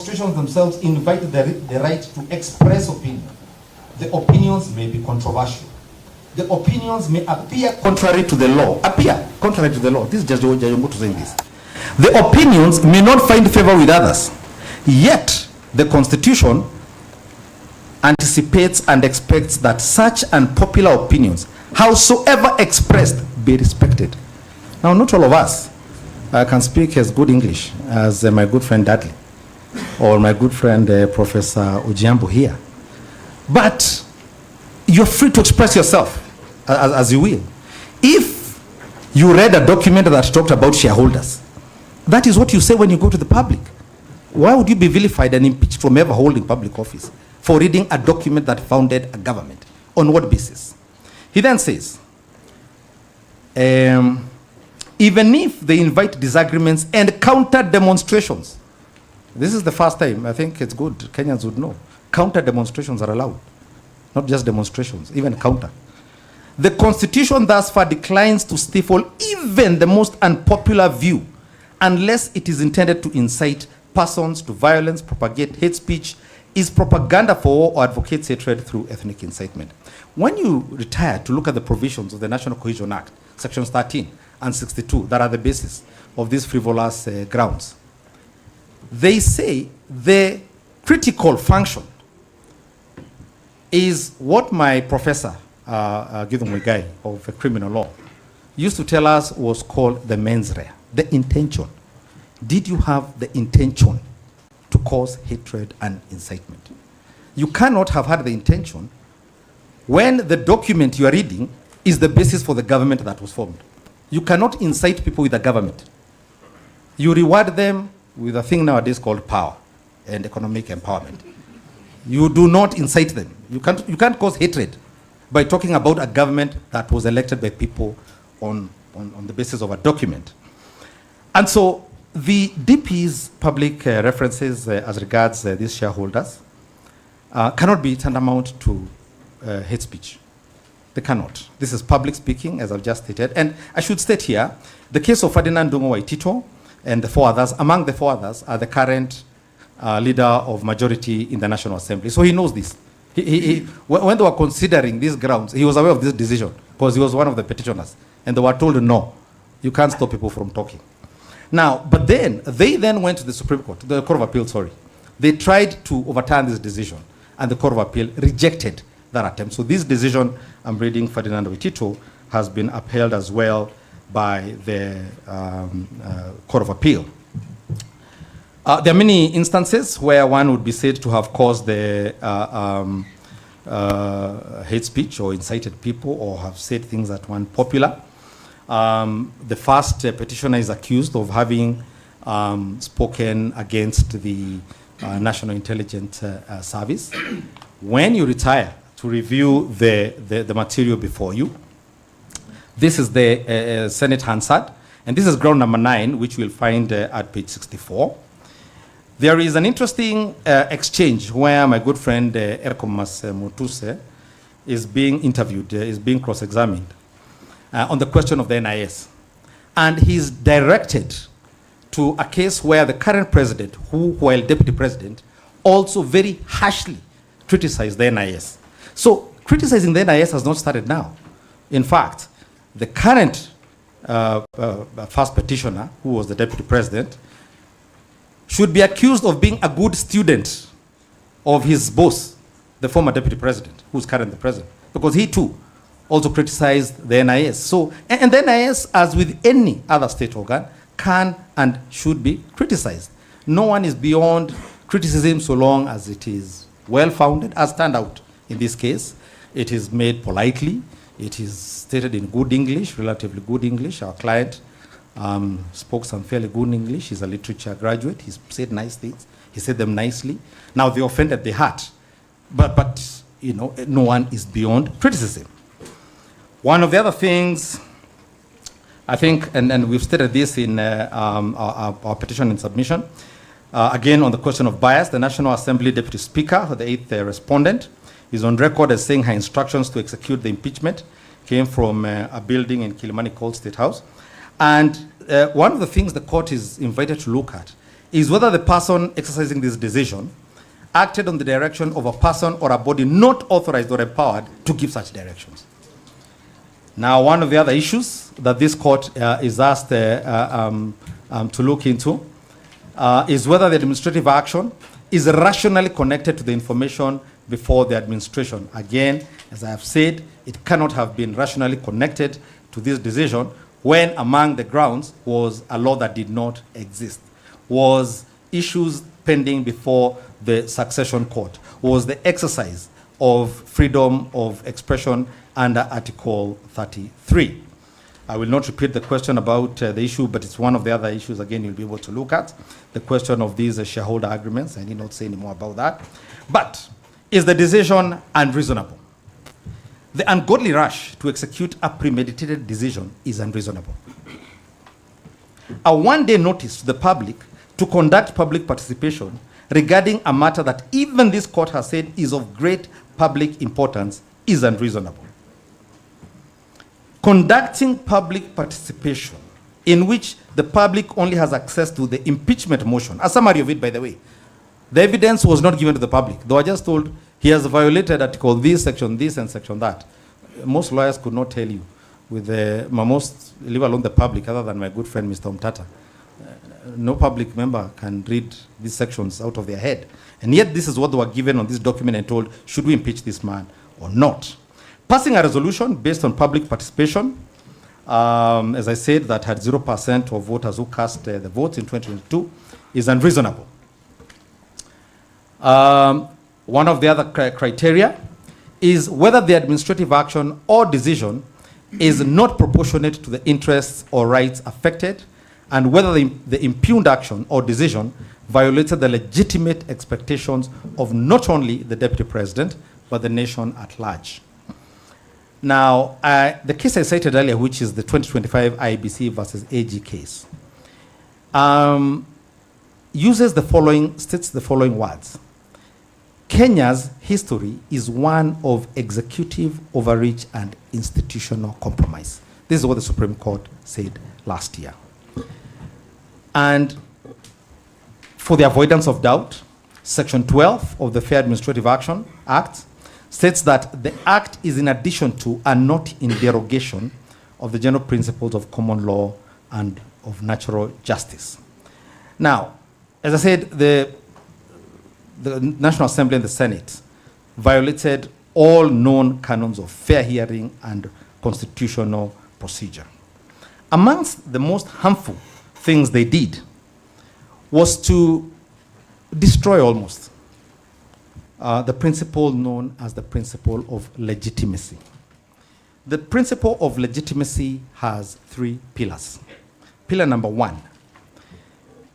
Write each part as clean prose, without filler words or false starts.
demonstrations themselves invite the right to express opinion. The opinions may be controversial. The opinions may appear contrary to the law. This is Judge Ojayomoto saying this. The opinions may not find favor with others. Yet, the Constitution anticipates and expects that such unpopular opinions, howsoever expressed, be respected. Now, not all of us can speak as good English as my good friend Dudley or my good friend Professor Ojiambo here. But you're free to express yourself as you will. If you read a document that talked about shareholders, that is what you say when you go to the public. Why would you be vilified and impeached from ever holding public office for reading a document that founded a government? On what basis? He then says, even if they invite disagreements and counter demonstrations, this is the first time, I think it's good, Kenyans would know, counter demonstrations are allowed. Not just demonstrations, even counter. The Constitution thus far declines to stifle even the most unpopular view unless it is intended to incite persons to violence, propagate hate speech, is propaganda for or advocates hatred through ethnic incitement. When you retire to look at the provisions of the National Cohesion Act, sections 13 and 62, that are the basis of these frivolous grounds, they say the critical function is what my professor, Gideon Muigai of criminal law, used to tell us was called the mens rea, the intention. Did you have the intention to cause hatred and incitement? You cannot have had the intention when the document you are reading is the basis for the government that was formed. You cannot incite people with the government. You reward them with a thing nowadays called power and economic empowerment. You do not incite them. You can't cause hatred by talking about a government that was elected by people on the basis of a document. And so the DP's public references as regards these shareholders cannot be tantamount to hate speech. They cannot. This is public speaking, as I've just stated. And I should state here, the case of Ferdinand Ndung'u Waitito and the four others, among the four others are the current leader of majority in the National Assembly. So he knows this. When they were considering these grounds, he was aware of this decision because he was one of the petitioners. And they were told, no, you can't stop people from talking. Now, but then, they then went to the Supreme Court, the Court of Appeal, sorry. They tried to overturn this decision, and the Court of Appeal rejected that attempt. So this decision, I'm reading Ferdinand Waitito, has been upheld as well by the Court of Appeal. There are many instances where one would be said to have caused the hate speech or incited people or have said things that were unpopular. The first petitioner is accused of having spoken against the National Intelligence Service. When you retire to review the material before you, this is the Senate Hansard, and this is ground number 9, which you'll find at page 64. There is an interesting exchange where my good friend Erkomas Mutuse is being interviewed, is being cross-examined on the question of the NIS. And he's directed to a case where the current president, who, while deputy president, also very harshly criticized the NIS. So criticizing the NIS has not started now. In fact, the current first petitioner, who was the deputy president, should be accused of being a good student of his boss, the former deputy president, who's currently the president, because he too also criticized the NIS. So, and the NIS, as with any other state organ, can and should be criticized. No one is beyond criticism so long as it is well-founded, as turned out in this case. It is made politely. It is stated in good English, relatively good English. Our client spoke some fairly good English. He's a literature graduate. He said nice things. He said them nicely. Now they offended the heart, but you know, no one is beyond criticism. One of the other things, I think, and we've stated this in our petition and submission, again on the question of bias, the National Assembly Deputy Speaker, the 8th respondent, is on record as saying her instructions to execute the impeachment came from a building in Milimani called State House. And one of the things the court is invited to look at is whether the person exercising this decision acted on the direction of a person or a body not authorized or empowered to give such directions. Now, one of the other issues that this court is asked to look into is whether the administrative action is rationally connected to the information before the administration. Again, as I have said, it cannot have been rationally connected to this decision when among the grounds was a law that did not exist, was issues pending before the succession court, was the exercise of freedom of expression under Article 33. I will not repeat the question about the issue, but it's one of the other issues, again, you'll be able to look at. The question of these shareholder agreements, I need not say any more about that. But is the decision unreasonable? The ungodly rush to execute a premeditated decision is unreasonable. A one-day notice to the public to conduct public participation regarding a matter that even this court has said is of great public importance is unreasonable. Conducting public participation in which the public only has access to the impeachment motion, a summary of it, by the way. The evidence was not given to the public. They were just told he has violated Article this, Section this, and Section that. Most lawyers could not tell you, with most, leave alone the public, other than my good friend Mr. Umtata. No public member can read these sections out of their head. And yet this is what they were given on this document and told, should we impeach this man or not? Passing a resolution based on public participation, as I said, that had 0% of voters who cast the votes in 2022, is unreasonable. One of the other criteria is whether the administrative action or decision is not proportionate to the interests or rights affected, and whether the impugned action or decision violated the legitimate expectations of not only the Deputy President, but the nation at large. Now, the case I cited earlier, which is the 2025 IEBC versus AG case, states the following words. Kenya's history is one of executive overreach and institutional compromise. This is what the Supreme Court said last year. And for the avoidance of doubt, Section 12 of the Fair Administrative Action Act states that the act is in addition to and not in derogation of the general principles of common law and of natural justice. Now, as I said, the National Assembly and the Senate violated all known canons of fair hearing and constitutional procedure. Amongst the most harmful things they did was to destroy almost the principle known as the principle of legitimacy. The principle of legitimacy has 3 pillars. Pillar number 1,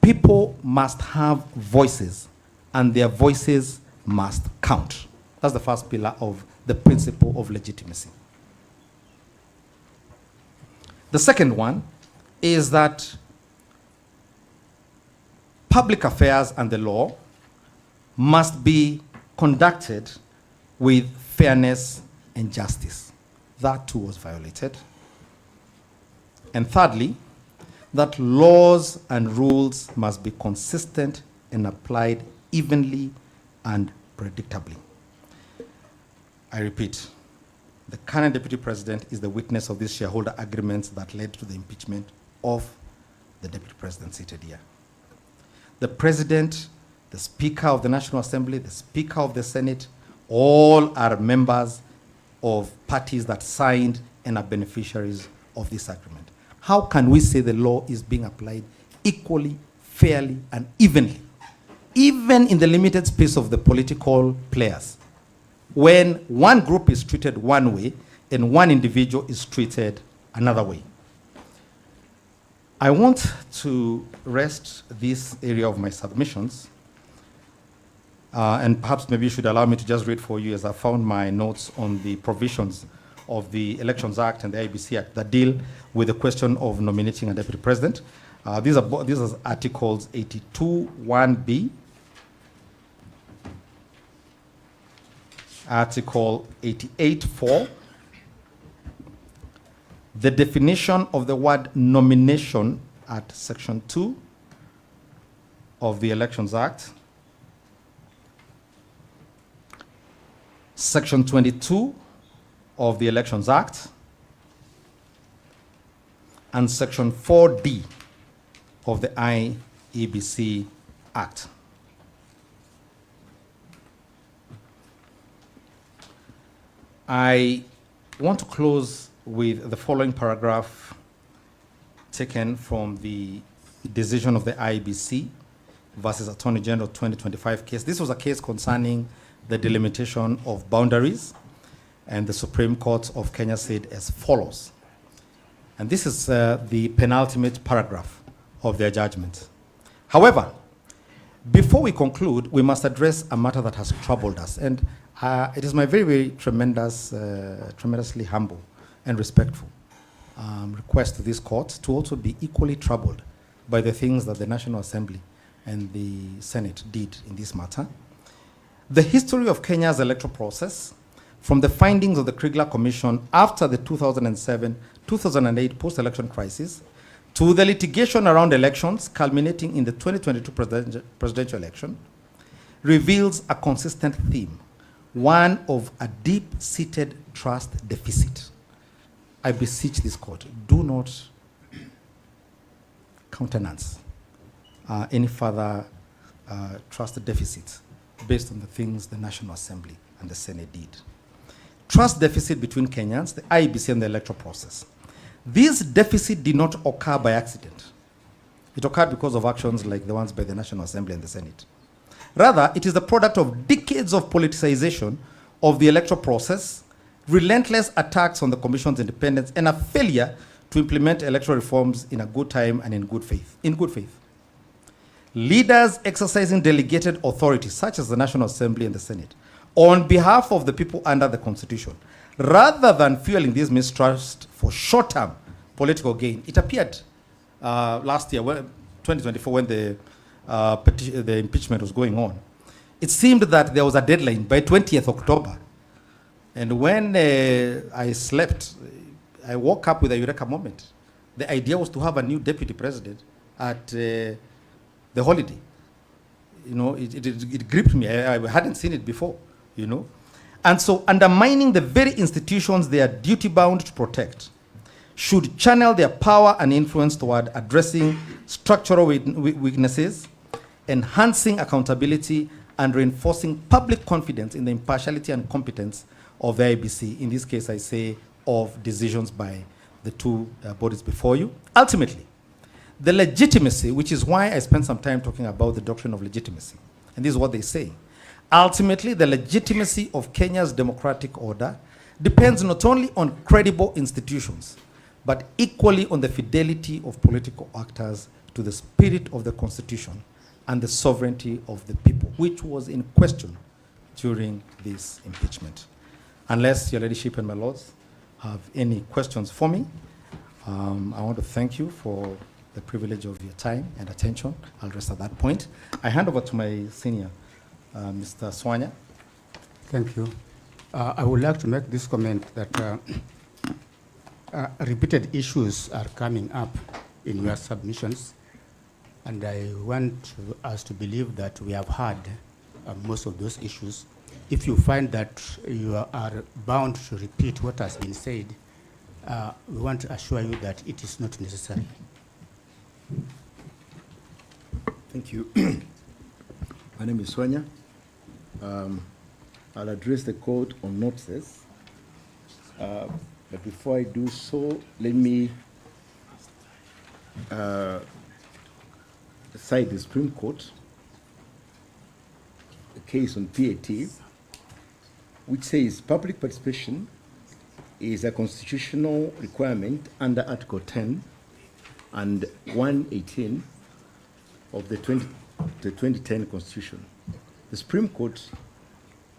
people must have voices and their voices must count. That's the first pillar of the principle of legitimacy. The second one is that public affairs and the law must be conducted with fairness and justice. That too was violated. And thirdly, that laws and rules must be consistent and applied evenly and predictably. I repeat, the current Deputy President is the witness of these shareholder agreements that led to the impeachment of the Deputy President seated here. The President, the Speaker of the National Assembly, the Speaker of the Senate, all are members of parties that signed and are beneficiaries of this agreement. How can we say the law is being applied equally, fairly, and evenly, even in the limited space of the political players, when one group is treated one way and one individual is treated another way? I want to rest this area of my submissions, and perhaps maybe you should allow me to just read for you, as I found my notes on the provisions of the Elections Act and the IEBC Act that deal with the question of nominating a Deputy President. These are Articles 82(1)(b), Article 88(4), the definition of the word nomination at Section 2 of the Elections Act, Section 22 of the Elections Act, and Section 4D of the IEBC Act. I want to close with the following paragraph taken from the decision of the IEBC versus Attorney General 2025 case. This was a case concerning the delimitation of boundaries, and the Supreme Court of Kenya said as follows. And this is the penultimate paragraph of their judgment. However, before we conclude, we must address a matter that has troubled us. And it is my very, very tremendously humble and respectful request to this court to also be equally troubled by the things that the National Assembly and the Senate did in this matter. The history of Kenya's electoral process, from the findings of the Kriegler Commission after the 2007-2008 post-election crisis, to the litigation around elections culminating in the 2022 presidential election, reveals a consistent theme, one of a deep-seated trust deficit. I beseech this court, do not countenance any further trust deficit based on the things the National Assembly and the Senate did. Trust deficit between Kenyans, the IEBC, and the electoral process. This deficit did not occur by accident. It occurred because of actions like the ones by the National Assembly and the Senate. Rather, it is the product of decades of politicization of the electoral process, relentless attacks on the Commission's independence, and a failure to implement electoral reforms in a good time and in good faith. Leaders exercising delegated authority, such as the National Assembly and the Senate, on behalf of the people under the Constitution, rather than fueling this mistrust for short-term political gain. It appeared last year, 2024, when the impeachment was going on. It seemed that there was a deadline by 20th October. And when I slept, I woke up with a eureka moment. The idea was to have a new deputy president at the holiday. You know, it gripped me. I hadn't seen it before, you know. And so undermining the very institutions they are duty-bound to protect should channel their power and influence toward addressing structural weaknesses, enhancing accountability, and reinforcing public confidence in the impartiality and competence of the IEBC. In this case, I say of decisions by the two bodies before you. Ultimately, the legitimacy, which is why I spent some time talking about the doctrine of legitimacy. And this is what they say. Ultimately, the legitimacy of Kenya's democratic order depends not only on credible institutions, but equally on the fidelity of political actors to the spirit of the Constitution and the sovereignty of the people, which was in question during this impeachment. Unless your ladyship and my lords have any questions for me, I want to thank you for the privilege of your time and attention. I'll rest at that point. I hand over to my senior, Mr. Swanya. Thank you. I would like to make this comment that repeated issues are coming up in your submissions, and I want us to believe that we have heard most of those issues. If you find that you are bound to repeat what has been said, we want to assure you that it is not necessary. Thank you. My name is Swanya. I'll address the court on notices. But before I do so, let me cite the Supreme Court, a case on PAT, which says public participation is a constitutional requirement under Article 10 and 118 of the 2010 Constitution. The Supreme Court,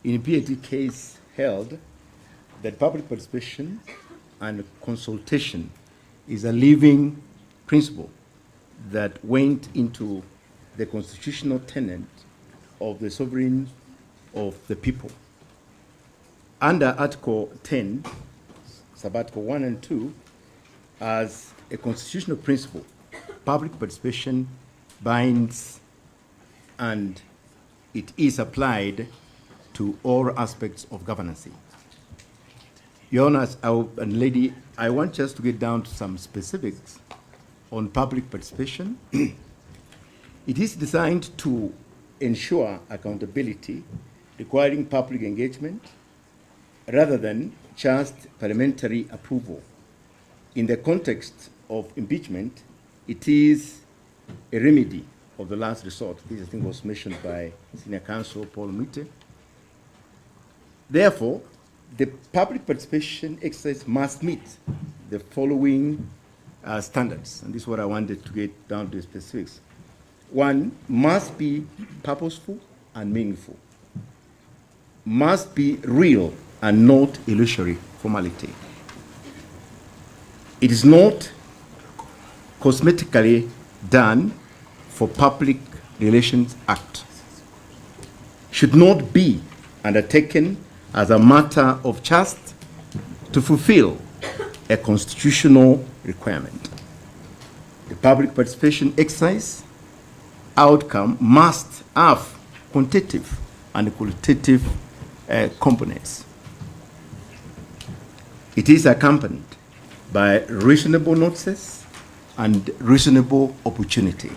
in a PAT case, held that public participation and consultation is a living principle that went into the constitutional tenet of the sovereign of the people. Under Article 10, Sub-Article 1 and 2, as a constitutional principle, public participation binds and it is applied to all aspects of governance. Your Honors, and Lady, I want just to get down to some specifics on public participation. It is designed to ensure accountability, requiring public engagement, rather than just parliamentary approval. In the context of impeachment, it is a remedy of the last resort. This, I think, was mentioned by Senior Counsel Paul Mwite. Therefore, the public participation exercise must meet the following standards, and this is what I wanted to get down to the specifics. One, must be purposeful and meaningful. Must be real and not illusory formality. It is not cosmetically done for Public Relations Act. Should not be undertaken as a matter of just to fulfill a constitutional requirement. The public participation exercise outcome must have quantitative and qualitative components. It is accompanied by reasonable notices and reasonable opportunity.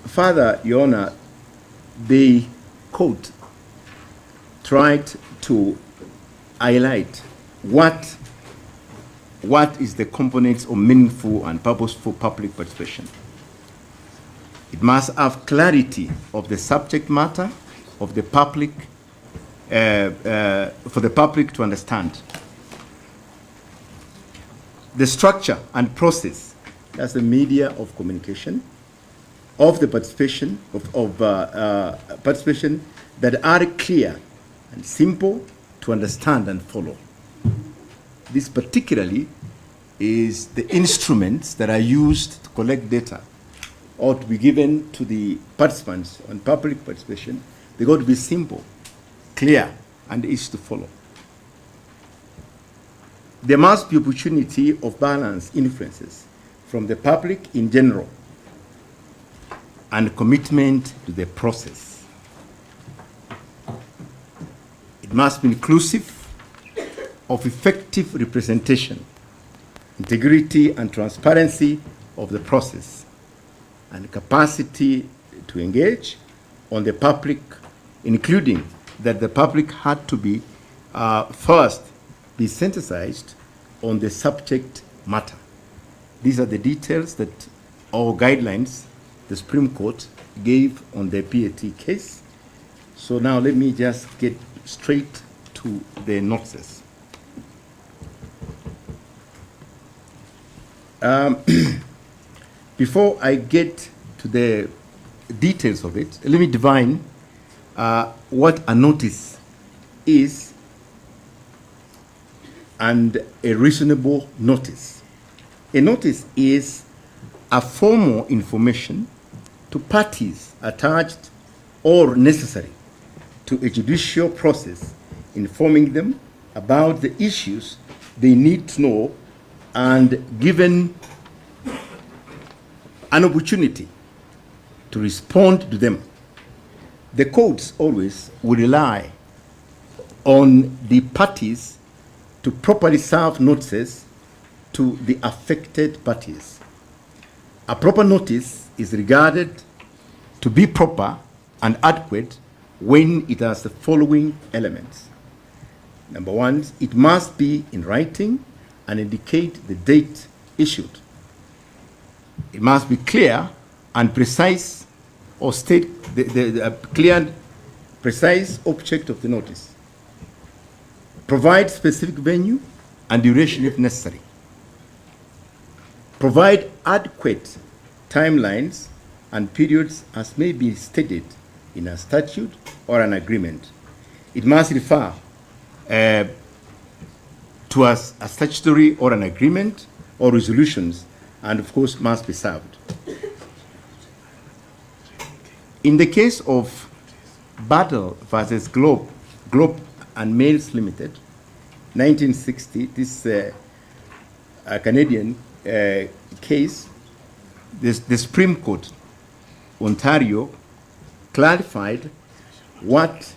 Further, Your Honor, the court tried to highlight what is the components of meaningful and purposeful public participation. It must have clarity of the subject matter of the public, for the public to understand. The structure and process, that's the media of communication, of the participation, participation that are clear and simple to understand and follow. This particularly is the instruments that are used to collect data or to be given to the participants on public participation. They got to be simple, clear, and easy to follow. There must be opportunity of balanced influences from the public in general and commitment to the process. It must be inclusive of effective representation, integrity and transparency of the process, and capacity to engage on the public, including that the public had to be first be sensitized on the subject matter. These are the details that our guidelines the Supreme Court gave on the PAT case. So now let me just get straight to the notices. Before I get to the details of it, let me define what a notice is and a reasonable notice. A notice is a formal information to parties attached or necessary to a judicial process, informing them about the issues they need to know and given an opportunity to respond to them. The courts always will rely on the parties to properly serve notices to the affected parties. A proper notice is regarded to be proper and adequate when it has the following elements. Number one, it must be in writing and indicate the date issued. It must be clear and precise, or state the clear, precise object of the notice. Provide specific venue and duration if necessary. Provide adequate timelines and periods as may be stated in a statute or an agreement. It must refer to a statutory or an agreement or resolutions, and of course must be served. In the case of Battle versus Globe and Mails Limited, 1960, this a Canadian case, the Supreme Court, Ontario, clarified what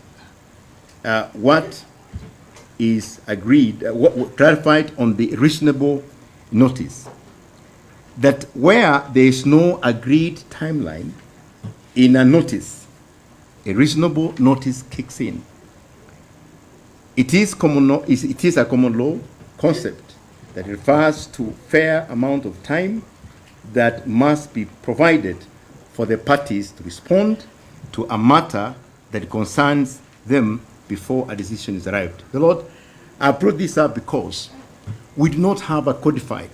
is agreed, clarified on the reasonable notice, that where there is no agreed timeline in a notice, a reasonable notice kicks in. It is a common law concept that refers to fair amount of time that must be provided for the parties to respond to a matter that concerns them before a decision is arrived. The Lord, I brought this up because we do not have a codified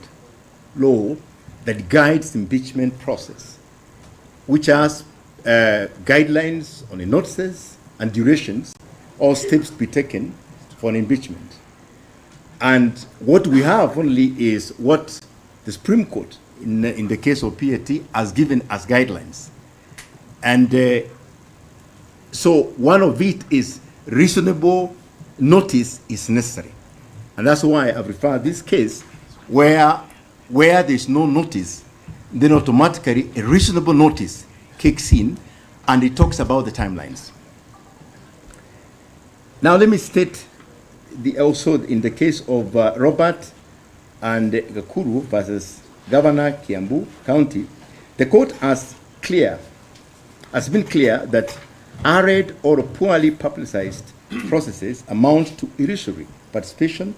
law that guides the impeachment process, which has guidelines on the notices and durations or steps to be taken for an impeachment. And what we have only is what the Supreme Court, in the case of PAT, has given as guidelines. And so one of it is reasonable notice is necessary. And that's why I've referred this case where there's no notice, then automatically a reasonable notice kicks in, and it talks about the timelines. Now let me state also in the case of Robert and Gakuru versus Governor Kiambu County, the court has been clear that arid or poorly publicized processes amount to illusory participation,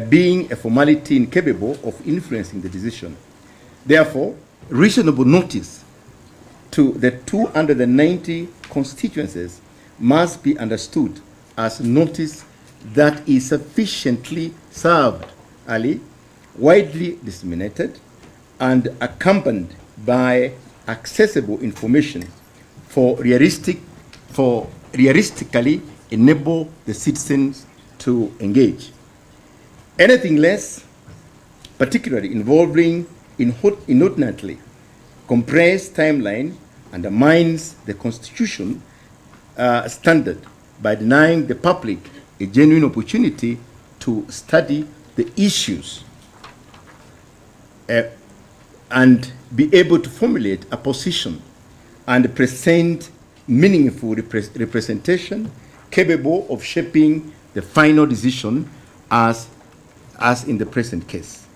being a formality incapable of influencing the decision. Therefore, reasonable notice to the 290 constituencies must be understood as notice that is sufficiently served early, widely disseminated, and accompanied by accessible information for realistically enable the citizens to engage. Anything less, particularly involving inordinately compressed timeline, undermines the Constitution standard by denying the public a genuine opportunity to study the issues and be able to formulate a position and present meaningful representation capable of shaping the final decision as in the present case.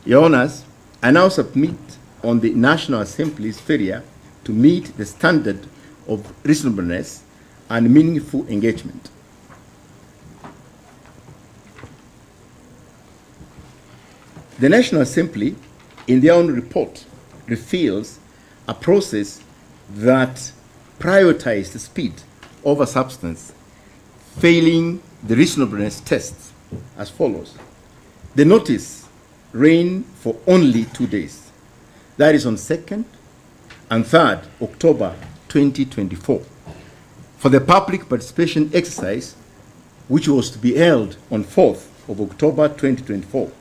Your Honors, I now submit on the National Assembly's failure to meet the standard of reasonableness and meaningful engagement. The National Assembly, in their own report, reveals a process that prioritized speed over substance, failing the reasonableness tests as follows. The notice ran for only 2 days. That is on 2nd and 3rd October 2024. For the public participation exercise, which was to be held on 4th of October 2024,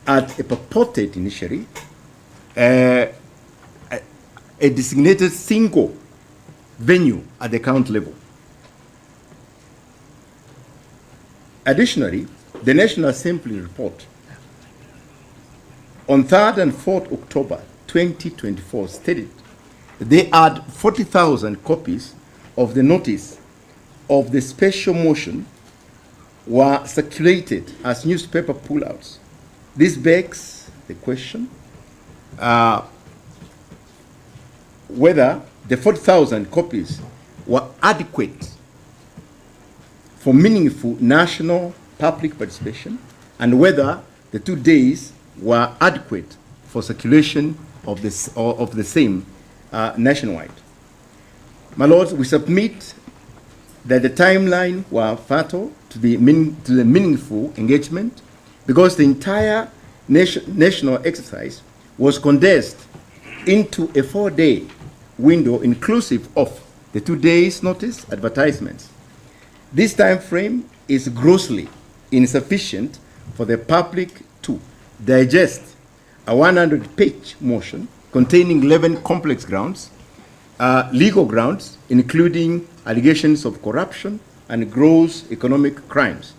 at a purported initially a designated single venue at the county level. Additionally, the National Assembly report on 3rd and 4th October 2024 stated they had 40,000 copies of the notice of the special motion were circulated as newspaper pullouts. This begs the question whether the 40,000 copies were adequate for meaningful national public participation, and whether the 2 days were adequate for circulation of the same nationwide. My Lords, we submit that the timeline were fatal to the meaningful engagement, because the entire national exercise was condensed into a 4-day window inclusive of the 2 days notice advertisements. This time frame is grossly insufficient for the public to digest a 100-page motion containing 11 complex grounds, legal grounds, including allegations of corruption and gross economic crimes.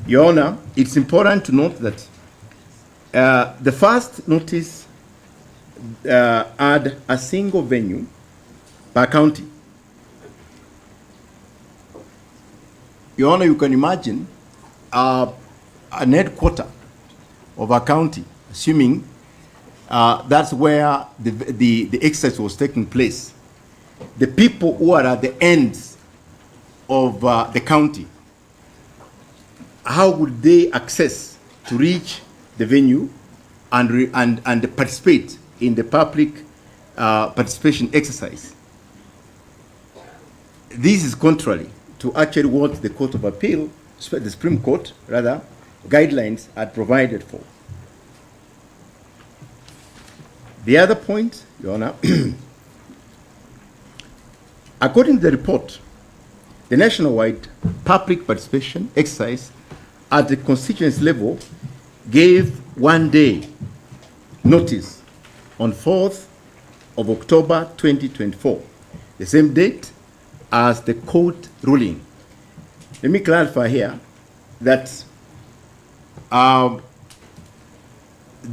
Your Honor, it's important to note that The first notice had a single venue per county. Your Honor, you can imagine an headquarter of a county, assuming that's where the exercise was taking place. The people who are at the ends of the county, how would they access to reach the venue and participate in the public participation exercise? This is contrary to actually what the Court of Appeal, the Supreme Court, rather, guidelines had provided for. The other point, Your Honor, according to the report, the nationwide public participation exercise at the constituency level gave 1 day notice on 4th of October 2024, the same date as the court ruling. Let me clarify here that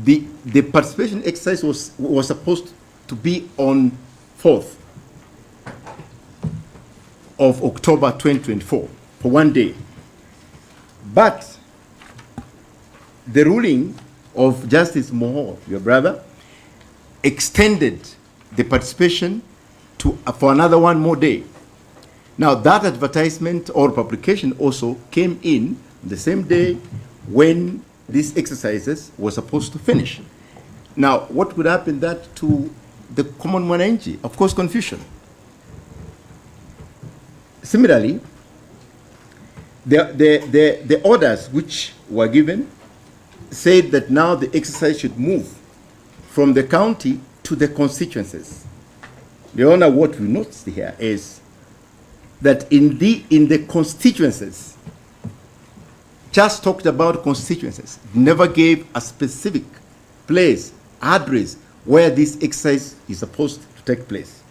the participation exercise was supposed to be on 4th of October 2024 for 1 day. But the ruling of Justice Moho, your brother, extended the participation for another 1 more day. Now, that advertisement or publication also came in the same day when these exercises were supposed to finish. Now, what would happen that to the common mwananchi? Of course, confusion. Similarly, the orders which were given said that now the exercise should move from the county to the constituencies. The Honor, what we notice here is that in the constituencies, just talked about constituencies, never gave a specific place, address, where this exercise is supposed to take place.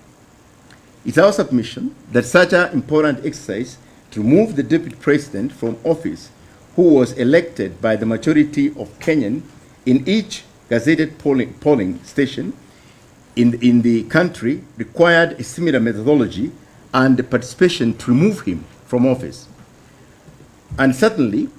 It's our submission that such an important exercise to remove the deputy president from office, who was elected by the majority of Kenyan in each gazetted polling station in the country, required a similar methodology and the participation to remove him from office. And certainly,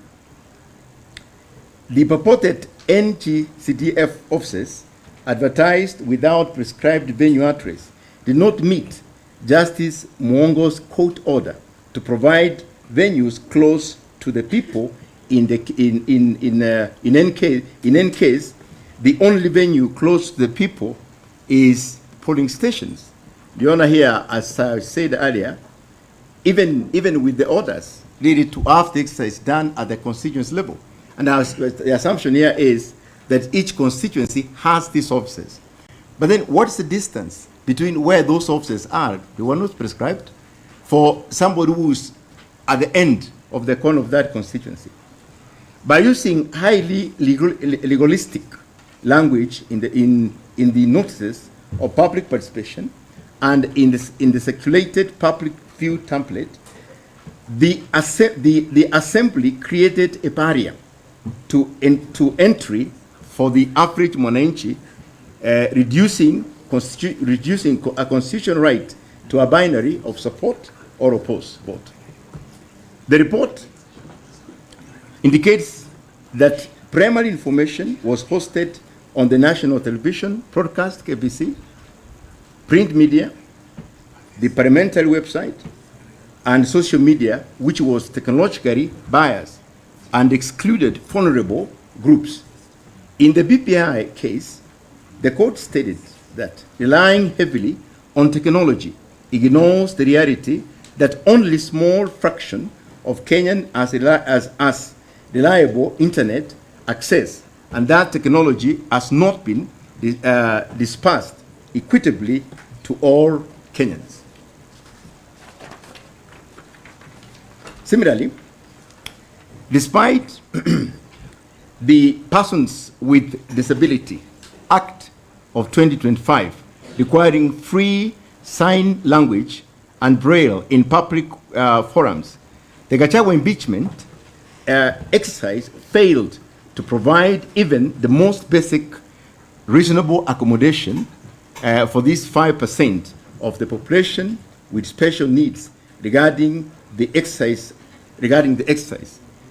the purported NGCDF officers advertised without prescribed venue address did not meet Justice Mwongo's court order to provide venues close to the people in any case, the only venue close to the people is polling stations. The Honor, here, as I said earlier, even with the orders, needed to have the exercise done at the constituency level. And the assumption here is that each constituency has these officers. But then what's the distance between where those officers are? They were not prescribed for somebody who's at the end of the corner of that constituency. By using highly legalistic language in the notices of public participation and in the circulated public view template, the assembly created a barrier to entry for the average mwananchi, reducing a constitutional right to a binary of support or oppose vote. The report indicates that primary information was posted on the national television, broadcast, KBC, print media, the parliamentary website, and social media, which was technologically biased and excluded vulnerable groups. In the BPI case, the court stated that relying heavily on technology ignores the reality that only small fraction of Kenyan as reliable internet access, and that technology has not been dispersed equitably to all Kenyans. Similarly, despite the Persons with Disability Act of 2025 requiring free sign language and braille in public forums, the Gachagua impeachment exercise failed to provide even the most basic reasonable accommodation for these 5% of the population with special needs regarding the exercise,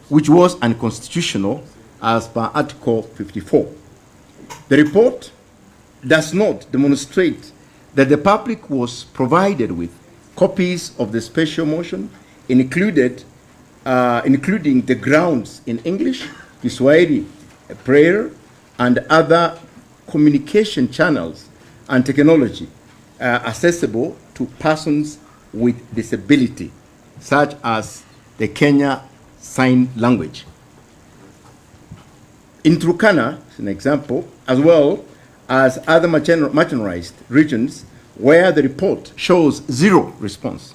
which was unconstitutional as per Article 54. The report does not demonstrate that the public was provided with copies of the special motion, including the grounds in English, Kiswahili, prayer, and other communication channels and technology accessible to persons with disability, such as the Kenya Sign Language. In Turkana, as an example, as well as other marginalized regions where the report shows zero response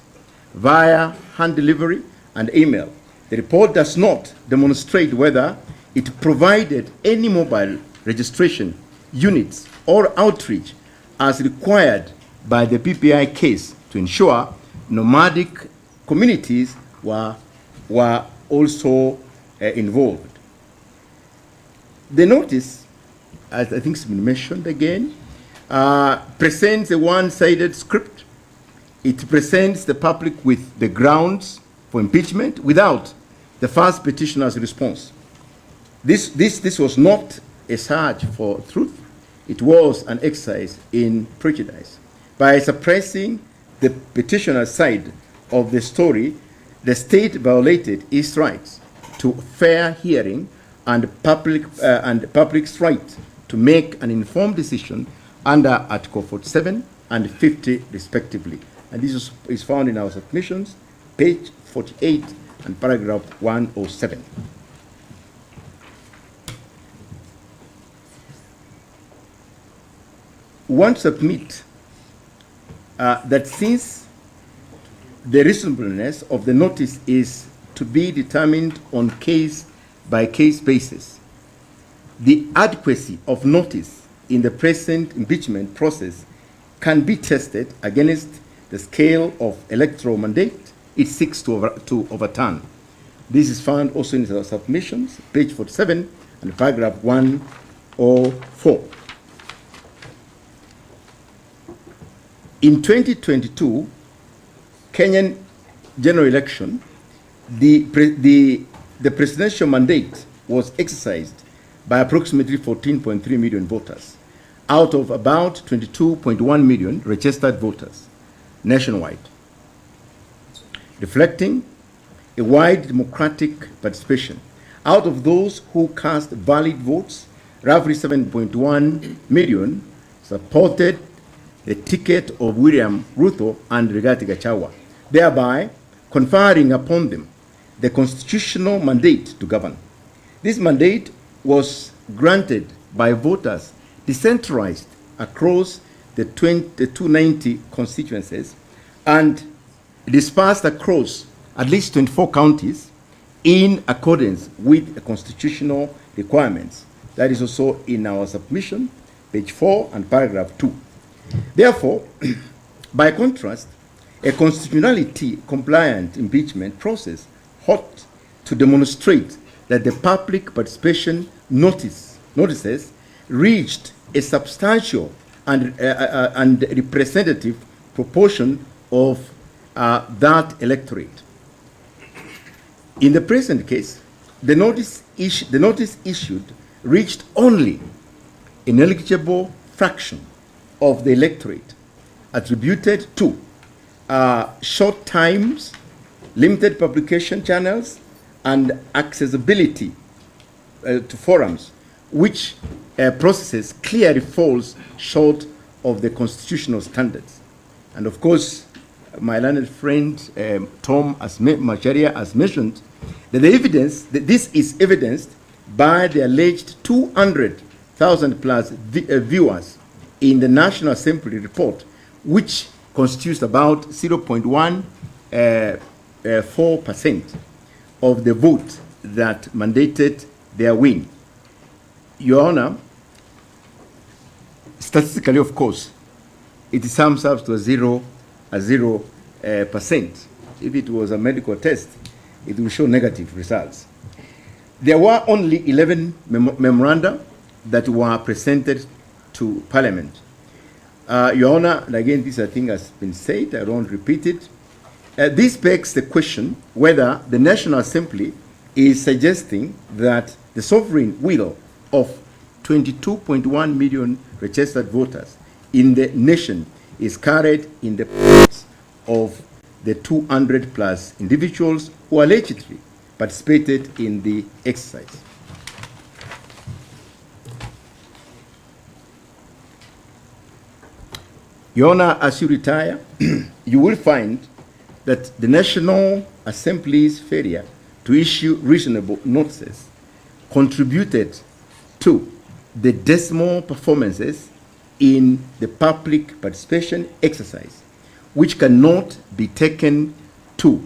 via hand delivery and email, the report does not demonstrate whether it provided any mobile registration units or outreach as required by the PPI case to ensure nomadic communities were also involved. The notice, as I think has been mentioned again, presents a one-sided script. It presents the public with the grounds for impeachment without the first petitioner's response. This was not a search for truth. It was an exercise in prejudice. By suppressing the petitioner's side of the story, the state violated its rights to fair hearing and public's right to make an informed decision under Article 47 and 50, respectively. And this is found in our submissions, page 48 and paragraph 107. One submit that since the reasonableness of the notice is to be determined on case-by-case basis, the adequacy of notice in the present impeachment process can be tested against the scale of electoral mandate it seeks to overturn. This is found also in the submissions, page 47 and paragraph 104. In 2022 Kenyan general election, the presidential mandate was exercised by approximately 14.3 million voters out of about 22.1 million registered voters nationwide, reflecting a wide democratic participation. Out of those who cast valid votes, roughly 7.1 million supported the ticket of William Ruto and Rigathi Gachagua, thereby conferring upon them the constitutional mandate to govern. This mandate was granted by voters decentralized across the 290 constituencies and dispersed across at least 24 counties in accordance with the constitutional requirements. That is also in our submission, page 4 and paragraph 2. Therefore, by contrast, a constitutionality-compliant impeachment process ought to demonstrate that the public participation notices reached a substantial and representative proportion of that electorate. In the present case, the notice issued reached only an negligible fraction of the electorate, attributed to short times, limited publication channels, and accessibility to forums, which processes clearly falls short of the constitutional standards. And of course, my learned friend Tom Macharia has mentioned that this is evidenced by the alleged 200,000 plus viewers in the National Assembly report, which constitutes about 0.14% of the vote that mandated their win. Your Honor, statistically, of course, it sums up to a 0%. If it was a medical test, it will show negative results. There were only 11 memoranda that were presented to Parliament. Your Honor, and again, this I think has been said, I don't repeat it. This begs the question whether the National Assembly is suggesting that the sovereign will of 22.1 million registered voters in the nation is carried in the pockets of the 200 plus individuals who allegedly participated in the exercise. Your Honor, as you retire, you will find that the National Assembly's failure to issue reasonable notices contributed to the dismal performances in the public participation exercise, which cannot be taken to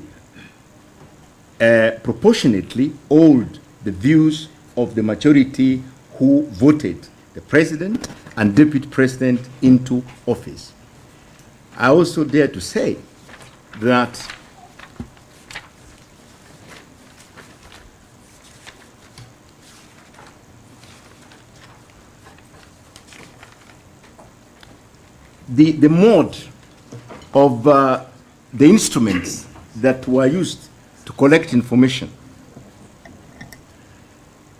proportionately hold the views of the majority who voted the President and Deputy President into office. I also dare to say that the mode of the instruments that were used to collect information,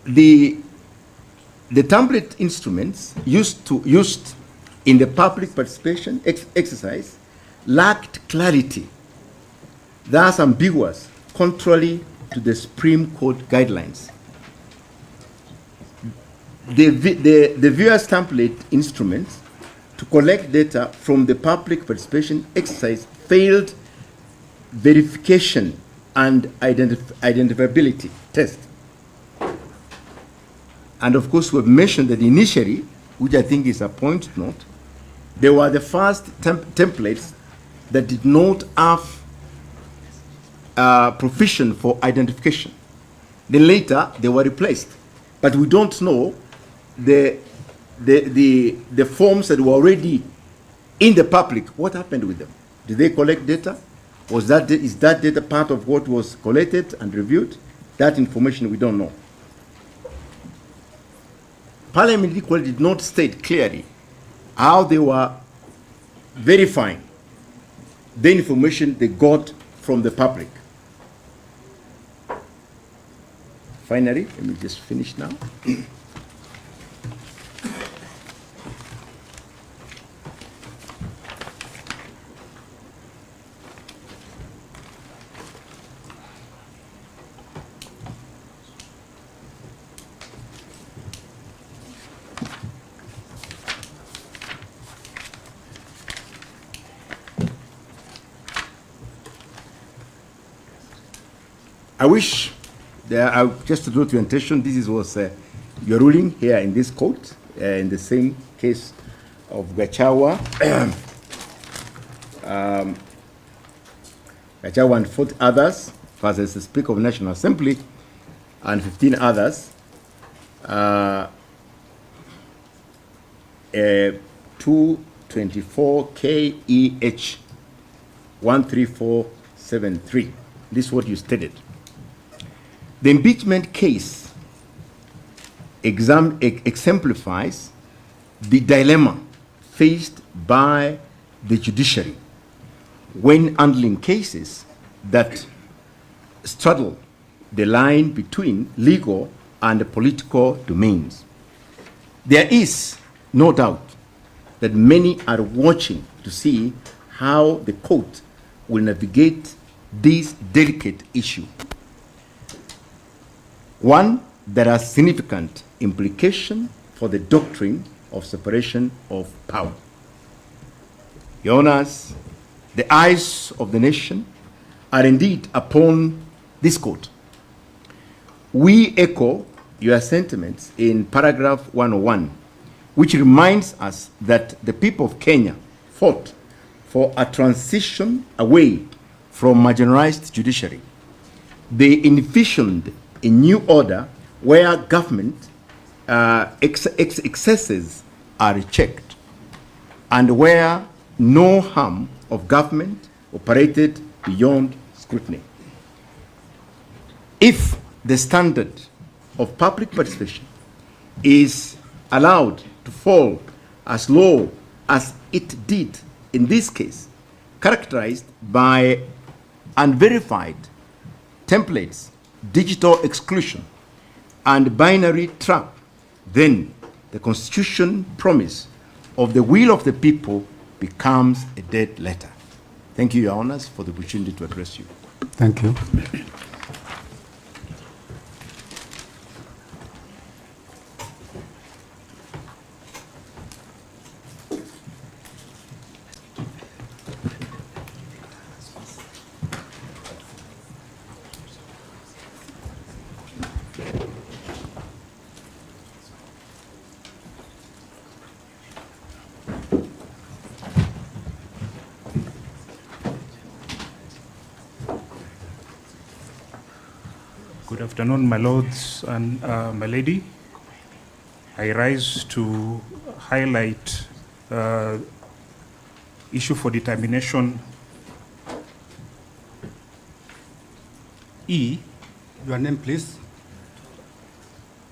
the template instruments used in the public participation exercise lacked clarity, thus ambiguous, contrary to the Supreme Court guidelines. The various template instruments to collect data from the public participation exercise failed verification and identifiability test. And of course, we've mentioned that initially, which I think is a point to note, they were the first templates that did not have provision for identification. Then later, they were replaced. But we don't know the forms that were already in the public. What happened with them? Did they collect data? Is that data part of what was collected and reviewed? That information we don't know. Parliament equally did not state clearly how they were verifying the information they got from the public. Finally, let me just finish now. I wish, just to draw to your attention, this was your ruling here in this court, in the same case of Gachagua. Gachagua and 4 others, versus the Speaker of the National Assembly, and 15 others. 224 KEH 13473. This is what you stated. The impeachment case exemplifies the dilemma faced by the judiciary when handling cases that straddle the line between legal and political domains. There is no doubt that many are watching to see how the court will navigate this delicate issue. One that has significant implication for the doctrine of separation of power. Your Honors, the eyes of the nation are indeed upon this court. We echo your sentiments in paragraph 101, which reminds us that the people of Kenya fought for a transition away from marginalized judiciary. They envisioned a new order where government excesses are checked and where no harm of government operated beyond scrutiny. If the standard of public participation is allowed to fall as low as it did in this case, characterized by unverified templates, digital exclusion, and binary trap, then the Constitution promise of the will of the people becomes a dead letter. Thank you, Your Honors, for the opportunity to address you. Thank you. Good afternoon, my lords and my lady. I rise to highlight issue for determination E. Your name, please.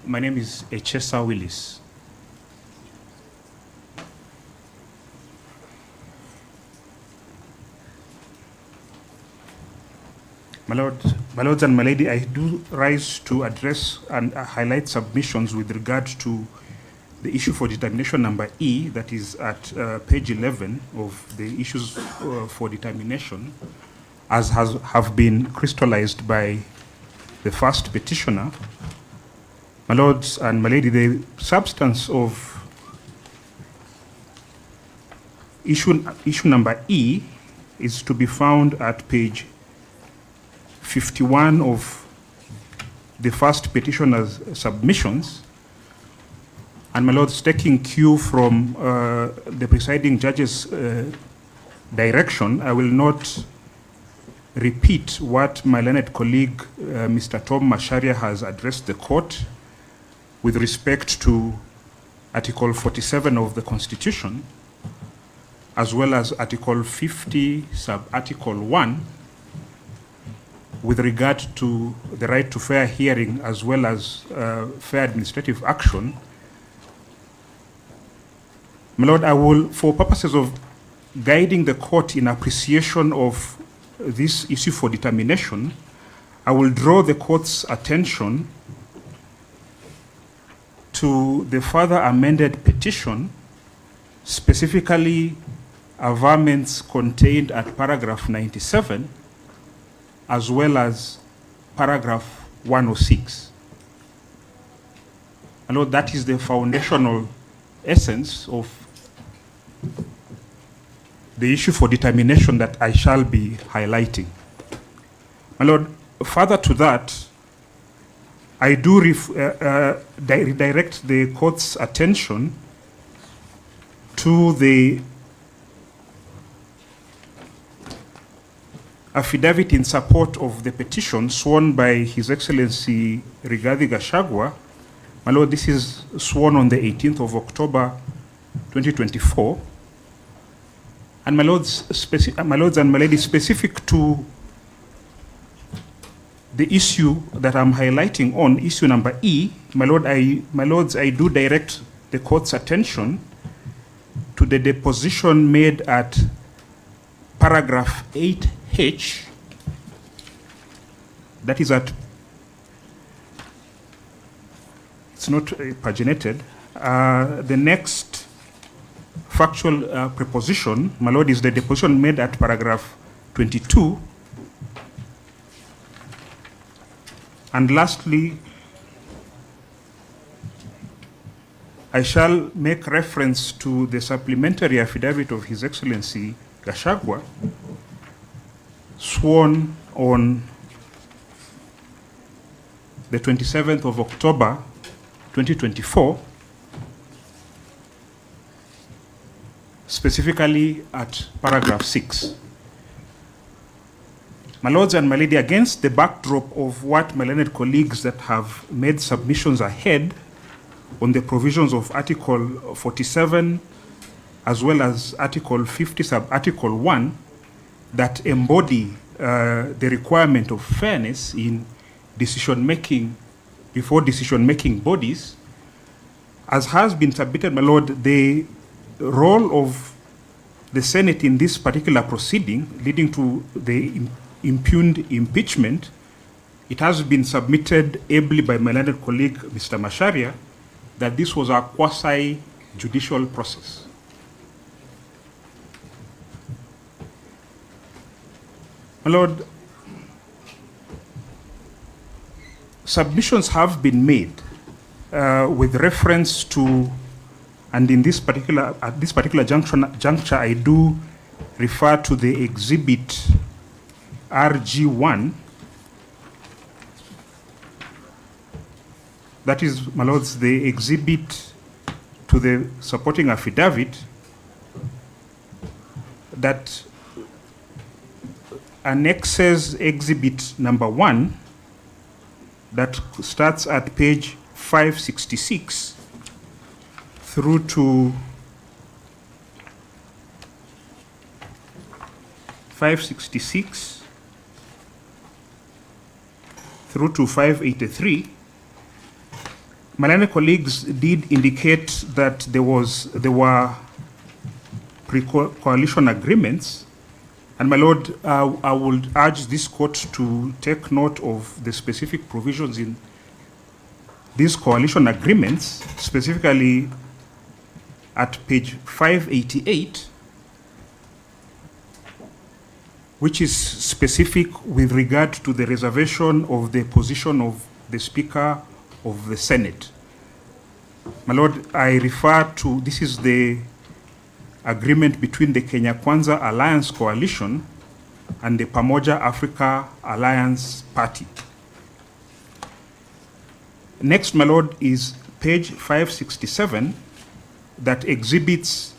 My name is Echesa Willis. My lords and my lady, I do rise to address and highlight submissions with regard to the issue for determination number E, that is at page 11 of the issues for determination, as have been crystallized by the first petitioner. My lords and my lady, the substance of issue number E is to be found at page 51 of the first petitioner's submissions. And my lords, taking cue from the presiding judge's direction, I will not repeat what my learned colleague, Mr. Tom Masharia, has addressed the court with respect to Article 47 of the Constitution, as well as Article 50, sub-Article 1, with regard to the right to fair hearing as well as fair administrative action. My Lord, I will, for purposes of guiding the court in appreciation of this issue for determination, I will draw the court's attention to the further amended petition, specifically averments contained at paragraph 97, as well as paragraph 106. I know that is the foundational essence of the issue for determination that I shall be highlighting. My Lord, further to that, I do redirect the court's attention to the affidavit in support of the petition sworn by His Excellency Rigathi Gachagua. My Lord, this is sworn on the 18th of October 2024. And my lords and my ladies, specific to the issue that I'm highlighting on, issue number E, my lords, I do direct the court's attention to the deposition made at paragraph 8H, that is at, it's not paginated. The next factual preposition, my lord, is the deposition made at paragraph 22. And lastly, I shall make reference to the supplementary affidavit of His Excellency Gachagua, sworn on the 27th of October 2024, specifically at paragraph 6. My lords and my lady, against the backdrop of what my learned colleagues that have made submissions ahead on the provisions of Article 47 as well as Article 50 sub-Article 1 that embody the requirement of fairness in decision-making before decision-making bodies, as has been submitted, my Lord, the role of the Senate in this particular proceeding leading to the impugned impeachment, it has been submitted ably by my learned colleague, Mr. Macharia, that this was a quasi-judicial process. My Lord, submissions have been made with reference to, and in this particular, at this particular juncture, I do refer to the exhibit RG1. That is, my lords, the exhibit to the supporting affidavit that annexes exhibit number 1 that starts at page 566 through to 566 through to 583. My learned colleagues did indicate that there were pre-coalition agreements, and my lord, I would urge this court to take note of the specific provisions in these coalition agreements, specifically at page 588, which is specific with regard to the reservation of the position of the Speaker of the Senate. My lord, I refer to, this is the agreement between the Kenya Kwanza Alliance Coalition and the Pamoja Africa Alliance Party. Next, my lord, is page 567 that exhibits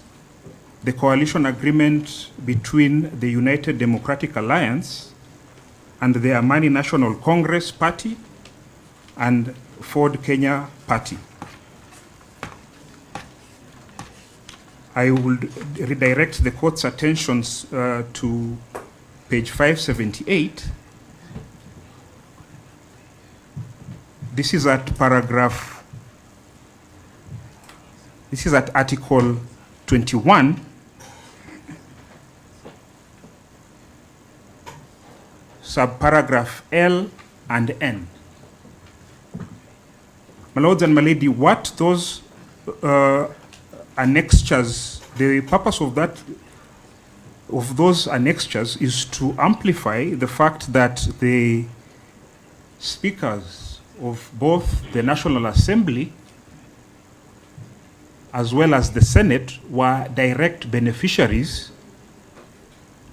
the coalition agreement between the United Democratic Alliance and the Amani National Congress Party and Ford Kenya Party. I will redirect the court's attentions to page 578. This is at paragraph, this is at article 21, subparagraph L and N. My lords and my lady, what those annexures, the purpose of that, of those annexures is to amplify the fact that the speakers of both the National Assembly as well as the Senate were direct beneficiaries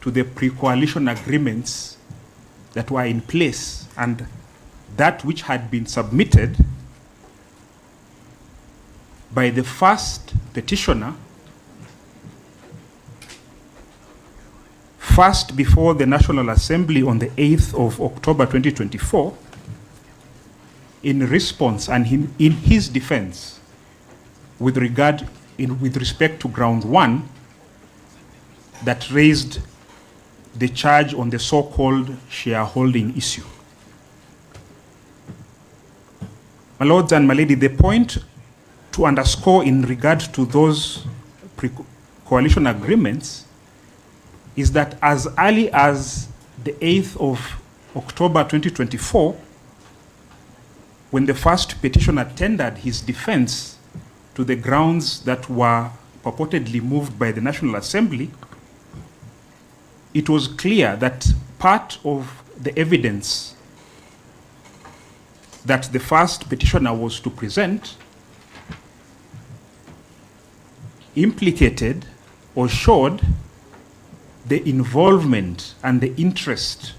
to the pre-coalition agreements that were in place, and that which had been submitted by the first petitioner first before the National Assembly on the 8th of October 2024 in response and in his defense with respect to ground 1 that raised the charge on the so-called shareholding issue. My lords and my lady, the point to underscore in regard to those coalition agreements is that as early as the 8th of October 2024, when the first petitioner tendered his defense to the grounds that were purportedly moved by the National Assembly, it was clear that part of the evidence that the first petitioner was to present implicated or showed the involvement and the interest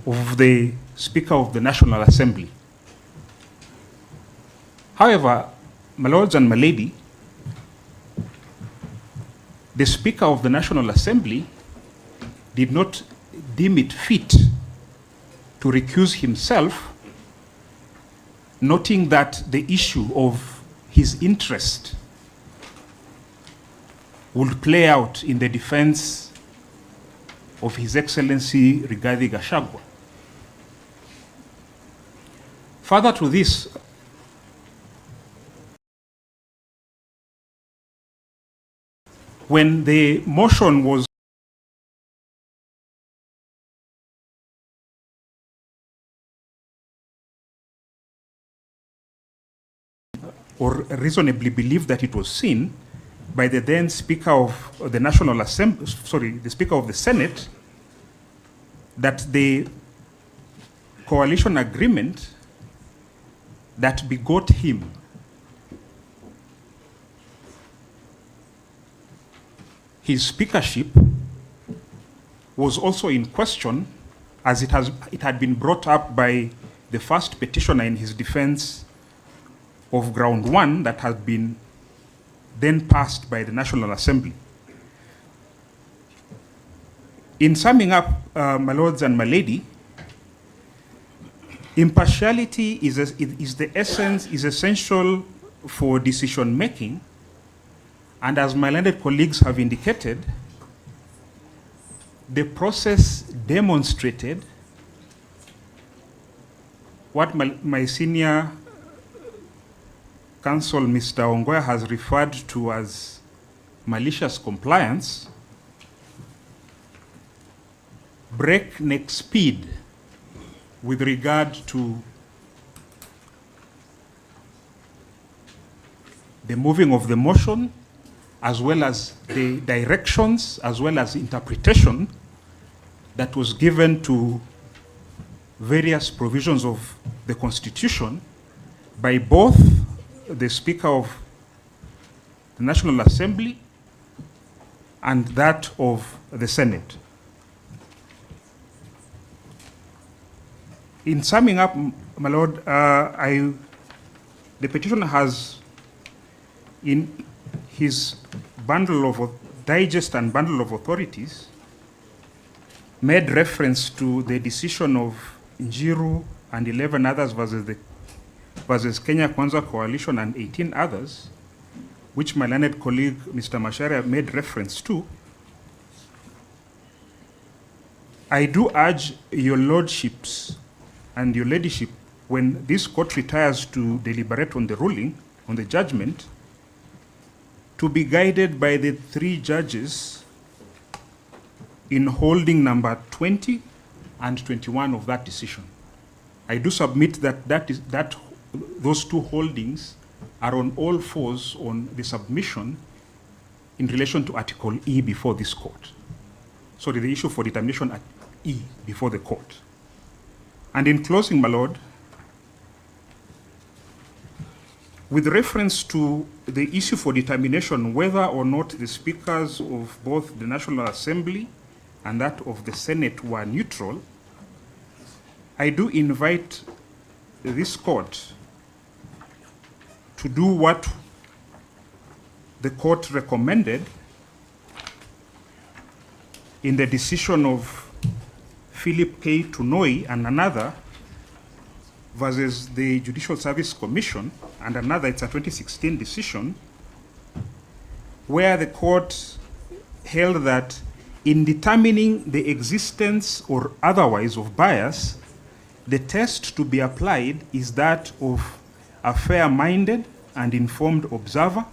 of the Speaker of the National Assembly. However, my lords and my lady, the Speaker of the National Assembly did not deem it fit to recuse himself, noting that the issue of his interest would play out in the defense of His Excellency Rigathi Gachagua. Further to this, when the motion was or reasonably believed that it was seen by the then Speaker of the National Assembly, the Speaker of the Senate, that the coalition agreement that begot him his speakership was also in question, as it had been brought up by the first petitioner in his defense of ground one that had been then passed by the National Assembly. In summing up, my lords and my lady, impartiality is essential for decision making, and as my learned colleagues have indicated, the process demonstrated what my senior counsel, Mr. Ongoya, has referred to as malicious compliance, breakneck speed with regard to the moving of the motion, as well as the directions, as well as interpretation that was given to various provisions of the Constitution by both the Speaker of the National Assembly and that of the Senate. In summing up, my lord, the petitioner has, in his bundle of digest and bundle of authorities, made reference to the decision of Njiru and 11 others versus Kenya Kwanza Coalition and 18 others, which my learned colleague, Mr. Macharia, made reference to. I do urge your lordships and your ladyship, when this court retires to deliberate on the ruling, on the judgment, to be guided by the 3 judges in holding number 20 and 21 of that decision. I do submit that those 2 holdings are on all fours on the submission in relation to Article E before this court. Sorry, the issue for determination at E before the court. And in closing, my lord, with reference to the issue for determination whether or not the speakers of both the National Assembly and that of the Senate were neutral, I do invite this court to do what the court recommended in the decision of Philip K. Tunoi and another versus the Judicial Service Commission and another, it's a 2016 decision, where the court held that in determining the existence or otherwise of bias, the test to be applied is that of a fair-minded and informed observer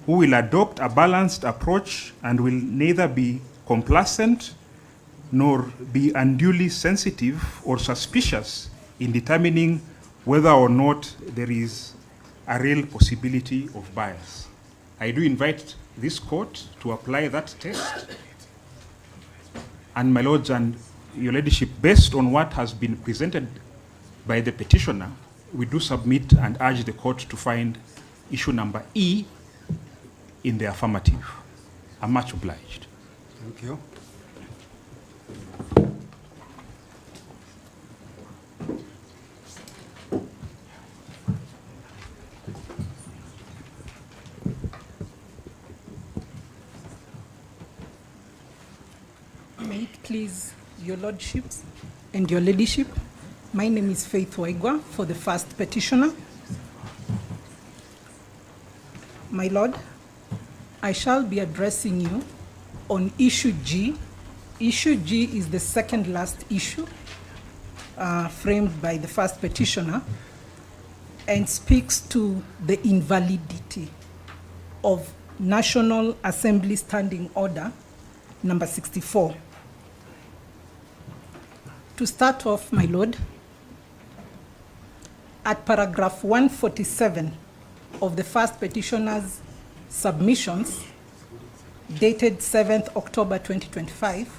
who will adopt a balanced approach and will neither be complacent nor be unduly sensitive or suspicious in determining whether or not there is a real possibility of bias. I do invite this court to apply that test. And my lords and your ladyship, based on what has been presented by the petitioner, we do submit and urge the court to find issue number E in the affirmative. I'm much obliged. Thank you. May it please your lordships and your ladyship, my name is Faith Waigwa for the first petitioner. My lord, I shall be addressing you on issue G. Issue G is the second last issue. framed by the first petitioner and speaks to the invalidity of National Assembly Standing Order number 64. To start off, my Lord, at paragraph 147 of the first petitioner's submissions, dated 7th October 2025,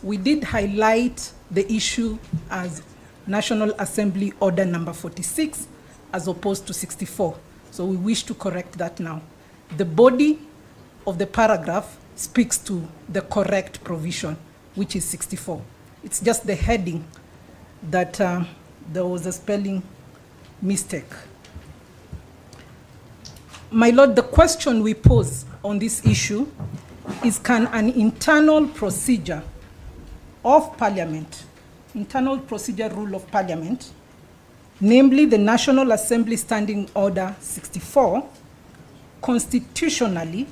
we did highlight the issue as National Assembly Order number 46 as opposed to 64. So we wish to correct that now. The body of the paragraph speaks to the correct provision, which is 64. It's just the heading that there was a spelling mistake. My Lord, the question we pose on this issue is, can an internal procedure of Parliament, internal procedure rule of Parliament, namely the National Assembly Standing Order 64, constitutionally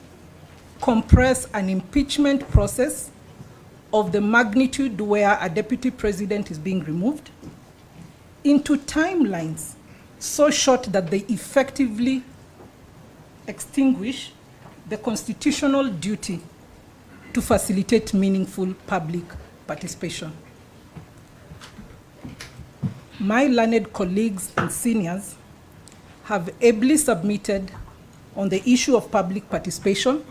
compress an impeachment process of the magnitude where a deputy president is being removed into timelines so short that they effectively extinguish the constitutional duty to facilitate meaningful public participation? My learned colleagues and seniors have ably submitted on the issue of public participation,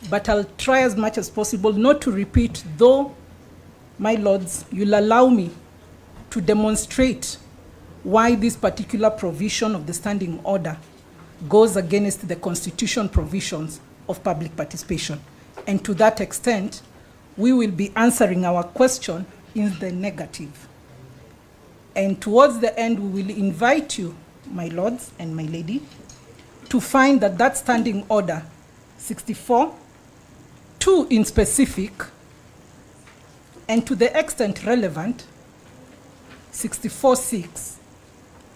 but I'll try as much as possible not to repeat, though, my lords, you'll allow me to demonstrate why this particular provision of the standing order goes against the constitution provisions of public participation. And to that extent, we will be answering our question in the negative. And towards the end, we will invite you, my lords and my lady, to find that that standing order 64, 2 in specific, and to the extent relevant, 64(6)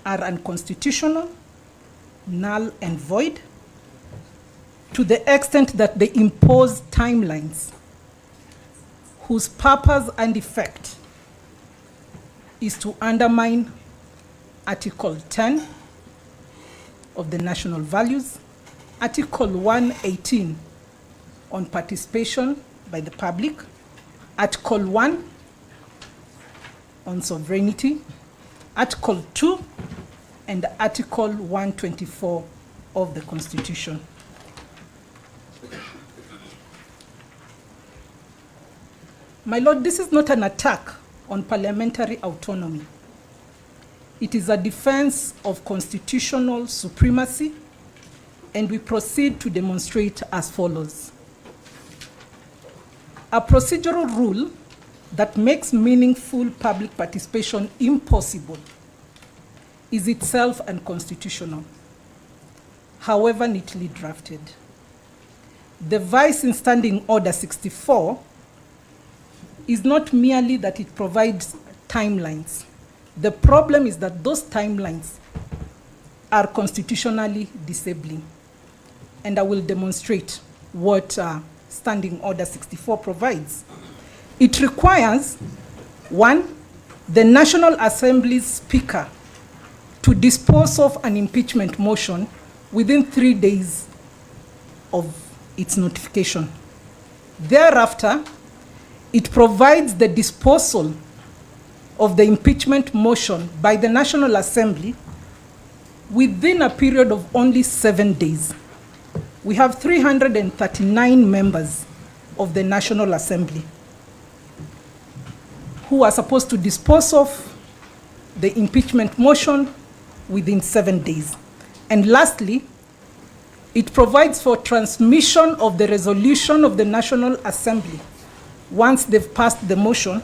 are unconstitutional, null and void, to the extent that they impose timelines whose purpose and effect is to undermine Article 10 of the national values, Article 118 on participation by the public, Article 1 on sovereignty, Article 2 and Article 124 of the Constitution. My Lord, this is not an attack on parliamentary autonomy. It is a defense of constitutional supremacy, and we proceed to demonstrate as follows. A procedural rule that makes meaningful public participation impossible is itself unconstitutional, however neatly drafted. The vice in Standing Order 64 is not merely that it provides timelines. The problem is that those timelines are constitutionally disabling. And I will demonstrate what Standing Order 64 provides. It requires, 1, the National Assembly's Speaker to dispose of an impeachment motion within 3 days of its notification. Thereafter, it provides the disposal of the impeachment motion by the National Assembly within a period of only 7 days. We have 339 members of the National Assembly who are supposed to dispose of the impeachment motion within 7 days. And lastly, it provides for transmission of the resolution of the National Assembly once they've passed the motion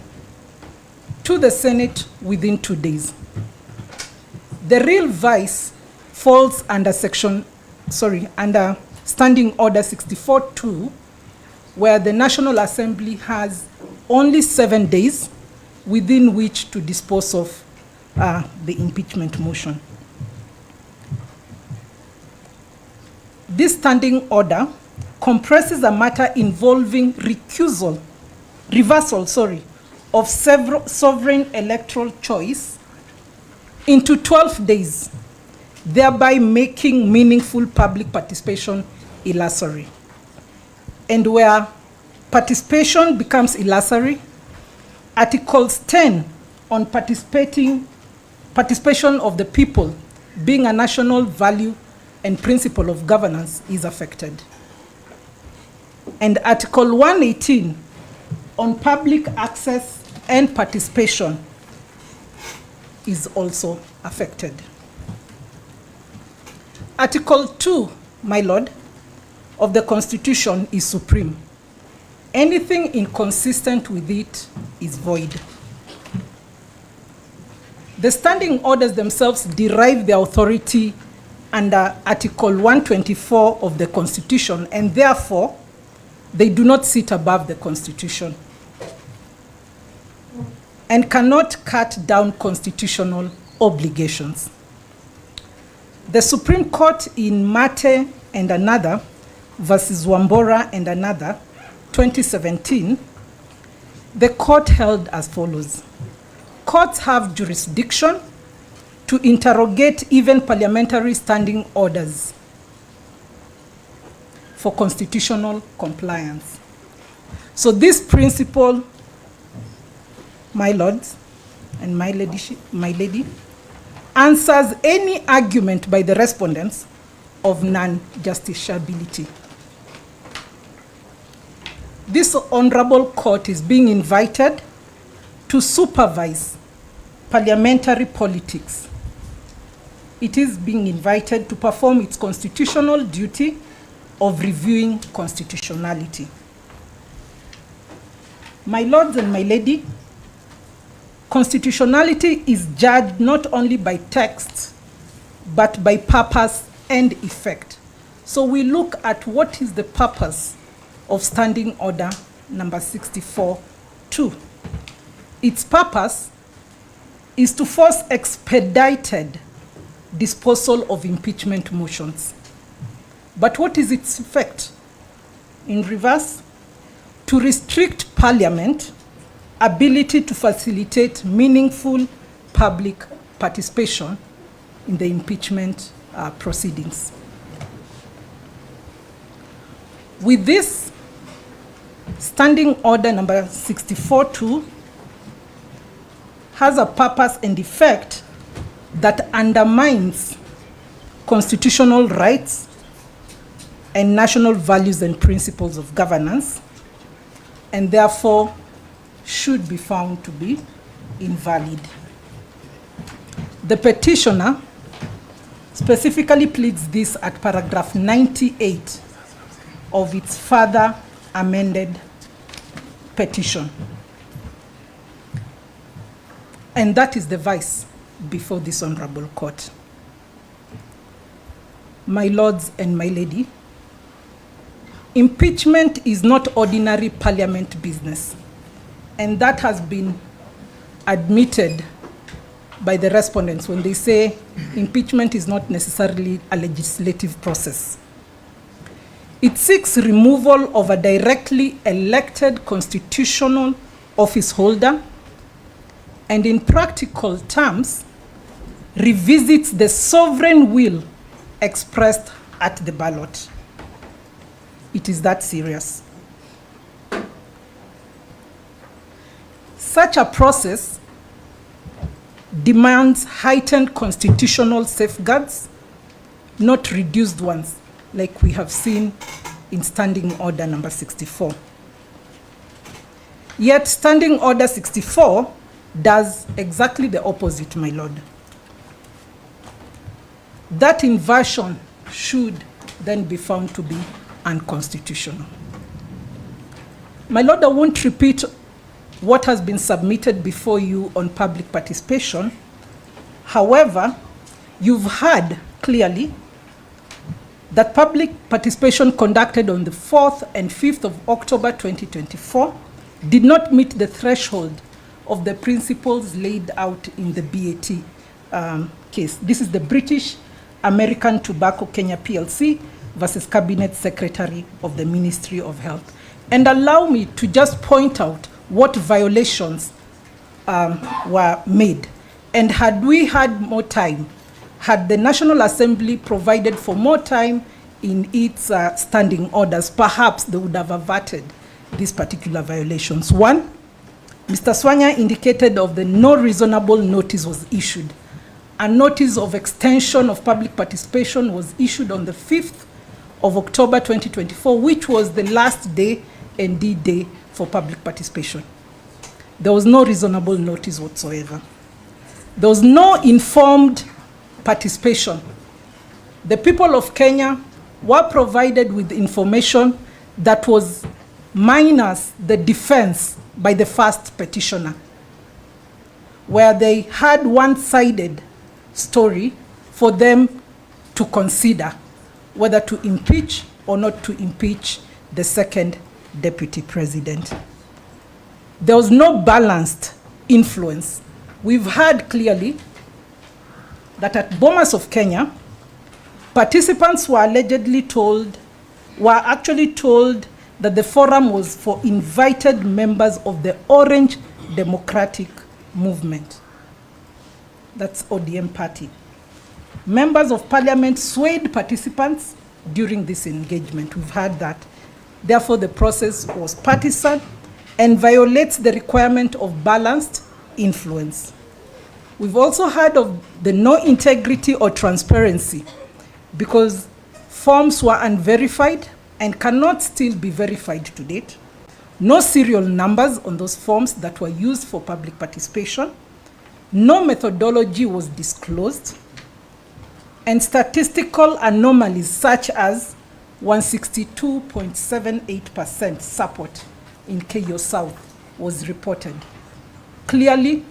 to the Senate within 2 days. The real vice falls under under Standing Order 64-2, where the National Assembly has only 7 days within which to dispose of the impeachment motion. This standing order compresses a matter involving reversal of sovereign electoral choice into 12 days, thereby making meaningful public participation illusory. And where participation becomes illusory, Articles 10 on participation of the people being a national value and principle of governance is affected. And Article 118 on public access and participation is also affected. Article 2, my Lord, of the Constitution is supreme. Anything inconsistent with it is void. The standing orders themselves derive their authority under Article 124 of the Constitution, and therefore, they do not sit above the Constitution and cannot cut down constitutional obligations. The Supreme Court in Mate and another versus Wambora and another, 2017, the court held as follows. Courts have jurisdiction to interrogate even parliamentary standing orders for constitutional compliance. So this principle, my lords and my lady, answers any argument by the respondents of non-justiciability. This honorable court is being invited to supervise parliamentary politics. It is being invited to perform its constitutional duty of reviewing constitutionality. My lords and my lady, constitutionality is judged not only by text, but by purpose and effect. So we look at what is the purpose of Standing Order number 64-2. Its purpose is to force expedited disposal of impeachment motions. But what is its effect? In reverse, to restrict Parliament ability to facilitate meaningful public participation in the impeachment proceedings. With this, Standing Order number 64-2 has a purpose and effect that undermines constitutional rights and national values and principles of governance, and therefore should be found to be invalid. The petitioner specifically pleads this at paragraph 98 of its further amended petition. And that is the vice before this honorable court. My lords and my lady, impeachment is not ordinary parliament business, and that has been admitted by the respondents when they say impeachment is not necessarily a legislative process. It seeks removal of a directly elected constitutional office holder, and in practical terms, revisits the sovereign will expressed at the ballot. It is that serious. Such a process demands heightened constitutional safeguards, not reduced ones, like we have seen in Standing Order number 64. Yet Standing Order 64 does exactly the opposite, my lord. That inversion should then be found to be unconstitutional. My lord, I won't repeat what has been submitted before you on public participation. However, you've heard clearly that public participation conducted on the 4th and 5th of October 2024 did not meet the threshold of the principles laid out in the BAT case. This is the British American Tobacco Kenya PLC versus Cabinet Secretary of the Ministry of Health. And allow me to just point out what violations were made. And had we had more time, had the National Assembly provided for more time in its standing orders, perhaps they would have averted these particular violations. One, Mr. Swanya indicated of the no reasonable notice was issued. A notice of extension of public participation was issued on the 5th of October 2024, which was the last day and D-Day for public participation. There was no reasonable notice whatsoever. There was no informed participation. The people of Kenya were provided with information that was minus the defense by the first petitioner, where they had one-sided story for them to consider whether to impeach or not to impeach the second deputy president. There was no balanced influence. We've heard clearly that at Bomas of Kenya, participants were actually told that the forum was for invited members of the Orange Democratic Movement. That's ODM party. Members of parliament swayed participants during this engagement. We've heard that. Therefore, the process was partisan and violates the requirement of balanced influence. We've also heard of the no integrity or transparency because forms were unverified and cannot still be verified to date. No serial numbers on those forms that were used for public participation. No methodology was disclosed. And statistical anomalies such as 162.78% support in Keyo South was reported. Clearly,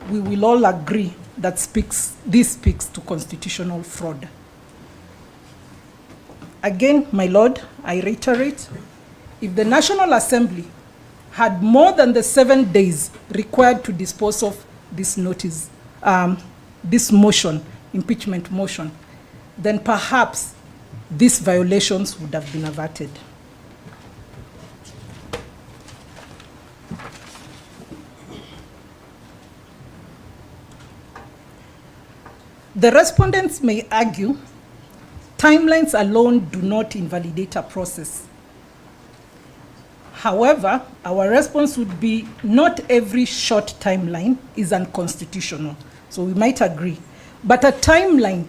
we will all agree that this speaks to constitutional fraud. Again, my Lord, I reiterate, if the National Assembly had more than the 7 days required to dispose of this notice, this motion, impeachment motion, then perhaps these violations would have been averted. The respondents may argue timelines alone do not invalidate a process. However, our response would be not every short timeline is unconstitutional. So we might agree. But a timeline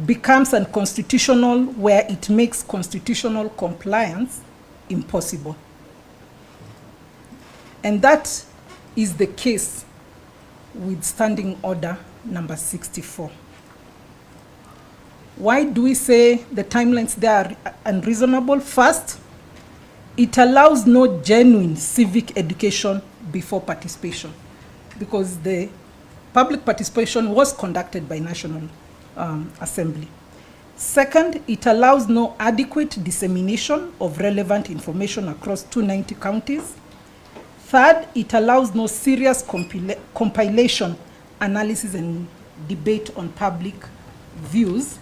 becomes unconstitutional where it makes constitutional compliance impossible. And that is the case with Standing Order number 64. Why do we say the timelines there are unreasonable? First, it allows no genuine civic education before participation because the public participation was conducted by National Assembly. Second, it allows no adequate dissemination of relevant information across 290 counties. Third, it allows no serious compilation, analysis, and debate on public views.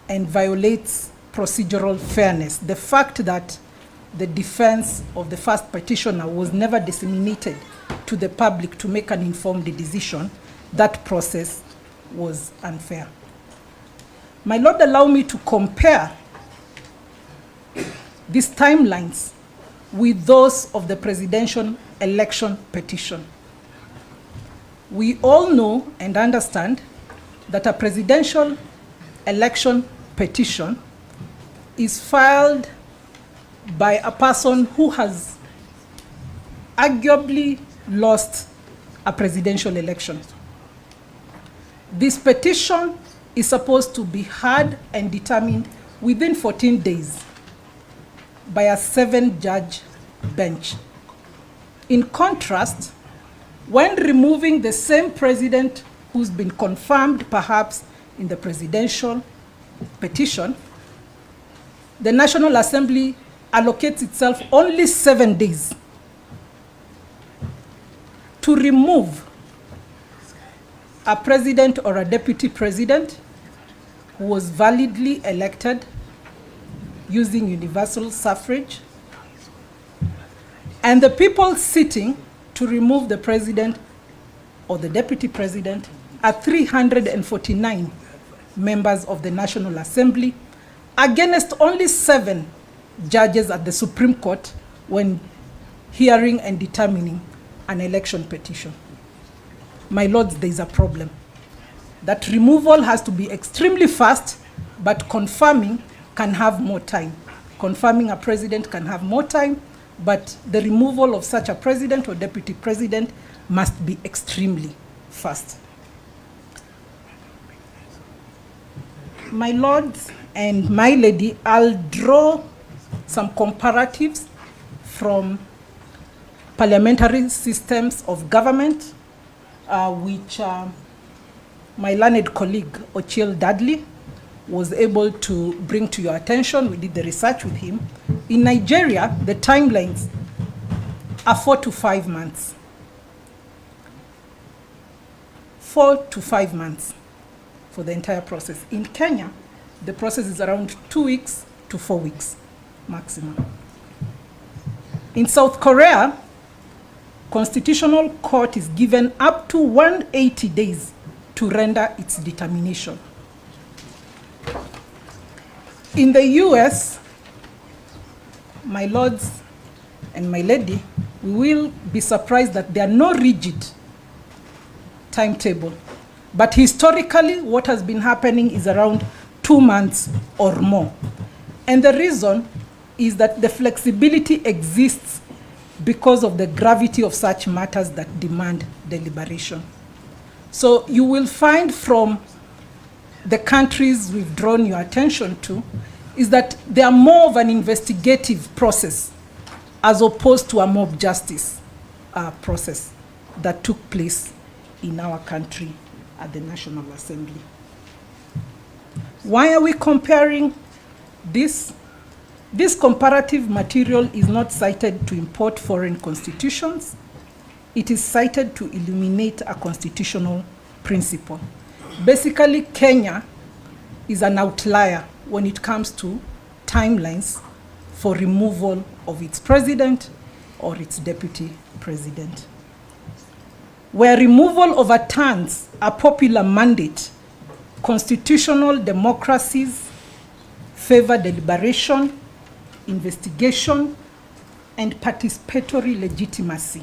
And violates procedural fairness. The fact that the defense of the first petitioner was never disseminated to the public to make an informed decision, that process was unfair. My Lord, allow me to compare these timelines with those of the presidential election petition. We all know and understand that a presidential election petition is filed by a person who has arguably lost a presidential election. This petition is supposed to be heard and determined within 14 days by a 7-judge bench. In contrast, when removing the same president who's been confirmed perhaps in the presidential petition, the National Assembly allocates itself only 7 days to remove a president or a deputy president who was validly elected using universal suffrage And the people sitting to remove the president or the deputy president are 349 members of the National Assembly against only 7 judges at the Supreme Court when hearing and determining an election petition. My lords, there is a problem. That removal has to be extremely fast, but confirming can have more time. Confirming a president can have more time, but the removal of such a president or deputy president must be extremely fast. My lords and my lady, I'll draw some comparatives from parliamentary systems of government, which my learned colleague, Ochiel Dudley, was able to bring to your attention. We did the research with him. In Nigeria, the timelines are 4 to 5 months. 4 to 5 months for the entire process. In Kenya, the process is around 2 weeks to 4 weeks maximum. In South Korea, Constitutional Court is given up to 180 days to render its determination. In the US, my lords and my lady, we will be surprised that there are no rigid timetable. But historically, what has been happening is around 2 months or more. And the reason is that the flexibility exists because of the gravity of such matters that demand deliberation. So you will find from the countries we've drawn your attention to is that they are more of an investigative process as opposed to a mob justice process that took place in our country at the National Assembly. Why are we comparing this? This comparative material is not cited to import foreign constitutions. It is cited to illuminate a constitutional principle. Basically, Kenya is an outlier when it comes to timelines for removal of its president or its deputy president. Where removal overturns a popular mandate, constitutional democracies favor deliberation, investigation, and participatory legitimacy,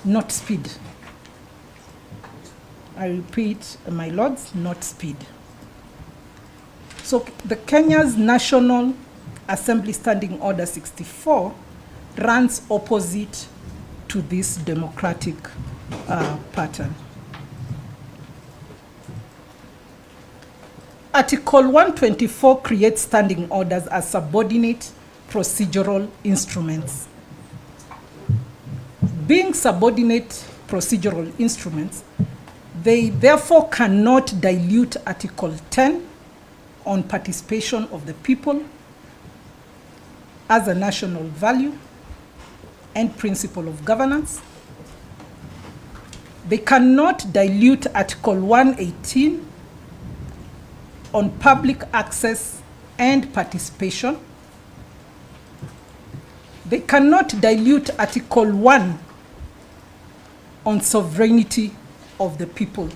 not speed. I repeat, my lords, not speed. So the Kenya's National Assembly Standing Order 64 runs opposite to this democratic pattern. Article 124 creates standing orders as subordinate procedural instruments. Being subordinate procedural instruments, they therefore cannot dilute Article 10 on participation of the people as a national value and principle of governance. They cannot dilute Article 118 on public access and participation. They cannot dilute Article 1 on sovereignty of the people.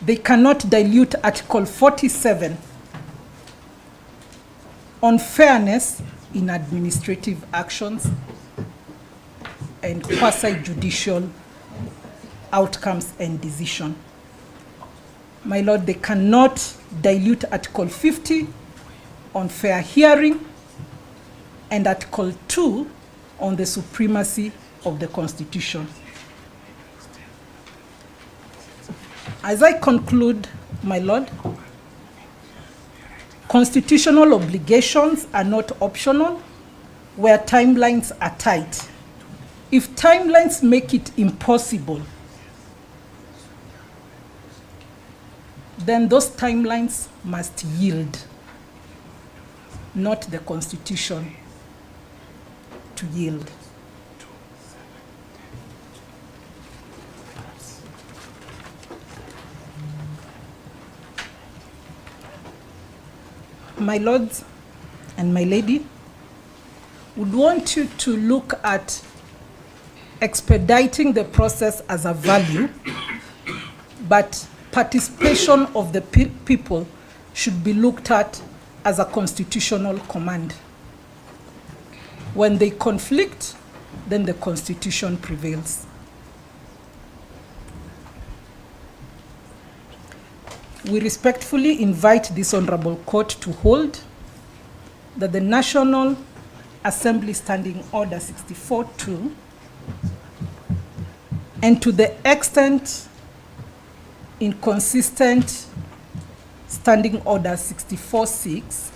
They cannot dilute Article 47 on fairness in administrative actions and quasi-judicial outcomes and decision. My lord, they cannot dilute Article 50 on fair hearing and Article 2 on the supremacy of the Constitution. As I conclude, my lord, constitutional obligations are not optional where timelines are tight. If timelines make it impossible, then those timelines must yield, not the Constitution to yield. My lords and my lady, would want you to look at expediting the process as a value, but participation of the people should be looked at as a constitutional command. When they conflict, then the Constitution prevails. We respectfully invite this Honorable Court to hold that the National Assembly Standing Order 64-2, and to the extent inconsistent Standing Order 64-6,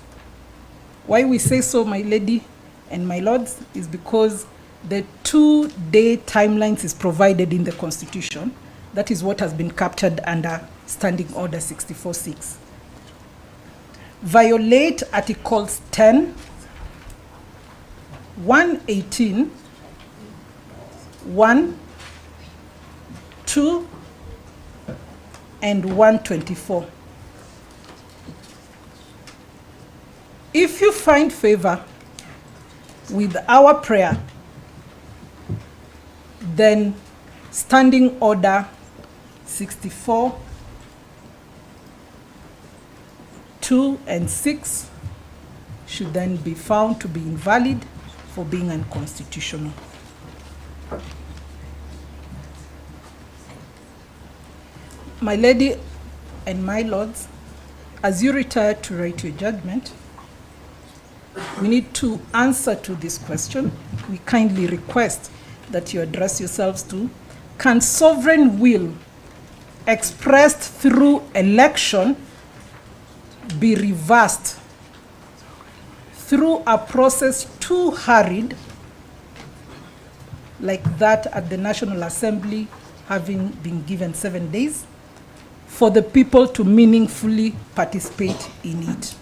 why we say so, my lady and my lords, is because the 2-day timelines is provided in the Constitution. That is what has been captured under Standing Order 64-6. Violate Articles 10, 118, 1, 2, and 124. If you find favor with our prayer, then Standing Order 64, 2 and 6 should then be found to be invalid for being unconstitutional. My lady and my lords, as you retire to write your judgment, we need to answer to this question. We kindly request that you address yourselves to: can sovereign will expressed through election be reversed through a process too hurried, like that at the National Assembly, having been given 7 days for the people to meaningfully participate in it?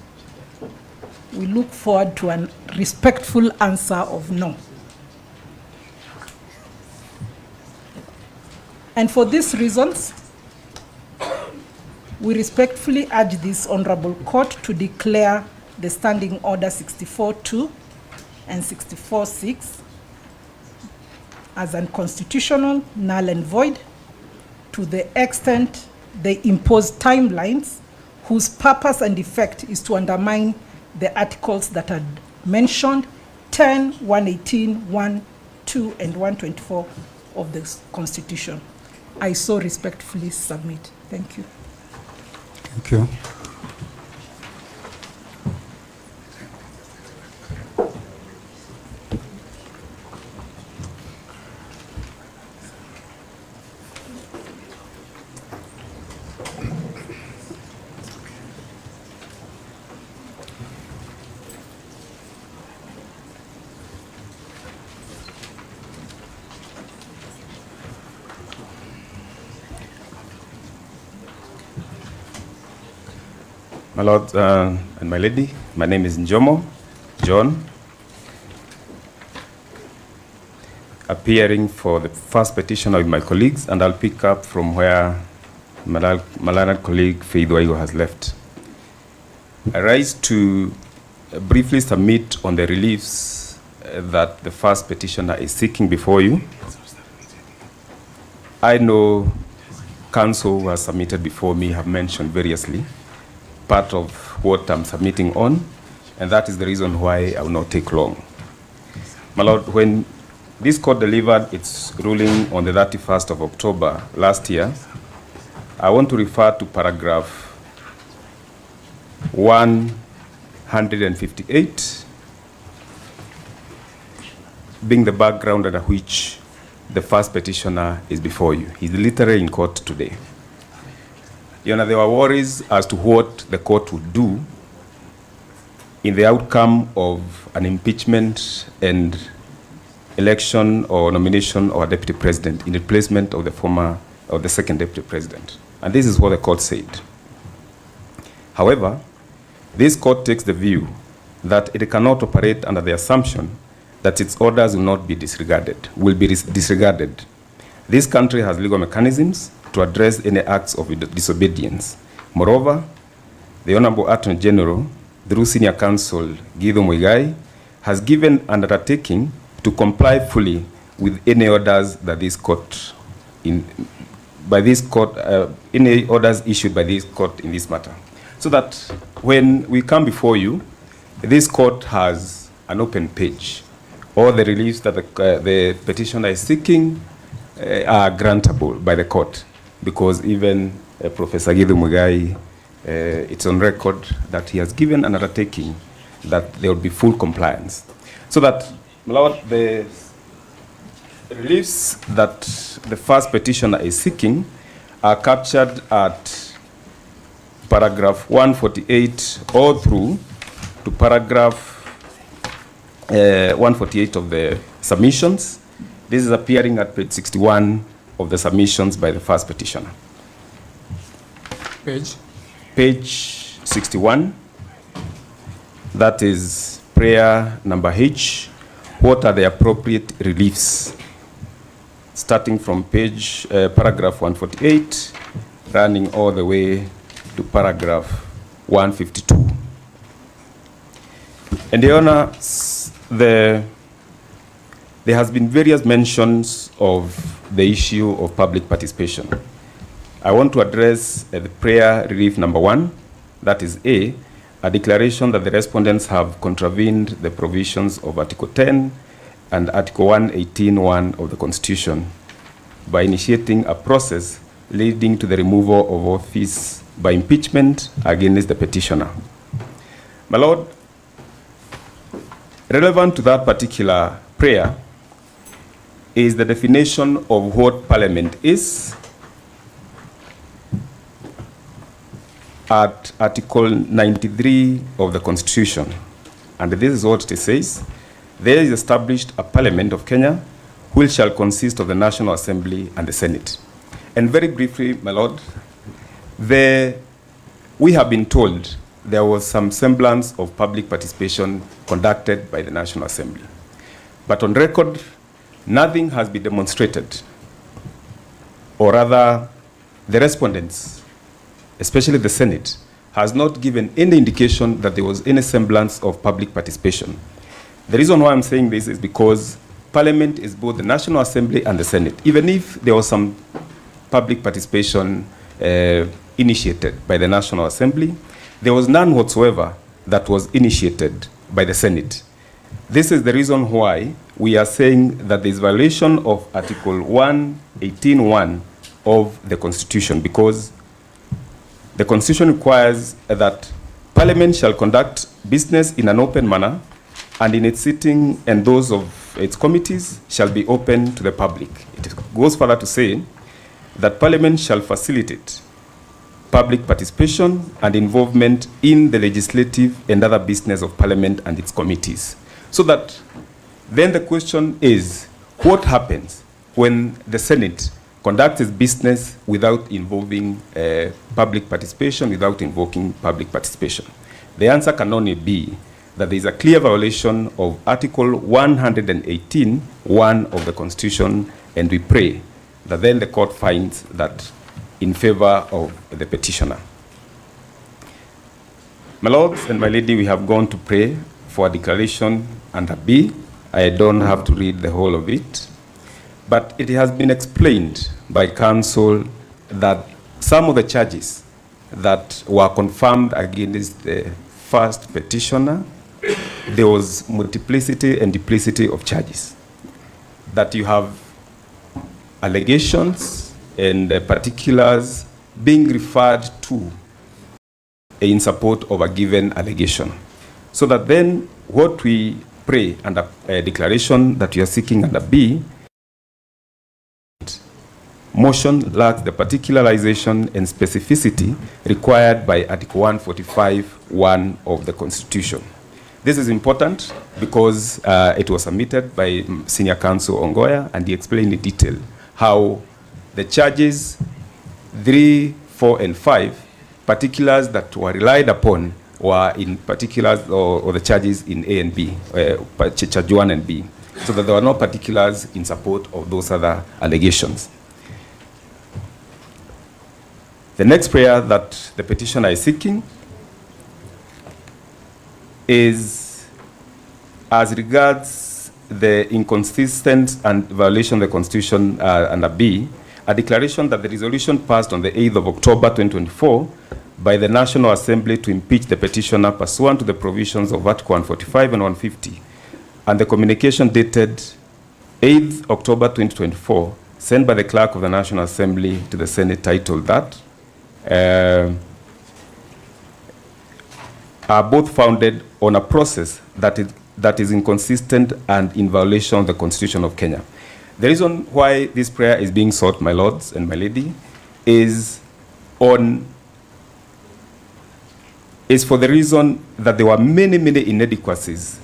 We look forward to a respectful answer of no. And for these reasons, we respectfully urge this Honorable Court to declare the Standing Order 64-2 and 64-6 as unconstitutional, null and void, to the extent they impose timelines whose purpose and effect is to undermine the articles that are mentioned, 10, 118, 1, 2, and 124 of the Constitution. I so respectfully submit. Thank you. Thank you. My Lord and my lady, my name is Njomo John, appearing for the first petition with my colleagues, and I'll pick up from where my learned colleague Faith Waigo has left. I rise to briefly submit on the reliefs that the first petitioner is seeking before you. I know counsel who has submitted before me have mentioned variously part of what I'm submitting on, and that is the reason why I will not take long. My Lord, when this court delivered its ruling on the 31st of October last year, I want to refer to paragraph 158, being the background under which the first petitioner is before you. He's literally in court today. Your Honor, there were worries as to what the court would do in the outcome of an impeachment and election or nomination of a deputy president in replacement of the second deputy president. And this is what the court said. However, this court takes the view that it cannot operate under the assumption that its orders will not be disregarded, disregarded. This country has legal mechanisms to address any acts of disobedience. Moreover, the Honorable Attorney General, through Senior Counsel Guido Muigai, has given an undertaking to comply fully with any orders that this court any orders issued by this court in this matter. So that when we come before you, this court has an open page. All the reliefs that the petitioner is seeking are grantable by the court, because even Professor Githu Muigai, it's on record that he has given an undertaking that there will be full compliance. So that, my Lord, the reliefs that the first petitioner is seeking are captured at paragraph 148 all through to paragraph 148 of the submissions. This is appearing at page 61 of the submissions by the first petitioner. Page 61. That is prayer number H. What are the appropriate reliefs? Starting from paragraph 148, running all the way to paragraph 152. And Your Honor, there has been various mentions of the issue of public participation. I want to address the prayer relief number 1, that is A declaration that the respondents have contravened the provisions of Article 10 and Article 118(1) of the Constitution by initiating a process leading to the removal of office by impeachment against the petitioner. My Lord, relevant to that particular prayer is the definition of what Parliament is at Article 93 of the Constitution. And this is what it says. There is established a Parliament of Kenya which shall consist of the National Assembly and the Senate. And very briefly, my Lord, we have been told there was some semblance of public participation conducted by the National Assembly. But on record, nothing has been demonstrated, or rather, the respondents, especially the Senate, has not given any indication that there was any semblance of public participation. The reason why I'm saying this is because Parliament is both the National Assembly and the Senate. Even if there was some public participation initiated by the National Assembly, there was none whatsoever that was initiated by the Senate. This is the reason why we are saying that there is violation of Article 118(1) of the Constitution, because the Constitution requires that Parliament shall conduct business in an open manner, and in its sitting and those of its committees shall be open to the public. It goes further to say that Parliament shall facilitate public participation and involvement in the legislative and other business of Parliament and its committees. So that then the question is, what happens when the Senate conducts its business without involving public participation, without invoking public participation? The answer can only be that there is a clear violation of Article 118(1) of the Constitution, and we pray that then the court finds that in favor of the petitioner. My lords and my lady, we have gone to pray for a declaration under B. I don't have to read the whole of it, but it has been explained by counsel that some of the charges that were confirmed against the first petitioner, there was multiplicity and duplicity of charges. That you have allegations and particulars being referred to in support of a given allegation. So that then what we pray under a declaration that we are seeking under B, motion lacks the particularization and specificity required by Article 145(1) of the Constitution. This is important because it was submitted by Senior Counsel Ongoya, and he explained in detail how the charges 3, 4, and 5, particulars that were relied upon were in particulars or the charges in A and B, charge 1 and B, so that there were no particulars in support of those other allegations. The next prayer that the petitioner is seeking is as regards the inconsistent and violation of the Constitution under B, a declaration that the resolution passed on the 8th of October 2024 by the National Assembly to impeach the petitioner pursuant to the provisions of Article 145 and 150, and the communication dated 8th October 2024, sent by the Clerk of the National Assembly to the Senate, titled that, are both founded on a process that is inconsistent and in violation of the Constitution of Kenya. The reason why this prayer is being sought, my lords and my lady, is for the reason that there were many inadequacies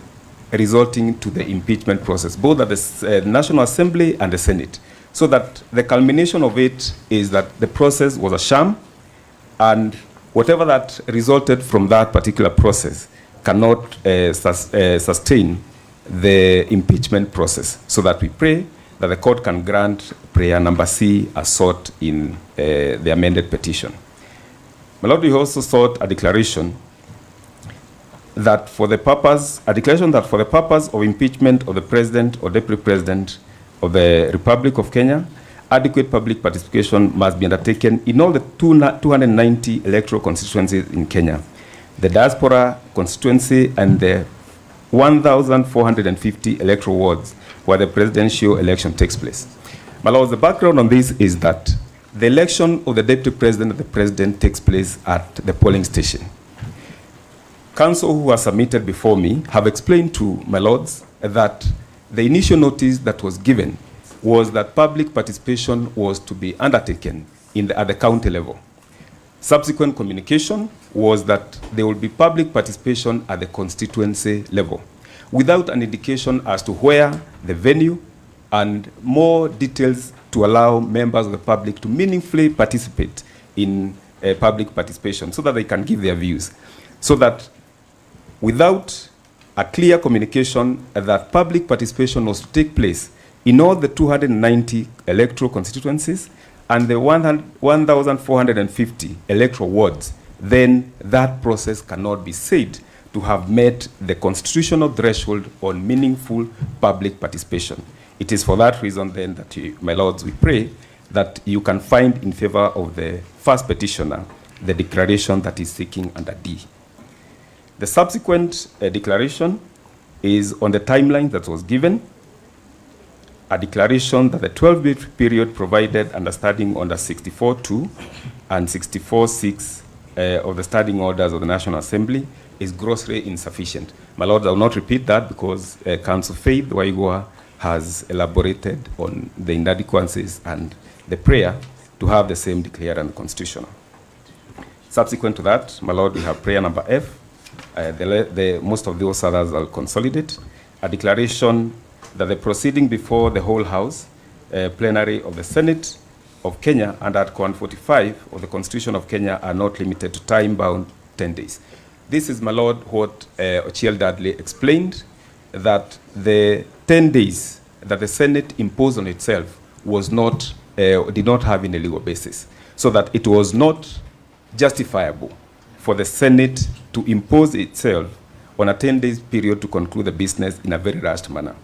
resulting to the impeachment process, both at the National Assembly and the Senate. So that the culmination of it is that the process was a sham, and whatever that resulted from that particular process cannot sustain the impeachment process. So that we pray that the court can grant prayer number C as sought in the amended petition. My Lord, we also sought a declaration that for the purpose of impeachment of the President or Deputy President of the Republic of Kenya, adequate public participation must be undertaken in all the 290 electoral constituencies in Kenya, the diaspora constituency, and the 1,450 electoral wards where the presidential election takes place. My Lord, the background on this is that the election of the Deputy President and the President takes place at the polling station. Council who has submitted before me have explained to my lords that the initial notice that was given was that public participation was to be undertaken at the county level. Subsequent communication was that there will be public participation at the constituency level, without an indication as to where the venue and more details to allow members of the public to meaningfully participate in public participation so that they can give their views. So that without a clear communication that public participation was to take place in all the 290 electoral constituencies and the 1,450 electoral wards, then that process cannot be said to have met the constitutional threshold on meaningful public participation. It is for that reason then that my lords, we pray that you can find in favor of the first petitioner the declaration that is seeking under D. The subsequent declaration is on the timeline that was given, a declaration that the 12-week period provided under standing order 64.2 and 64.6 of the standing orders of the National Assembly is grossly insufficient. My Lord, I will not repeat that because Council Faith Waigua has elaborated on the inadequacies and the prayer to have the same declared unconstitutional. Subsequent to that, my Lord, we have prayer number F. Most of those others I'll consolidate. A declaration that the proceeding before the whole House plenary of the Senate of Kenya under Article 145 of the Constitution of Kenya are not limited to time-bound 10 days. This is, my Lord, what Ochiel Dudley explained, that the 10 days that the Senate imposed on itself was not, did not have any legal basis, so that it was not justifiable for the Senate to impose itself on a 10-day period to conclude the business in a very rushed manner.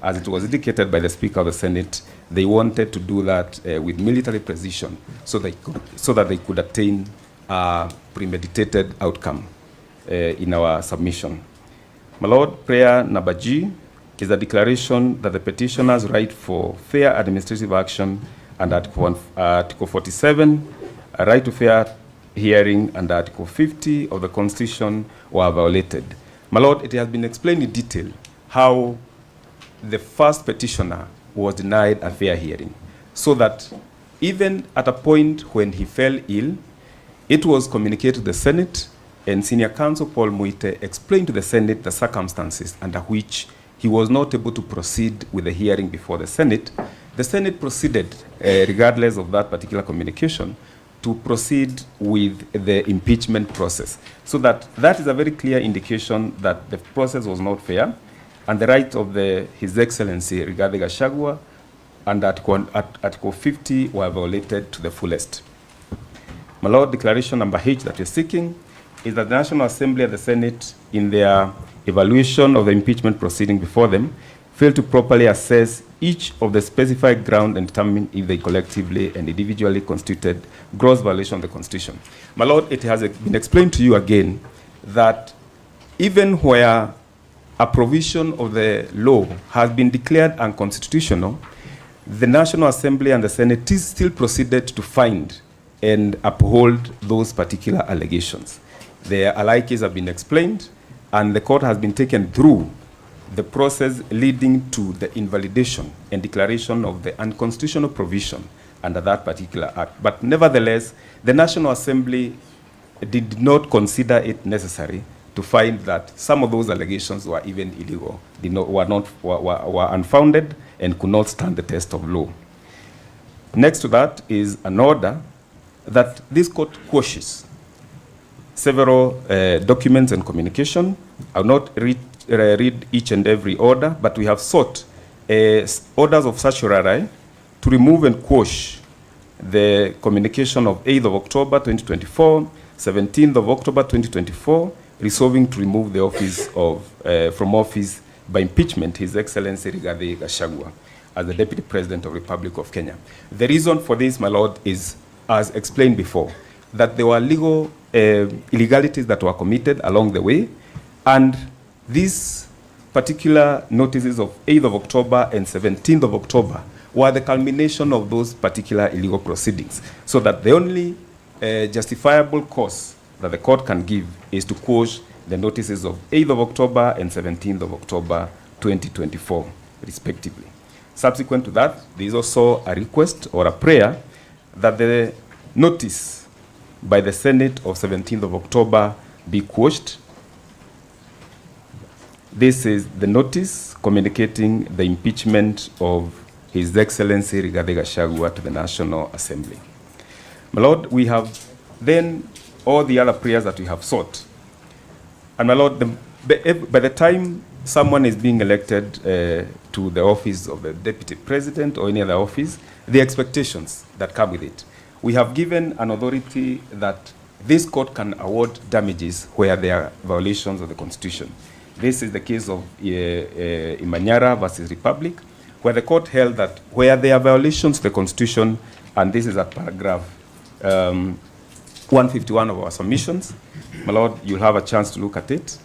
As it was indicated by the Speaker of the Senate, they wanted to do that with military precision so that they could attain a premeditated outcome in our submission. My Lord, prayer number G is a declaration that the petitioner's right for fair administrative action and Article 47, a right to fair hearing under Article 50 of the Constitution were violated. My Lord, it has been explained in detail how the first petitioner was denied a fair hearing, so that even at a point when he fell ill, it was communicated to the Senate, and Senior Counsel Paul Muite explained to the Senate the circumstances under which he was not able to proceed with the hearing before the Senate. The Senate proceeded, regardless of that particular communication, to proceed with the impeachment process. So that is a very clear indication that the process was not fair, and the right of His Excellency Rigathi Gachagua and Article 50 were violated to the fullest. My Lord, declaration number H that you're seeking is that the National Assembly and the Senate, in their evaluation of the impeachment proceeding before them, failed to properly assess each of the specified ground and determine if they collectively and individually constituted gross violation of the Constitution. My Lord, it has been explained to you again that even where a provision of the law has been declared unconstitutional, the National Assembly and the Senate still proceeded to find and uphold those particular allegations. The alike's have been explained, and the court has been taken through the process leading to the invalidation and declaration of the unconstitutional provision under that particular act. But nevertheless, the National Assembly did not consider it necessary to find that some of those allegations were even illegal, were unfounded, and could not stand the test of law. Next to that is an order that this court quashes several documents and communication. I will not read each and every order, but we have sought orders of certiorari to remove and quash the communication of 8th of October 2024, 17th of October 2024, resolving to remove the office of, from office by impeachment His Excellency Rigathi Gachagua as the Deputy President of the Republic of Kenya. The reason for this, my Lord, is, as explained before, that there were legal illegalities that were committed along the way, and these particular notices of 8th of October and 17th of October were the culmination of those particular illegal proceedings, so that the only justifiable cause that the court can give is to quash the notices of 8th of October and 17th of October 2024, respectively. Subsequent to that, there is also a request or a prayer that the notice by the Senate of 17th of October be quashed. This is the notice communicating the impeachment of His Excellency Rigathi Gachagua to the National Assembly. My Lord, we have then all the other prayers that we have sought. And my Lord, by the time someone is being elected to the office of the Deputy President or any other office, the expectations that come with it. We have given an authority that this court can award damages where there are violations of the Constitution. This is the case of Imanyara versus Republic, where the court held that where there are violations of the Constitution, and this is at paragraph 151 of our submissions. My Lord, you'll have a chance to look at it.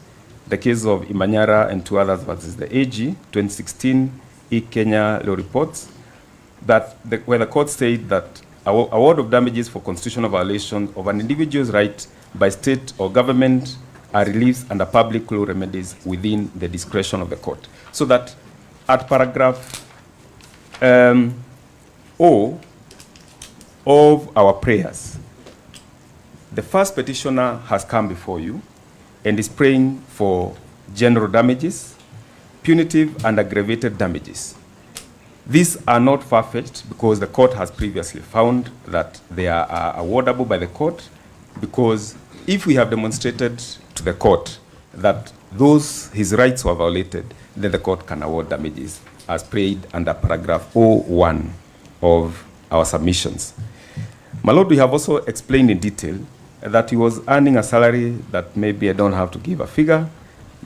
The case of Imanyara and two others versus the AG, 2016 E-Kenya law reports, that where the court said that award of damages for constitutional violation of an individual's right by state or government are reliefs under public law remedies within the discretion of the court. So that at paragraph O of our prayers, the first petitioner has come before you and is praying for general damages, punitive and aggravated damages. These are not far-fetched because the court has previously found that they are awardable by the court, because if we have demonstrated to the court that his rights were violated, then the court can award damages as prayed under paragraph 01 of our submissions. My Lord, we have also explained in detail that he was earning a salary that maybe I don't have to give a figure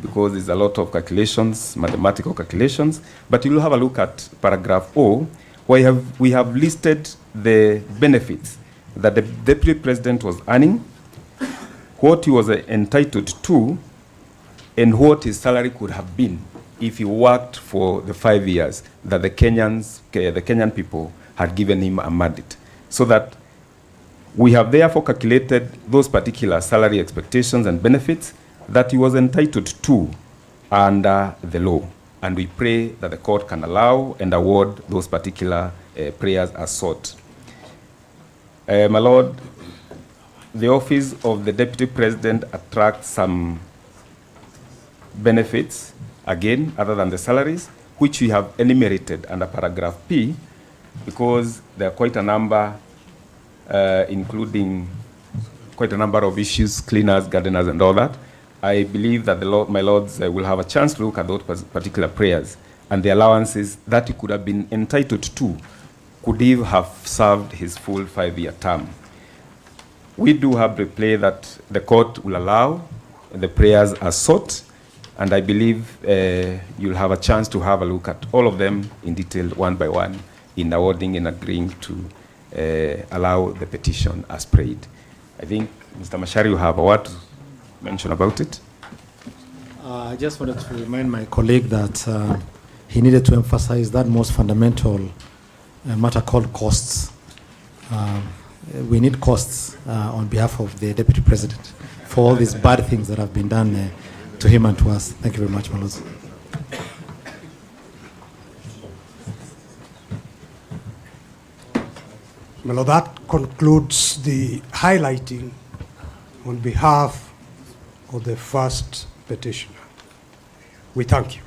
because there's a lot of calculations, mathematical calculations, but you'll have a look at paragraph O, where we have listed the benefits that the Deputy President was earning, what he was entitled to, and what his salary could have been if he worked for the 5 years that the Kenyan people had given him a mandate. So that we have therefore calculated those particular salary expectations and benefits that he was entitled to under the law. And we pray that the court can allow and award those particular prayers as sought. My Lord, the office of the Deputy President attracts some benefits, again, other than the salaries, which we have enumerated under paragraph P, because there are quite a number, including quite a number of issues, cleaners, gardeners, and all that. I believe that my Lords will have a chance to look at those particular prayers and the allowances that he could have been entitled to, could he have served his full 5-year term. We do have the play that the court will allow. The prayers are sought, and I believe you'll have a chance to have a look at all of them in detail, one by one, in awarding and agreeing to allow the petition as prayed. I think, Mr. Mashari, you have a word to mention about it. I just wanted to remind my colleague that he needed to emphasize that most fundamental matter called costs. We need costs on behalf of the Deputy President for all these bad things that have been done to him and to us. Thank you very much, my lords. My lord, that concludes the highlighting on behalf of the first petitioner. We thank you.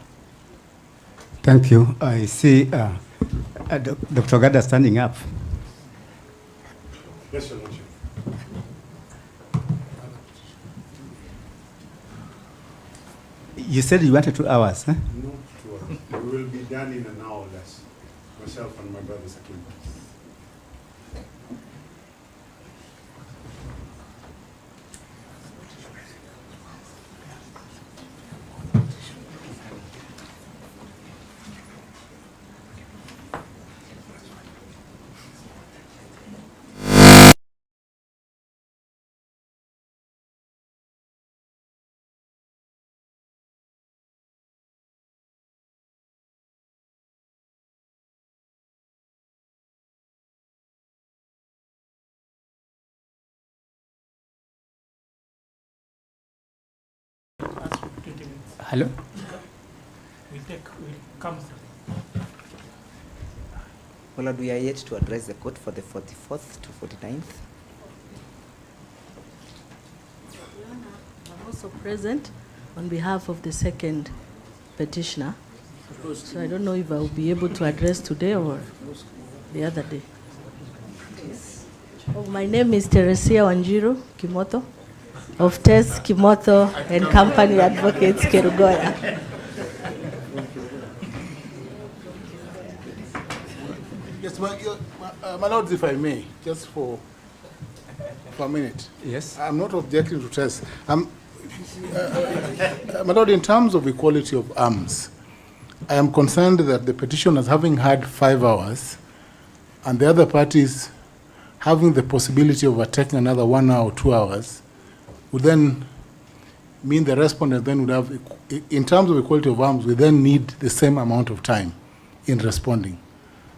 Thank you. I see Dr. Gada standing up. Yes, Your Lordship. You said you wanted 2 hours, huh? No, 2 hours. We will be done in an hour or less. Myself and my brother Sakim. Hello? We'll come through. Well, Lord, we are yet to address the court for the 44th to 49th. I'm also present on behalf of the second petitioner. So I don't know if I will be able to address today or the other day. Oh, my name is Teresia Wanjiru Kimoto of Tess Kimoto and Company Advocates Kerugoya. Yes, my lords, if I may, just for a minute. Yes. I'm not objecting to Tess. My lord, in terms of equality of arms, I am concerned that the petitioners, having had 5 hours, and the other parties having the possibility of attacking another 1 hour or 2 hours, would then mean the respondent then would have, in terms of equality of arms, we then need the same amount of time in responding.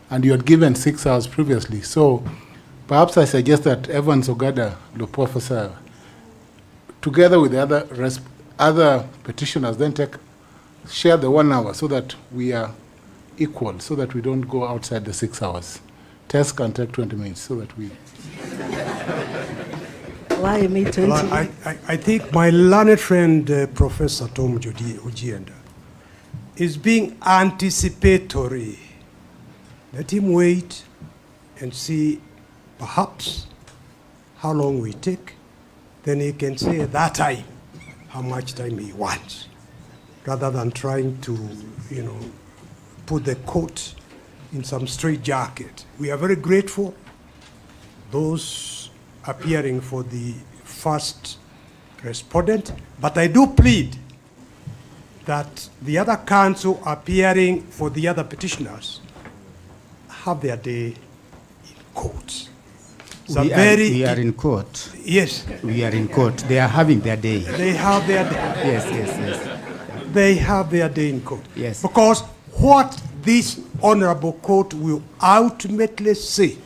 And you had given 6 hours previously. So perhaps I suggest that Evans Ogada, the professor, together with the other petitioners, then share the 1 hour so that we are equal, so that we don't go outside the 6 hours. Tess can take 20 minutes so that we... Why me 20? Well, I think my learned friend, Professor Tom Ojienda, is being anticipatory. Let him wait and see perhaps how long we take. Then he can say at that time how much time he wants, rather than trying to, put the court in some straitjacket. We are very grateful. Those appearing for the first respondent, but I do plead that the other counsel appearing for the other petitioners have their day in court. We are in court. Yes. We are in court. They are having their day. They have their day. Yes. They have their day in court. Yes. Because what this honorable court will ultimately say,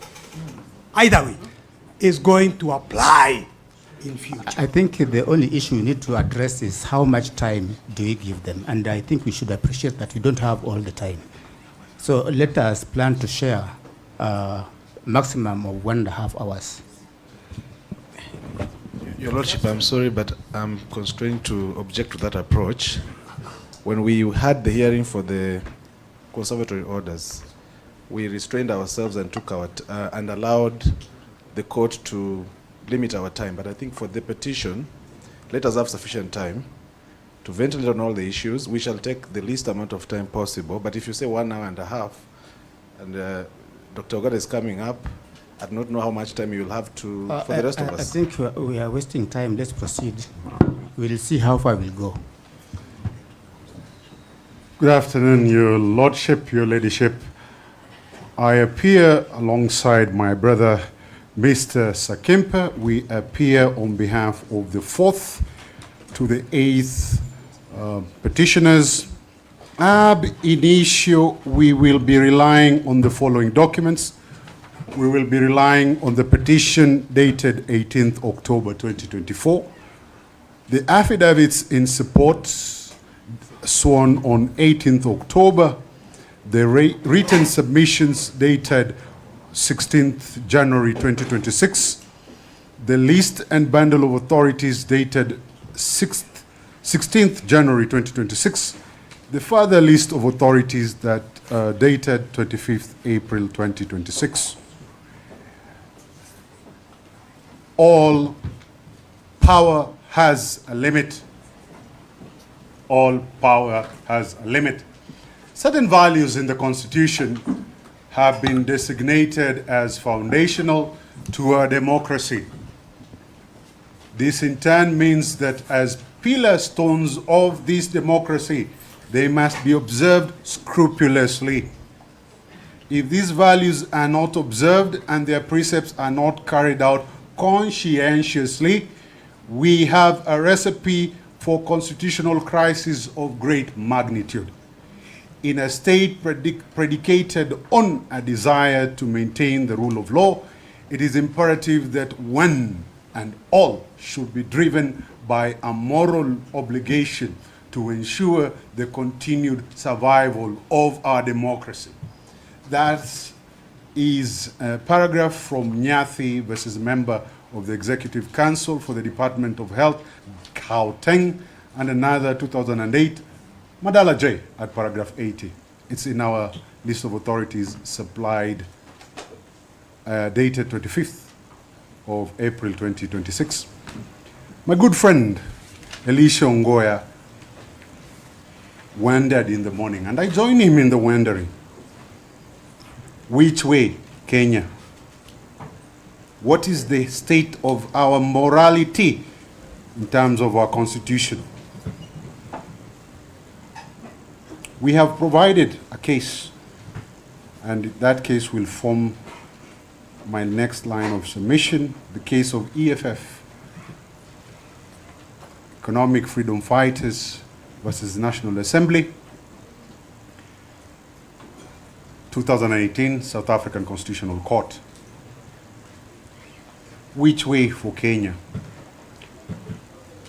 either way, is going to apply in future. I think the only issue we need to address is how much time do we give them? And I think we should appreciate that we don't have all the time. So let us plan to share a maximum of 1.5 hours. Your Lordship, I'm sorry, but I'm constrained to object to that approach. When we had the hearing for the conservatory orders, we restrained ourselves and took our and allowed the court to limit our time. But I think for the petition, let us have sufficient time to ventilate on all the issues. We shall take the least amount of time possible. But if you say 1.5 hours, and Dr. Ogada is coming up, I do not know how much time you will have to for the rest of us. I think we are wasting time. Let's proceed. We'll see how far we'll go. Good afternoon, Your Lordship, Your Ladyship. I appear alongside my brother, Mr. Sakimpa. We appear on behalf of the 4th to the 8th petitioners. Ab initio, we will be relying on the following documents. We will be relying on the petition dated 18th October 2024, the affidavits in support sworn on 18th October, the written submissions dated 16th January 2026, the list and bundle of authorities dated 16th January 2026, the further list of authorities that dated 25th April 2026. All power has a limit. All power has a limit. Certain values in the Constitution have been designated as foundational to our democracy. This in turn means that as pillar stones of this democracy, they must be observed scrupulously. If these values are not observed and their precepts are not carried out conscientiously, we have a recipe for constitutional crisis of great magnitude. In a state predicated on a desire to maintain the rule of law, it is imperative that one and all should be driven by a moral obligation to ensure the continued survival of our democracy. That is a paragraph from Nyathi versus member of the Executive Council for the Department of Health, Gauteng, and another 2008, Madala J at paragraph 80. It's in our list of authorities supplied, dated 25th of April 2026. My good friend, Elisha Ongoya, wandered in the morning, and I joined him in the wandering. Which way, Kenya? What is the state of our morality in terms of our constitution? We have provided a case, and that case will form my next line of submission, the case of EFF, Economic Freedom Fighters versus National Assembly, 2018 South African Constitutional Court. Which way for Kenya?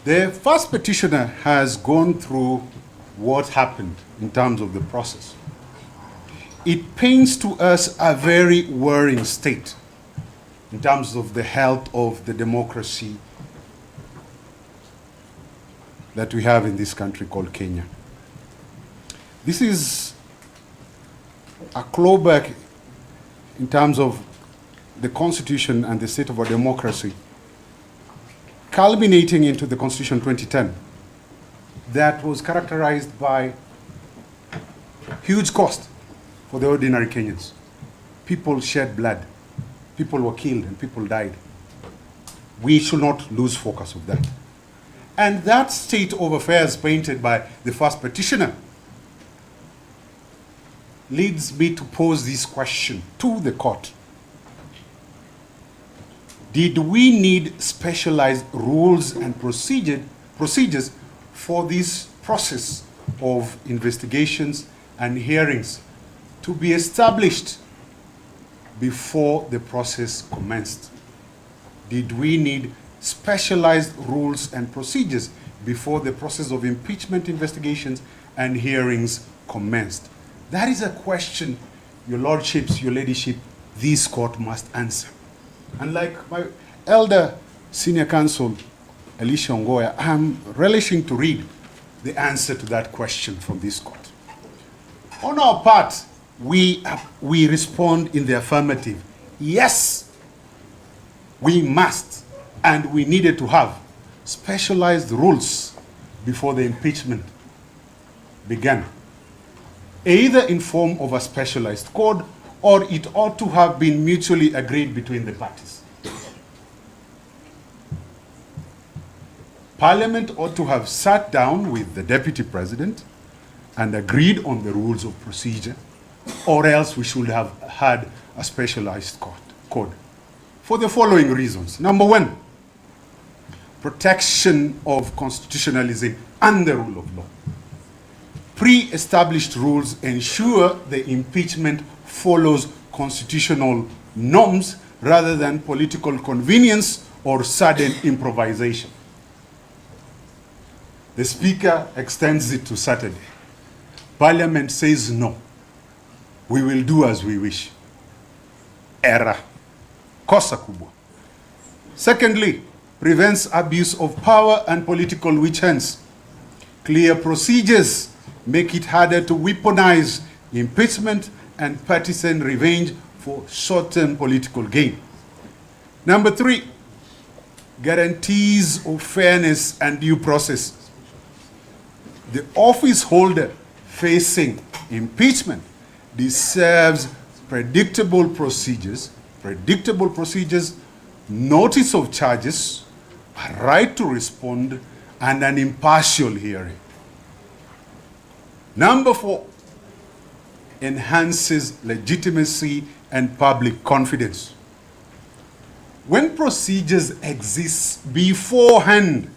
The first petitioner has gone through what happened in terms of the process. It paints to us a very worrying state in terms of the health of the democracy that we have in this country called Kenya. This is a clawback in terms of the Constitution and the state of our democracy, culminating into the Constitution 2010 that was characterized by huge cost for the ordinary Kenyans. People shed blood, people were killed, and people died. We should not lose focus of that. And that state of affairs painted by the first petitioner leads me to pose this question to the court. Did we need specialized rules and procedures for this process of investigations and hearings to be established before the process commenced? Did we need specialized rules and procedures before the process of impeachment investigations and hearings commenced? That is a question, Your Lordships, Your Ladyship, this court must answer. And like my elder senior counsel, Elisha Ongoya, I'm relishing to read the answer to that question from this court. On our part, we respond in the affirmative. Yes, we must, and we needed to have specialized rules before the impeachment began, either in form of a specialized code or it ought to have been mutually agreed between the parties. Parliament ought to have sat down with the Deputy President and agreed on the rules of procedure, or else we should have had a specialized code. For the following reasons. Number one, protection of constitutionalism and the rule of law. Pre-established rules ensure the impeachment follows constitutional norms rather than political convenience or sudden improvisation. The Speaker extends it to Saturday. Parliament says no. We will do as we wish. Error. Kosa kubwa. Secondly, prevents abuse of power and political witch hunts. Clear procedures make it harder to weaponize impeachment and partisan revenge for short-term political gain. Number three, guarantees of fairness and due process. The office holder facing impeachment deserves predictable procedures, notice of charges, a right to respond, and an impartial hearing. Number four, enhances legitimacy and public confidence. When procedures exist beforehand,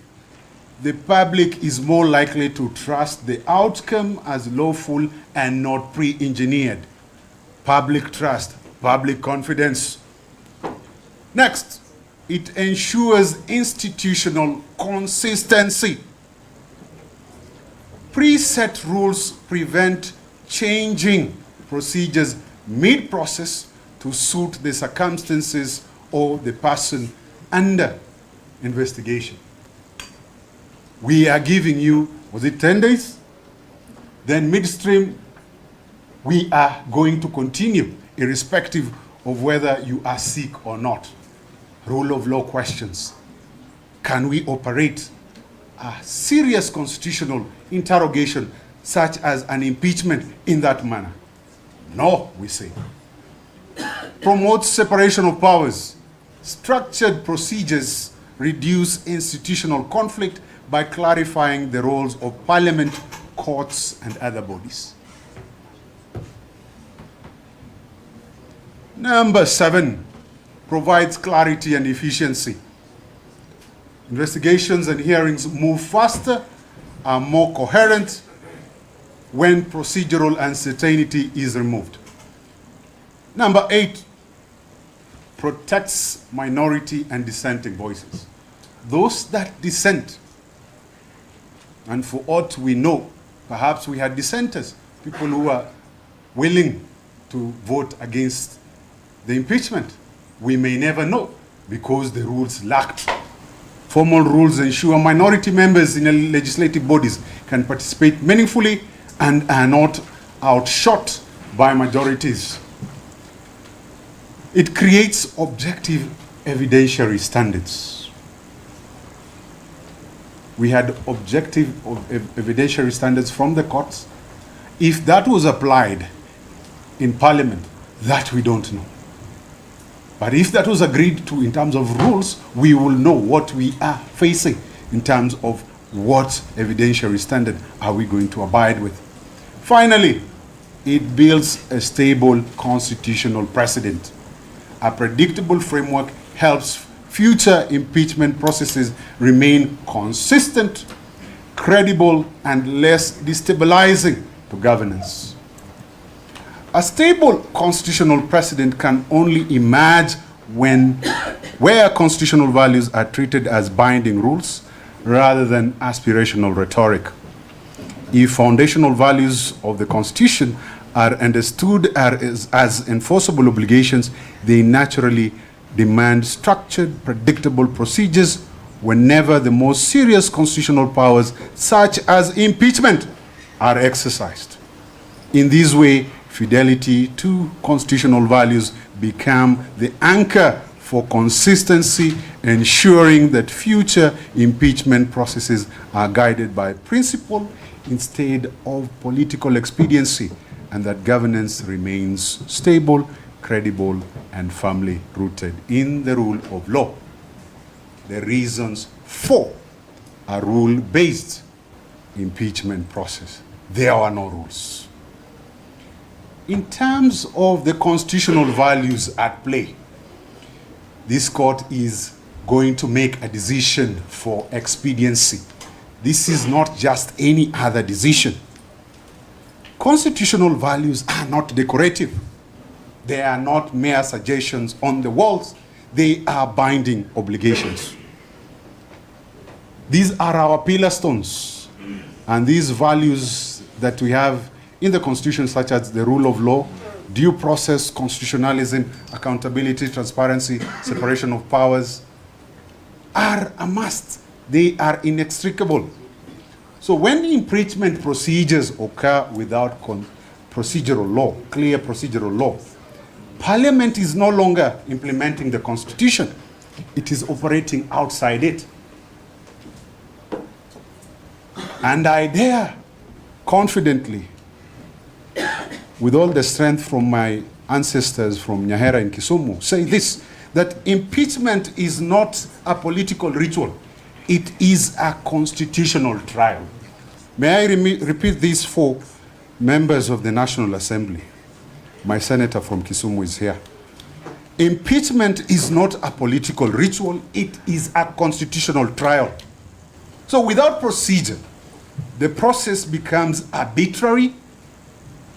the public is more likely to trust the outcome as lawful and not pre-engineered. Public trust, public confidence. Next, it ensures institutional consistency. Preset rules prevent changing procedures mid-process to suit the circumstances or the person under investigation. We are giving you, was it 10 days? Then midstream, we are going to continue, irrespective of whether you are sick or not. Rule of law questions. Can we operate a serious constitutional interrogation such as an impeachment in that manner? No, we say. Promotes separation of powers. Structured procedures reduce institutional conflict by clarifying the roles of parliament, courts, and other bodies. Number 7, provides clarity and efficiency. Investigations and hearings move faster, are more coherent when procedural uncertainty is removed. Number 8, protects minority and dissenting voices. Those that dissent, and for aught we know, perhaps we had dissenters, people who are willing to vote against the impeachment. We may never know because the rules lacked. Formal rules ensure minority members in legislative bodies can participate meaningfully and are not outshot by majorities. It creates objective evidentiary standards. We had objective evidentiary standards from the courts. If that was applied in Parliament, that we don't know. But if that was agreed to in terms of rules, we will know what we are facing in terms of what evidentiary standard are we going to abide with. Finally, it builds a stable constitutional precedent. A predictable framework helps future impeachment processes remain consistent, credible, and less destabilizing to governance. A stable constitutional precedent can only emerge where constitutional values are treated as binding rules rather than aspirational rhetoric. If foundational values of the Constitution are understood as enforceable obligations, they naturally demand structured, predictable procedures whenever the most serious constitutional powers, such as impeachment, are exercised. In this way, fidelity to constitutional values become the anchor for consistency, ensuring that future impeachment processes are guided by principle instead of political expediency and that governance remains stable, credible, and firmly rooted in the rule of law. The reasons for a rule-based impeachment process. There are no rules. In terms of the constitutional values at play, this court is going to make a decision for expediency. This is not just any other decision. Constitutional values are not decorative. They are not mere suggestions on the walls. They are binding obligations. These are our pillar stones, and these values that we have in the Constitution, such as the rule of law, due process, constitutionalism, accountability, transparency, separation of powers, are a must. They are inextricable. So when impeachment procedures occur without procedural law, clear procedural law, Parliament is no longer implementing the Constitution. It is operating outside it. And I dare confidently, with all the strength from my ancestors from Nyahera in Kisumu, say this, that impeachment is not a political ritual. It is a constitutional trial. May I repeat this for members of the National Assembly? My senator from Kisumu is here. Impeachment is not a political ritual. It is a constitutional trial. So without procedure, the process becomes arbitrary,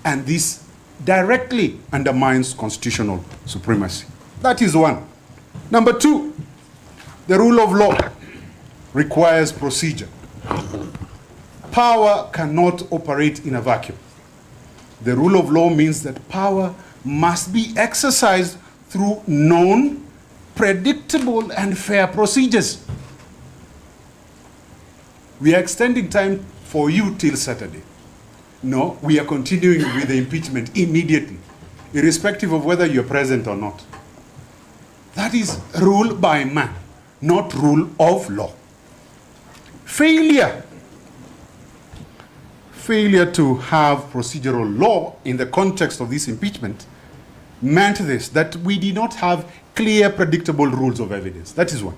and this directly undermines constitutional supremacy. That is one. Number two, the rule of law requires procedure. Power cannot operate in a vacuum. The rule of law means that power must be exercised through known, predictable, and fair procedures. We are extending time for you till Saturday. No, we are continuing with the impeachment immediately, irrespective of whether you're present or not. That is rule by man, not rule of law. Failure to have procedural law in the context of this impeachment meant this, that we did not have clear, predictable rules of evidence. That is one.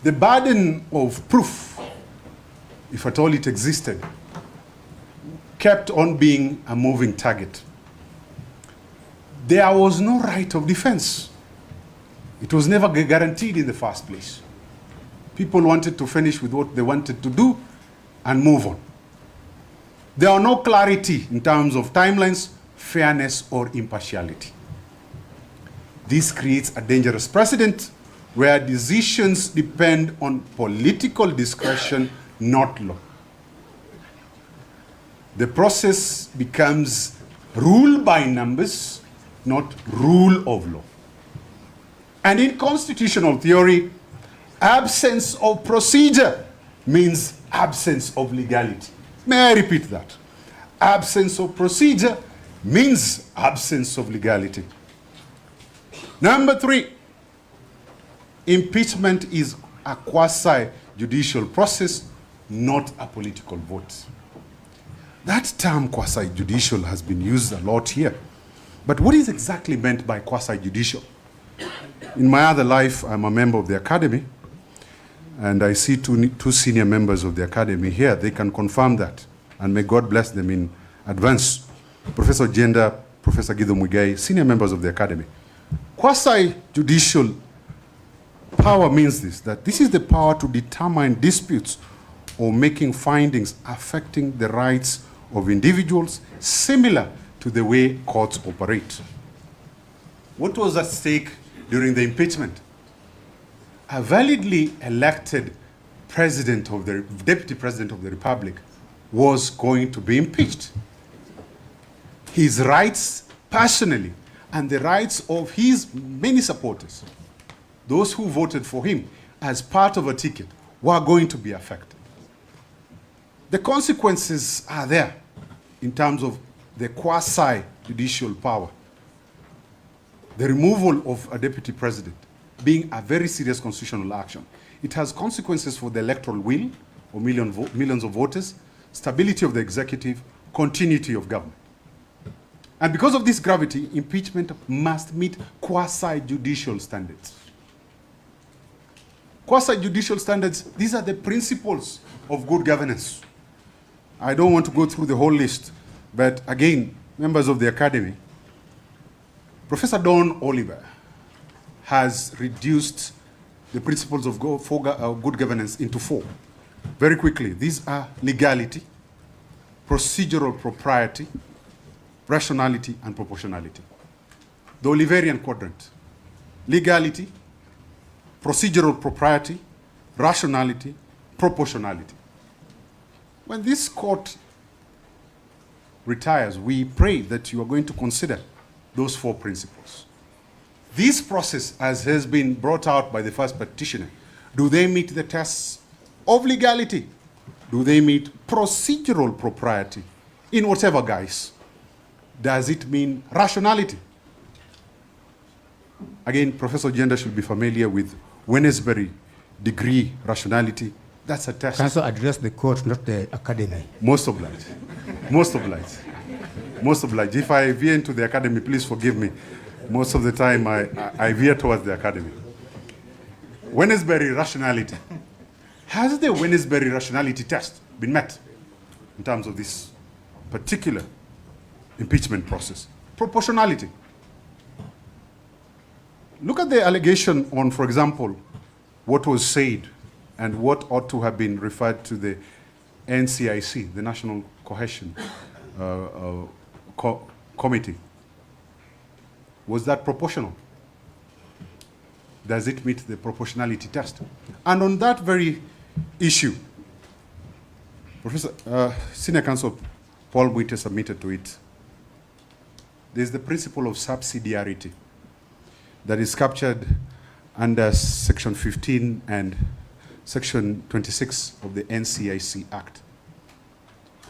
The burden of proof, if at all it existed, kept on being a moving target. There was no right of defense. It was never guaranteed in the first place. People wanted to finish with what they wanted to do and move on. There are no clarity in terms of timelines, fairness, or impartiality. This creates a dangerous precedent where decisions depend on political discretion, not law. The process becomes rule by numbers, not rule of law. And in constitutional theory, absence of procedure means absence of legality. May I repeat that? Absence of procedure means absence of legality. Number three, impeachment is a quasi-judicial process, not a political vote. That term quasi-judicial has been used a lot here. But what is exactly meant by quasi-judicial? In my other life, I'm a member of the academy, and I see two senior members of the academy here. They can confirm that, and may God bless them in advance. Professor Jenda, Professor Guido Muigai, senior members of the academy. Quasi-judicial power means this, that this is the power to determine disputes or making findings affecting the rights of individuals, similar to the way courts operate. What was at stake during the impeachment? A validly elected deputy president of the Republic was going to be impeached. His rights personally and the rights of his many supporters, those who voted for him as part of a ticket, were going to be affected. The consequences are there in terms of the quasi-judicial power. The removal of a deputy president being a very serious constitutional action. It has consequences for the electoral will of millions of voters, stability of the executive, continuity of government. And because of this gravity, impeachment must meet quasi-judicial standards. Quasi-judicial standards, these are the principles of good governance. I don't want to go through the whole list, but again, members of the Academy, Professor Don Oliver has reduced the principles of good governance into 4. Very quickly, these are legality, procedural propriety, rationality, and proportionality. The Oliverian quadrant: legality, procedural propriety, rationality, proportionality. When this court retires, we pray that you are going to consider those 4 principles. This process, as has been brought out by the first petitioner, do they meet the tests of legality? Do they meet procedural propriety in whatever guise? Does it mean rationality? Again, Professor Gender should be familiar with Wednesbury degree rationality. That's a test. Counsel, address the court, not the Academy. Most obliged. Most obliged. Most obliged. If I veer into the Academy, please forgive me. Most of the time, I veer towards the Academy. Wednesbury rationality. Has the Wednesbury rationality test been met in terms of this particular impeachment process? Proportionality. Look at the allegation on, for example, what was said and what ought to have been referred to the NCIC, the National Cohesion Committee. Was that proportional? Does it meet the proportionality test? And on that very issue, Senior Counsel Paul Mwite submitted to it. There's the principle of subsidiarity that is captured under Section 15 and Section 26 of the NCIC Act.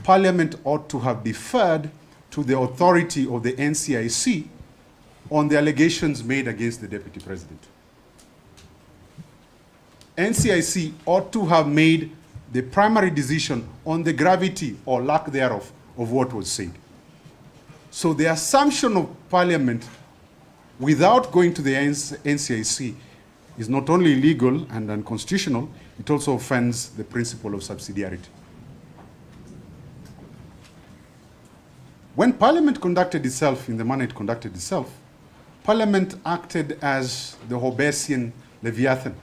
Parliament ought to have deferred to the authority of the NCIC on the allegations made against the Deputy President. NCIC ought to have made the primary decision on the gravity or lack thereof of what was said. So the assumption of Parliament without going to the NCIC is not only illegal and unconstitutional, it also offends the principle of subsidiarity. When Parliament conducted itself in the manner it conducted itself, Parliament acted as the Hobbesian Leviathan.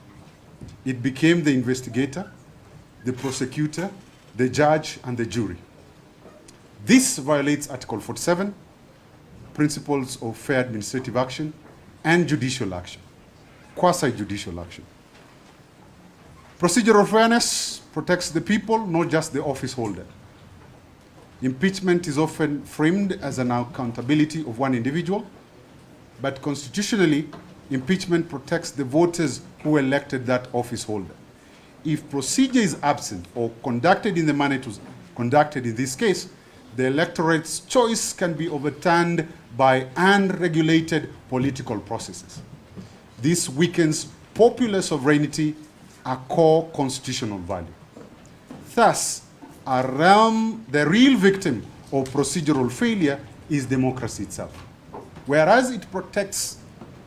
It became the investigator, the prosecutor, the judge, and the jury. This violates Article 47, principles of fair administrative action and judicial action, quasi-judicial action. Procedural fairness protects the people, not just the office holder. Impeachment is often framed as an accountability of one individual, but constitutionally, impeachment protects the voters who elected that office holder. If procedure is absent or conducted in the manner it was conducted in this case, the electorate's choice can be overturned by unregulated political processes. This weakens popular sovereignty, a core constitutional value. Thus, the real victim of procedural failure is democracy itself. Whereas it protects,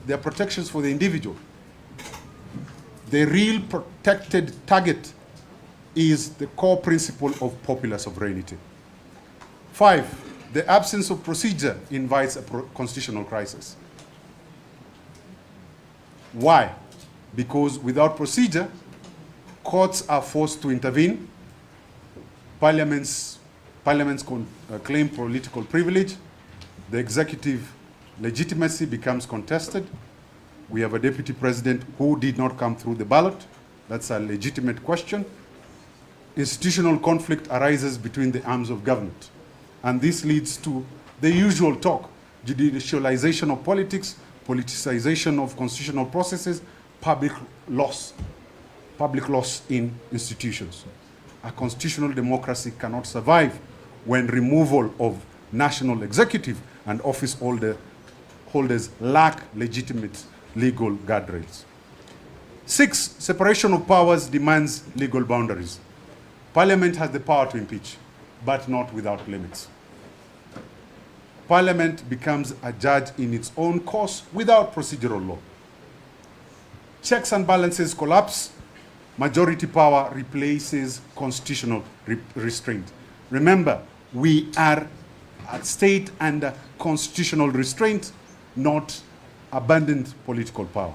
there are protections for the individual, the real protected target is the core principle of popular sovereignty. 5, the absence of procedure invites a constitutional crisis. Why? Because without procedure, courts are forced to intervene, parliaments claim political privilege, the executive legitimacy becomes contested. We have a deputy president who did not come through the ballot. That's a legitimate question. Institutional conflict arises between the arms of government. And this leads to the usual talk: judicialization of politics, politicization of constitutional processes, public loss in institutions. A constitutional democracy cannot survive when removal of national executive and office holders lack legitimate legal guardrails. 6, separation of powers demands legal boundaries. Parliament has the power to impeach, but not without limits. Parliament becomes a judge in its own course without procedural law. Checks and balances collapse. Majority power replaces constitutional restraint. Remember, we are a state under constitutional restraint, not abundant political power.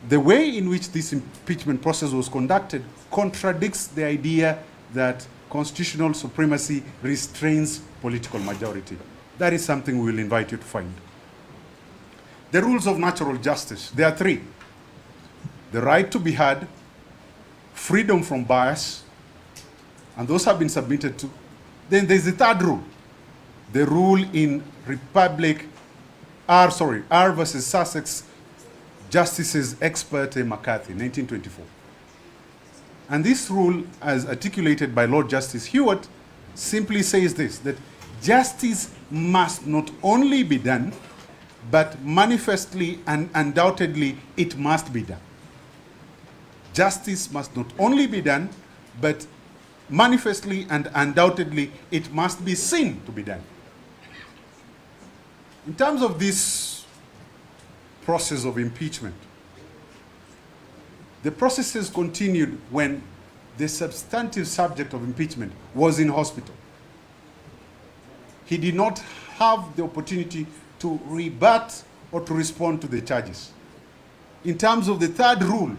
The way in which this impeachment process was conducted contradicts the idea that constitutional supremacy restrains political majority. That is something we will invite you to find. The rules of natural justice, there are three. The right to be heard, freedom from bias, and those have been submitted to. Then there's the third rule, the rule in R versus Sussex, Justices Ex parte McCarthy, 1924. And this rule, as articulated by Lord Justice Hewitt, simply says this, that justice must not only be done, but manifestly and undoubtedly it must be done. Justice must not only be done, but manifestly and undoubtedly it must be seen to be done. In terms of this process of impeachment, the processes continued when the substantive subject of impeachment was in hospital. He did not have the opportunity to rebut or to respond to the charges. In terms of the third rule,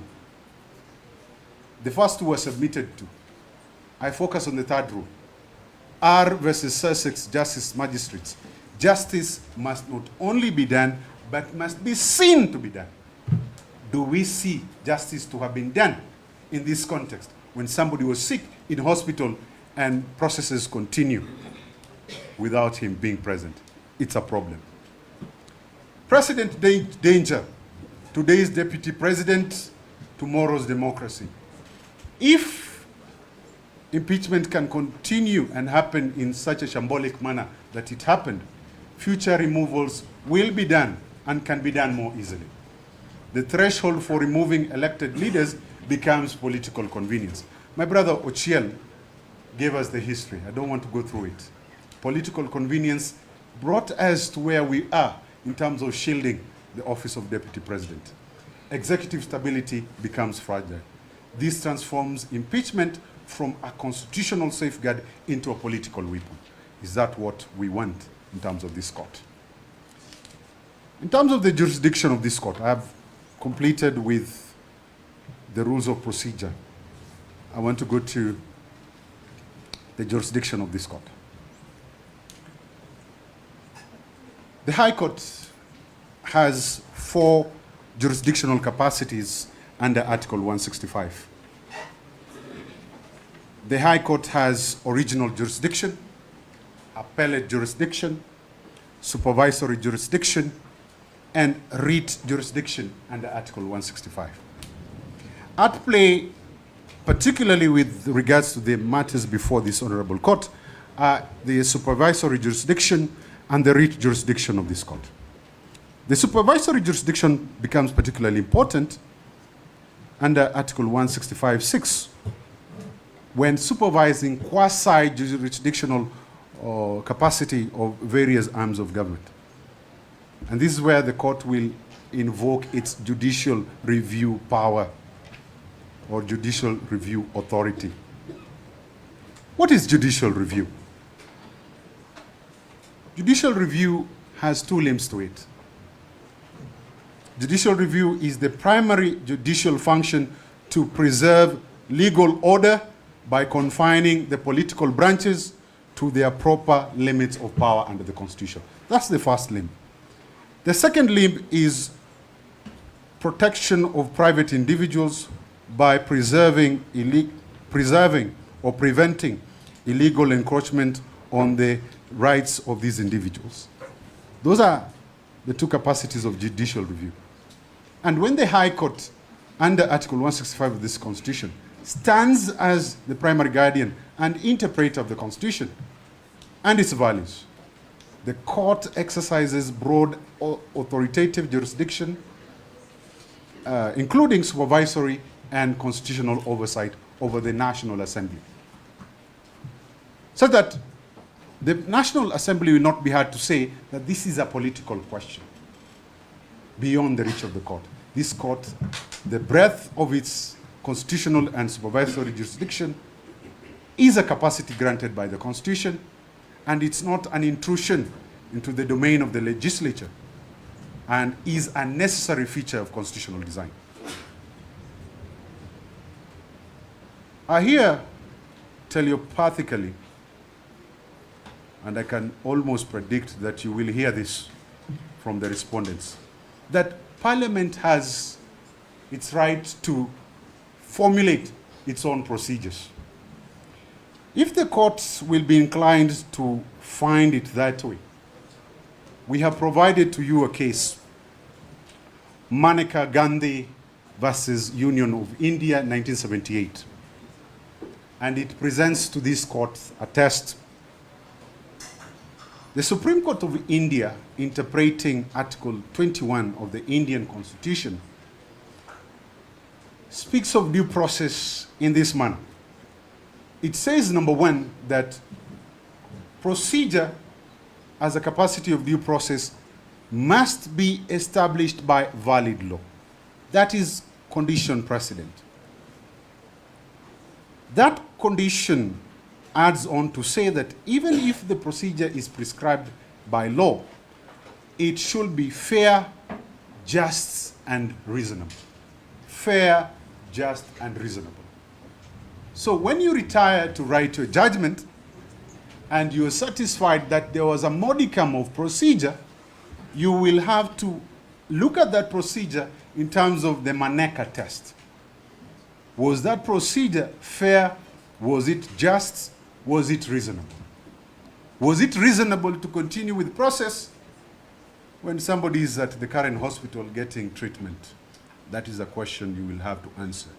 the first two were submitted to. I focus on the third rule. R versus Sussex Justice Magistrates. Justice must not only be done, but must be seen to be done. Do we see justice to have been done in this context when somebody was sick in hospital and processes continue without him being present? It's a problem. President danger. Today's deputy president, tomorrow's democracy. If impeachment can continue and happen in such a shambolic manner that it happened, future removals will be done and can be done more easily. The threshold for removing elected leaders becomes political convenience. My brother Ochiel gave us the history. I don't want to go through it. Political convenience brought us to where we are in terms of shielding the office of deputy president. Executive stability becomes fragile. This transforms impeachment from a constitutional safeguard into a political weapon. Is that what we want in terms of this court? In terms of the jurisdiction of this court, I have completed with the rules of procedure. I want to go to the jurisdiction of this court. The High Court has 4 jurisdictional capacities under Article 165. The High Court has original jurisdiction, appellate jurisdiction, supervisory jurisdiction, and writ jurisdiction under Article 165. At play, particularly with regards to the matters before this Honorable Court, are the supervisory jurisdiction and the writ jurisdiction of this court. The supervisory jurisdiction becomes particularly important under Article 165(6), when supervising quasi-jurisdictional capacity of various arms of government. And this is where the court will invoke its judicial review power or judicial review authority. What is judicial review? Judicial review has 2 limbs to it. Judicial review is the primary judicial function to preserve legal order by confining the political branches to their proper limits of power under the Constitution. That's the first limb. The second limb is protection of private individuals by preserving or preventing illegal encroachment on the rights of these individuals. Those are the 2 capacities of judicial review. And when the High Court, under Article 165 of this Constitution, stands as the primary guardian and interpreter of the Constitution and its values, the court exercises broad authoritative jurisdiction, including supervisory and constitutional oversight over the National Assembly. So that The National Assembly will not be hard to say that this is a political question beyond the reach of the court. This court, the breadth of its constitutional and supervisory jurisdiction is a capacity granted by the Constitution, and it's not an intrusion into the domain of the legislature, and is a necessary feature of constitutional design. I hear telepathically, and I can almost predict that you will hear this from the respondents, that Parliament has its right to formulate its own procedures. If the courts will be inclined to find it that way, we have provided to you a case, Maneka Gandhi versus Union of India, 1978. And it presents to this court a test. The Supreme Court of India, interpreting Article 21 of the Indian Constitution, speaks of due process in this manner. It says, number one, that procedure as a capacity of due process must be established by valid law. That is condition precedent. That condition adds on to say that even if the procedure is prescribed by law, it should be fair, just, and reasonable. Fair, just, and reasonable. So when you retire to write your judgment and you are satisfied that there was a modicum of procedure, you will have to look at that procedure in terms of the Maneka test. Was that procedure fair? Was it just? Was it reasonable? Was it reasonable to continue with the process when somebody is at the current hospital getting treatment? That is a question you will have to answer.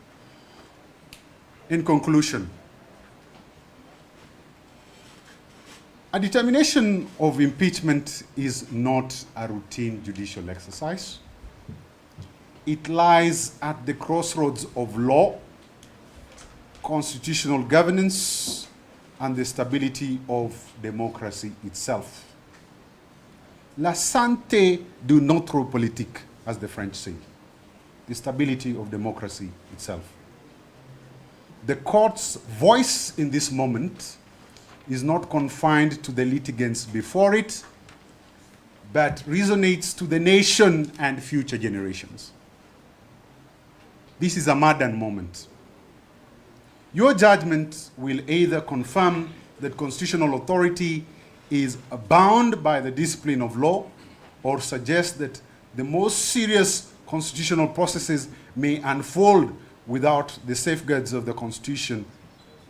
In conclusion, a determination of impeachment is not a routine judicial exercise. It lies at the crossroads of law, constitutional governance, and the stability of democracy itself. La santé de notre politique, as the French say, the stability of democracy itself. The court's voice in this moment is not confined to the litigants before it, but resonates to the nation and future generations. This is a modern moment. Your judgment will either confirm that constitutional authority is bound by the discipline of law, or suggest that the most serious constitutional processes may unfold without the safeguards of the Constitution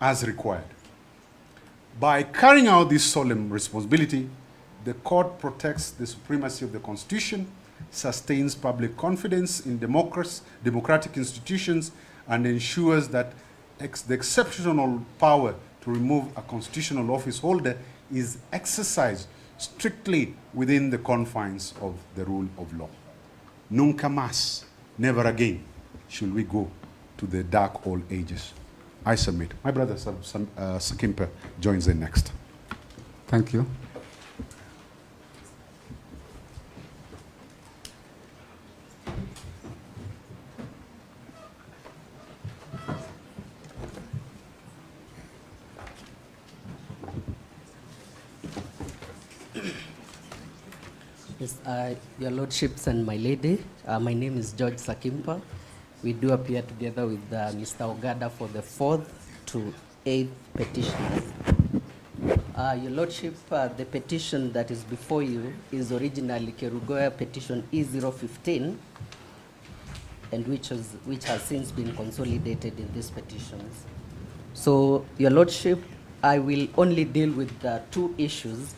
as required. By carrying out this solemn responsibility, the court protects the supremacy of the Constitution, sustains public confidence in democratic institutions, and ensures that the exceptional power to remove a constitutional office holder is exercised strictly within the confines of the rule of law. Nunca más, never again, should we go to the dark old ages. I submit. My brother Sakimpa joins in next. Thank you. Yes, Your Lordships and my lady, my name is George Sakimpa. We do appear together with Mr. Ogada for the 4th to 8th petitioners. Your Lordship, the petition that is before you is originally Kerugoya petition E015, and which has since been consolidated in these petitions. So, Your Lordship, I will only deal with 2 issues,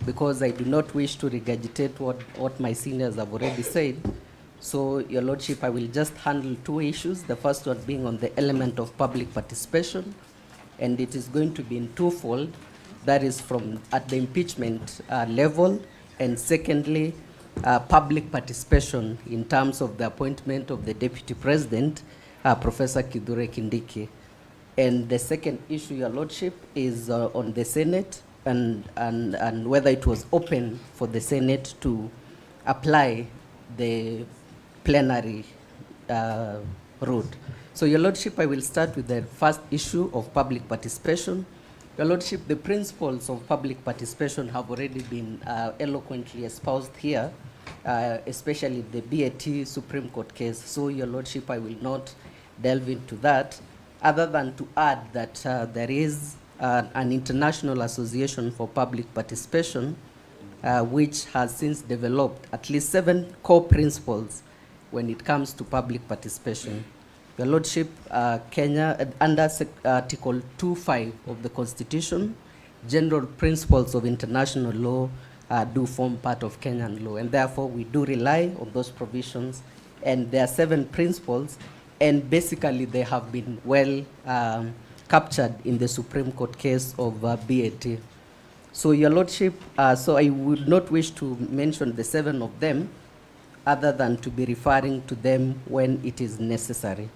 because I do not wish to regurgitate what my seniors have already said. So, Your Lordship, I will just handle 2 issues, the first one being on the element of public participation, and it is going to be in twofold. That is from at the impeachment level, and secondly, public participation in terms of the appointment of the Deputy President, Professor Kithure Kindiki. And the second issue, Your Lordship, is on the Senate and whether it was open for the Senate to apply the plenary route. So, Your Lordship, I will start with the first issue of public participation. Your Lordship, the principles of public participation have already been eloquently espoused here, especially the BAT Supreme Court case. So, Your Lordship, I will not delve into that, other than to add that there is an international association for public participation, which has since developed at least 7 core principles when it comes to public participation. Your Lordship, Kenya, under Article 2.5 of the Constitution, general principles of international law do form part of Kenyan law, and therefore we do rely on those provisions. And there are 7 principles, and basically they have been well captured in the Supreme Court case of BAT. So, Your Lordship, so I would not wish to mention the 7 of them, other than to be referring to them when it is necessary.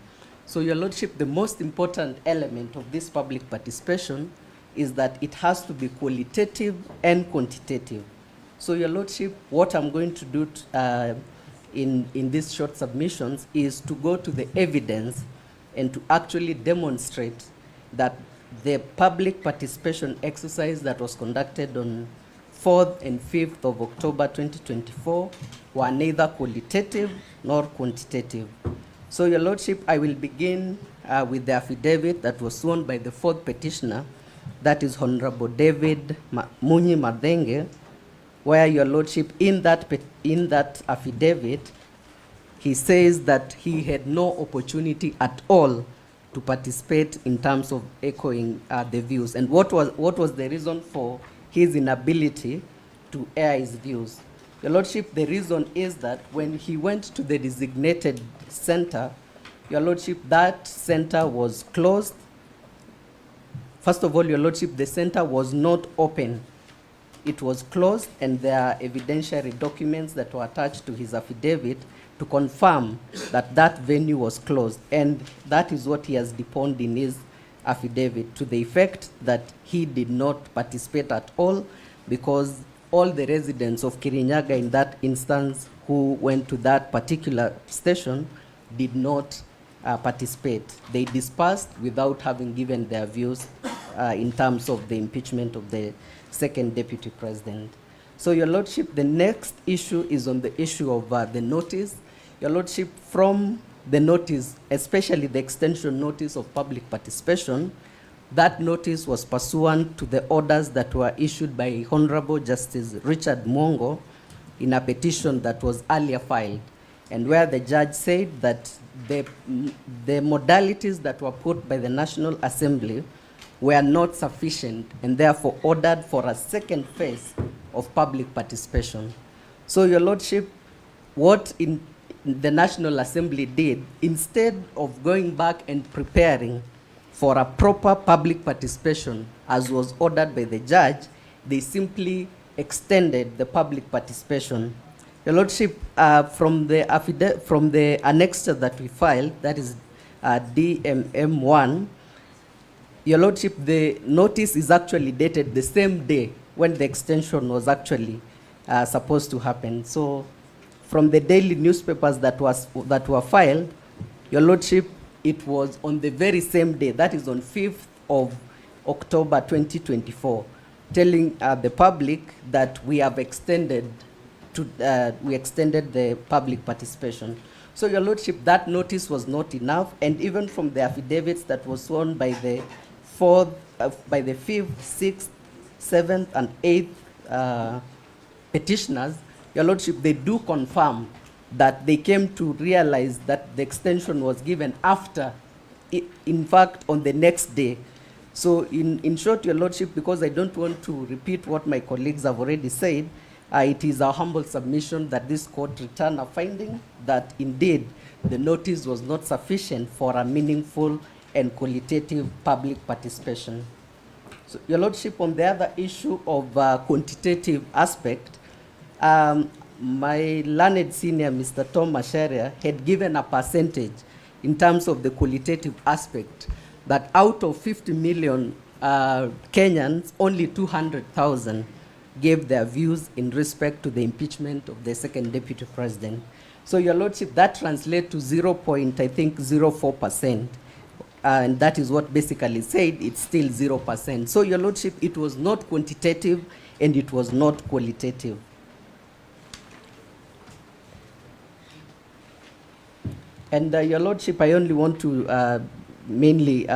So, Your Lordship, the most important element of this public participation is that it has to be qualitative and quantitative. So, Your Lordship, what I'm going to do in these short submissions is to go to the evidence and to actually demonstrate that the public participation exercise that was conducted on 4th and 5th of October 2024 were neither qualitative nor quantitative. So, Your Lordship, I will begin with the affidavit that was sworn by the 4th petitioner, that is Honorable David Munyi Madenge, where, Your Lordship, in that affidavit, he says that he had no opportunity at all to participate in terms of echoing the views. And what was the reason for his inability to air his views? Your Lordship, the reason is that when he went to the designated center, Your Lordship, that center was closed. First of all, Your Lordship, the center was not open. It was closed, and there are evidentiary documents that were attached to his affidavit to confirm that that venue was closed. And that is what he has deponed in his affidavit, to the effect that he did not participate at all, because all the residents of Kirinyaga in that instance who went to that particular station did not participate. They dispersed without having given their views in terms of the impeachment of the second deputy president. So, Your Lordship, the next issue is on the issue of the notice. Your Lordship, from the notice, especially the extension notice of public participation, that notice was pursuant to the orders that were issued by Honorable Justice Richard Mongo in a petition that was earlier filed, and where the judge said that the modalities that were put by the National Assembly were not sufficient, and therefore ordered for a second phase of public participation. So, Your Lordship, what the National Assembly did, instead of going back and preparing for a proper public participation as was ordered by the judge, they simply extended the public participation. Your Lordship, from the annexure that we filed, that is DMM1, Your Lordship, the notice is actually dated the same day when the extension was actually supposed to happen. So, from the daily newspapers that were filed, Your Lordship, it was on the very same day, that is on 5th of October 2024, telling the public that we have extended the public participation. So, Your Lordship, that notice was not enough, and even from the affidavits that was sworn by the 5th, 6th, 7th, and 8th petitioners, Your Lordship, they do confirm that they came to realize that the extension was given after, in fact, on the next day. So, in short, Your Lordship, because I don't want to repeat what my colleagues have already said, it is our humble submission that this court return a finding that indeed the notice was not sufficient for a meaningful and qualitative public participation. So, Your Lordship, on the other issue of quantitative aspect, my learned senior, Mr. Tom Masharia, had given a percentage in terms of the qualitative aspect, that out of 50 million Kenyans, only 200,000 gave their views in respect to the impeachment of the second deputy president. So, Your Lordship, that translates to 0.04%. And that is what basically said it's still 0%. So, Your Lordship, it was not quantitative and it was not qualitative. And Your Lordship, I only want to mainly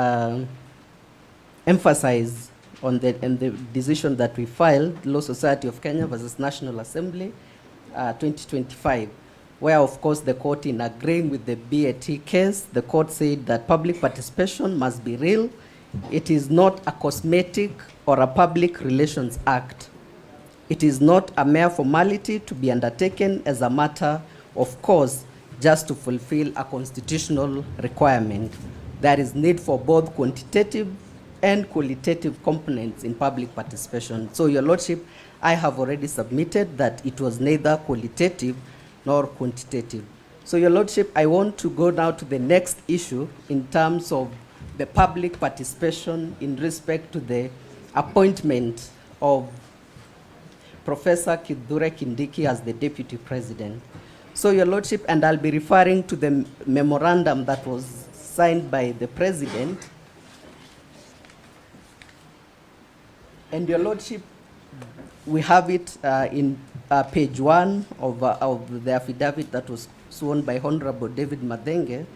emphasize on the decision that we filed, Law Society of Kenya versus National Assembly, 2025, where, of course, the court, in agreeing with the BAT case, the court said that public participation must be real. It is not a cosmetic or a public relations act. It is not a mere formality to be undertaken as a matter of course just to fulfill a constitutional requirement. There is need for both quantitative and qualitative components in public participation. So, Your Lordship, I have already submitted that it was neither qualitative nor quantitative. So, Your Lordship, I want to go now to the next issue in terms of the public participation in respect to the appointment of Professor Kithure Kindiki as the Deputy President. So, Your Lordship, and I'll be referring to the memorandum that was signed by the President. And Your Lordship, we have it in page 1 of the affidavit that was sworn by Honorable David Madenge.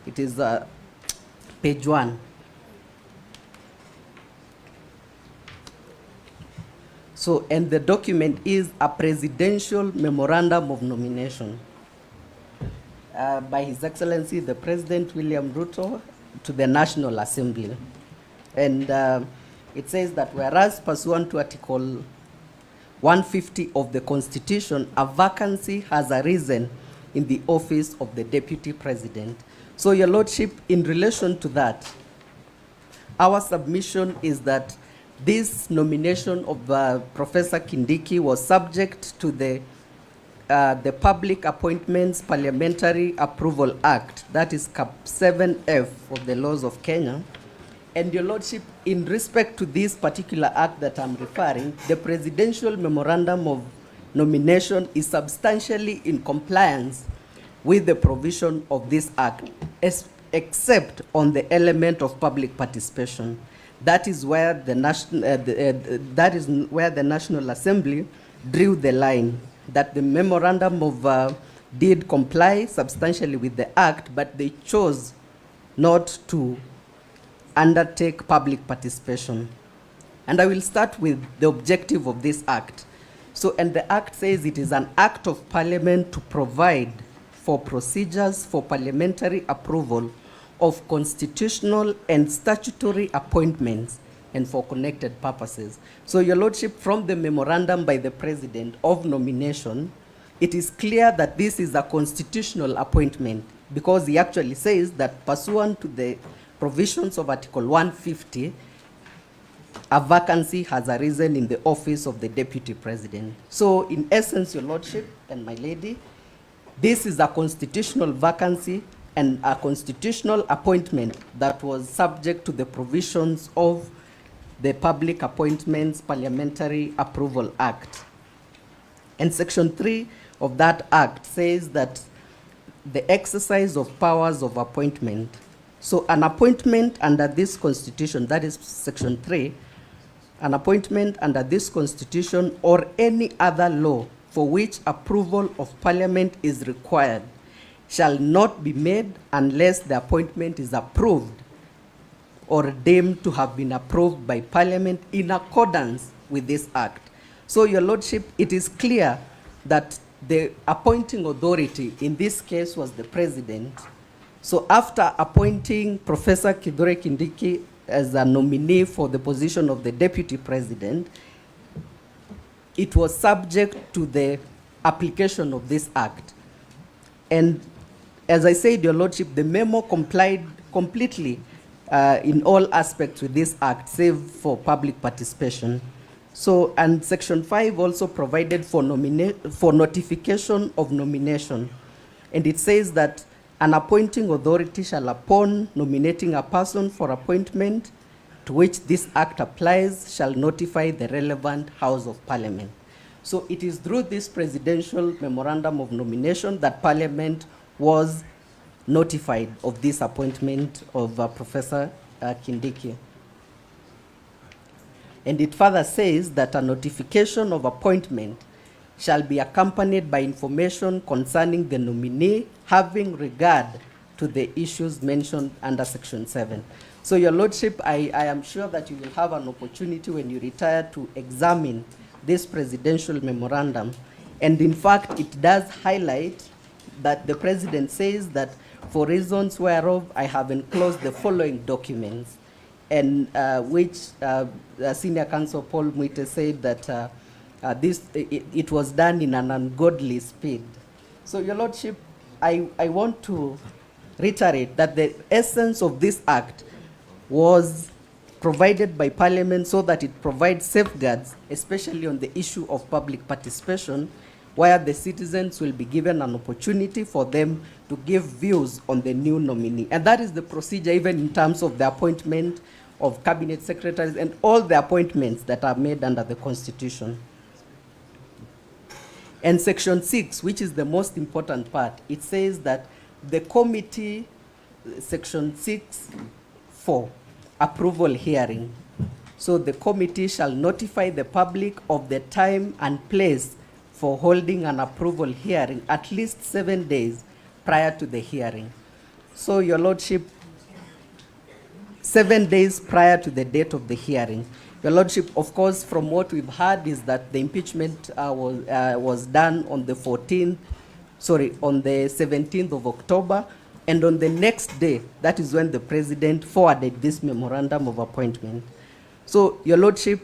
It is page 1. So, and the document is a presidential memorandum of nomination by His Excellency the President William Ruto to the National Assembly. And it says that whereas pursuant to Article 150 of the Constitution, a vacancy has arisen in the office of the Deputy President. So, Your Lordship, in relation to that, our submission is that this nomination of Professor Kindiki was subject to the Public Appointments Parliamentary Approval Act, that is Cap 7F of the laws of Kenya. And Your Lordship, in respect to this particular act that I'm referring, the Presidential Memorandum of Nomination is substantially in compliance with the provision of this act, except on the element of public participation. That is where the National Assembly drew the line, that the memorandum of did comply substantially with the act, but they chose not to undertake public participation. And I will start with the objective of this act. So, and the act says it is an act of parliament to provide for procedures for parliamentary approval of constitutional and statutory appointments and for connected purposes. So, Your Lordship, from the memorandum by the President of nomination, it is clear that this is a constitutional appointment because he actually says that pursuant to the provisions of Article 150, a vacancy has arisen in the office of the Deputy President. So, in essence, Your Lordship and my lady, this is a constitutional vacancy and a constitutional appointment that was subject to the provisions of the Public Appointments Parliamentary Approval Act. And Section 3 of that act says that the exercise of powers of appointment. So an appointment under this constitution, that is Section 3, an appointment under this constitution or any other law for which approval of Parliament is required shall not be made unless the appointment is approved or deemed to have been approved by Parliament in accordance with this act. So, Your Lordship, it is clear that the appointing authority in this case was the President. So after appointing Professor Kithure Kindiki as a nominee for the position of the Deputy President, it was subject to the application of this act. And as I said, Your Lordship, the memo complied completely in all aspects with this act, save for public participation. So, and Section 5 also provided for notification of nomination. And it says that an appointing authority shall, upon nominating a person for appointment, to which this act applies shall notify the relevant House of Parliament. So it is through this presidential memorandum of nomination that Parliament was notified of this appointment of Professor Kindiki. And it further says that a notification of appointment shall be accompanied by information concerning the nominee having regard to the issues mentioned under Section 7. So, Your Lordship, I am sure that you will have an opportunity when you retire to examine this presidential memorandum. And in fact, it does highlight that the President says that for reasons whereof I have enclosed the following documents, and which Senior Counsel Paul Mwite said that it was done in an ungodly speed. So, Your Lordship, I want to reiterate that the essence of this act was provided by Parliament so that it provides safeguards, especially on the issue of public participation, where the citizens will be given an opportunity for them to give views on the new nominee. And that is the procedure even in terms of the appointment of cabinet secretaries and all the appointments that are made under the Constitution. And Section 6, which is the most important part, it says that the committee, Section 6(4), approval hearing. So the committee shall notify the public of the time and place for holding an approval hearing at least 7 days prior to the hearing. So, Your Lordship, 7 days prior to the date of the hearing. Your Lordship, of course, from what we've heard is that the impeachment was done on the 17th of October, and on the next day, that is when the President forwarded this memorandum of appointment. So, Your Lordship,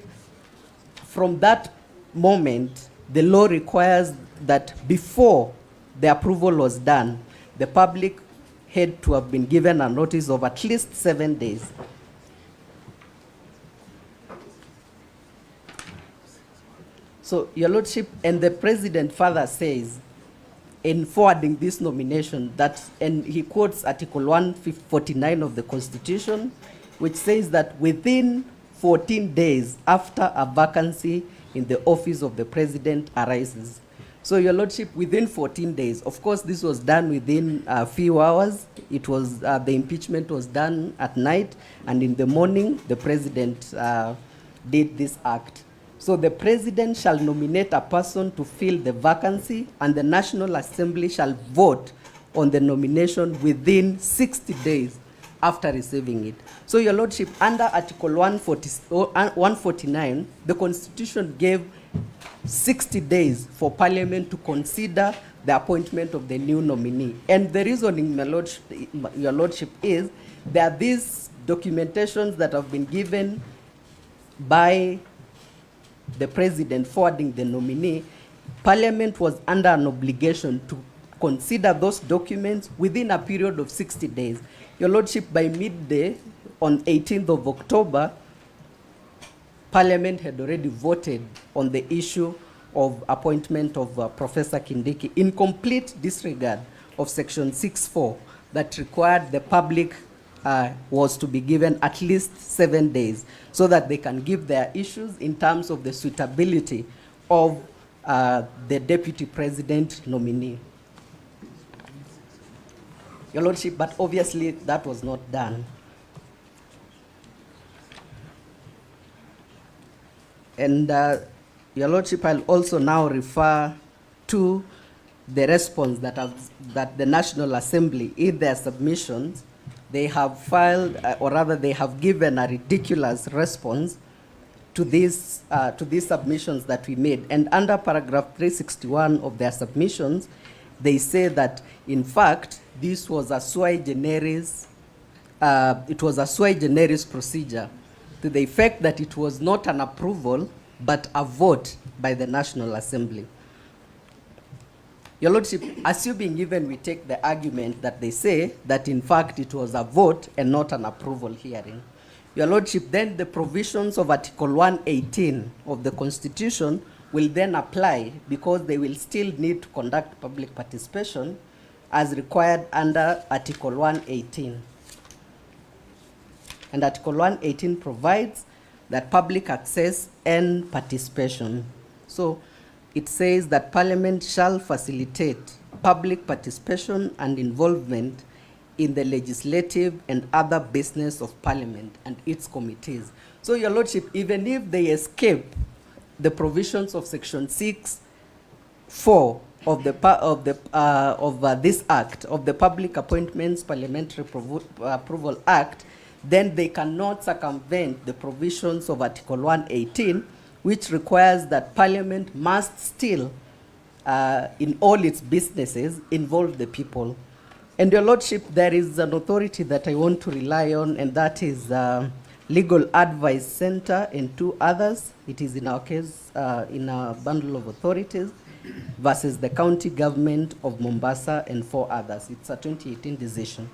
from that moment, the law requires that before the approval was done, the public had to have been given a notice of at least 7 days. So, Your Lordship, and the President further says, in forwarding this nomination, that, and he quotes Article 149 of the Constitution, which says that within 14 days after a vacancy in the office of the President arises. So, Your Lordship, within 14 days, of course, this was done within a few hours. It was, the impeachment was done at night, and in the morning, the President did this act. So the President shall nominate a person to fill the vacancy, and the National Assembly shall vote on the nomination within 60 days after receiving it. So, Your Lordship, under Article 149, the Constitution gave 60 days for Parliament to consider the appointment of the new nominee. And the reasoning, Your Lordship, is there are these documentations that have been given by the President forwarding the nominee. Parliament was under an obligation to consider those documents within a period of 60 days. Your Lordship, by midday on 18th of October, Parliament had already voted on the issue of appointment of Professor Kindiki in complete disregard of Section 6(4) that required the public was to be given at least 7 days so that they can give their issues in terms of the suitability of the Deputy President nominee. Your Lordship, but obviously that was not done. And Your Lordship, I'll also now refer to the response that the National Assembly, in their submissions, they have filed, or rather they have given a ridiculous response to these submissions that we made. And under paragraph 361 of their submissions, they say that, in fact, this was a sui generis, it was a sui generis procedure, to the effect that it was not an approval, but a vote by the National Assembly. Your Lordship, assuming even we take the argument that they say that in fact it was a vote and not an approval hearing, Your Lordship, then the provisions of Article 118 of the Constitution will then apply, because they will still need to conduct public participation as required under Article 118. And Article 118 provides that public access and participation. So it says that Parliament shall facilitate public participation and involvement in the legislative and other business of Parliament and its committees. So, Your Lordship, even if they escape the provisions of Section 6(4) of this Act, of the Public Appointments Parliamentary Approval Act, then they cannot circumvent the provisions of Article 118, which requires that Parliament must still, in all its businesses, involve the people. And Your Lordship, there is an authority that I want to rely on, and that is Legal Advice Center and 2 others. It is in our case, in our bundle of authorities, versus the County Government of Mombasa and 4 others. It's a 2018 decision.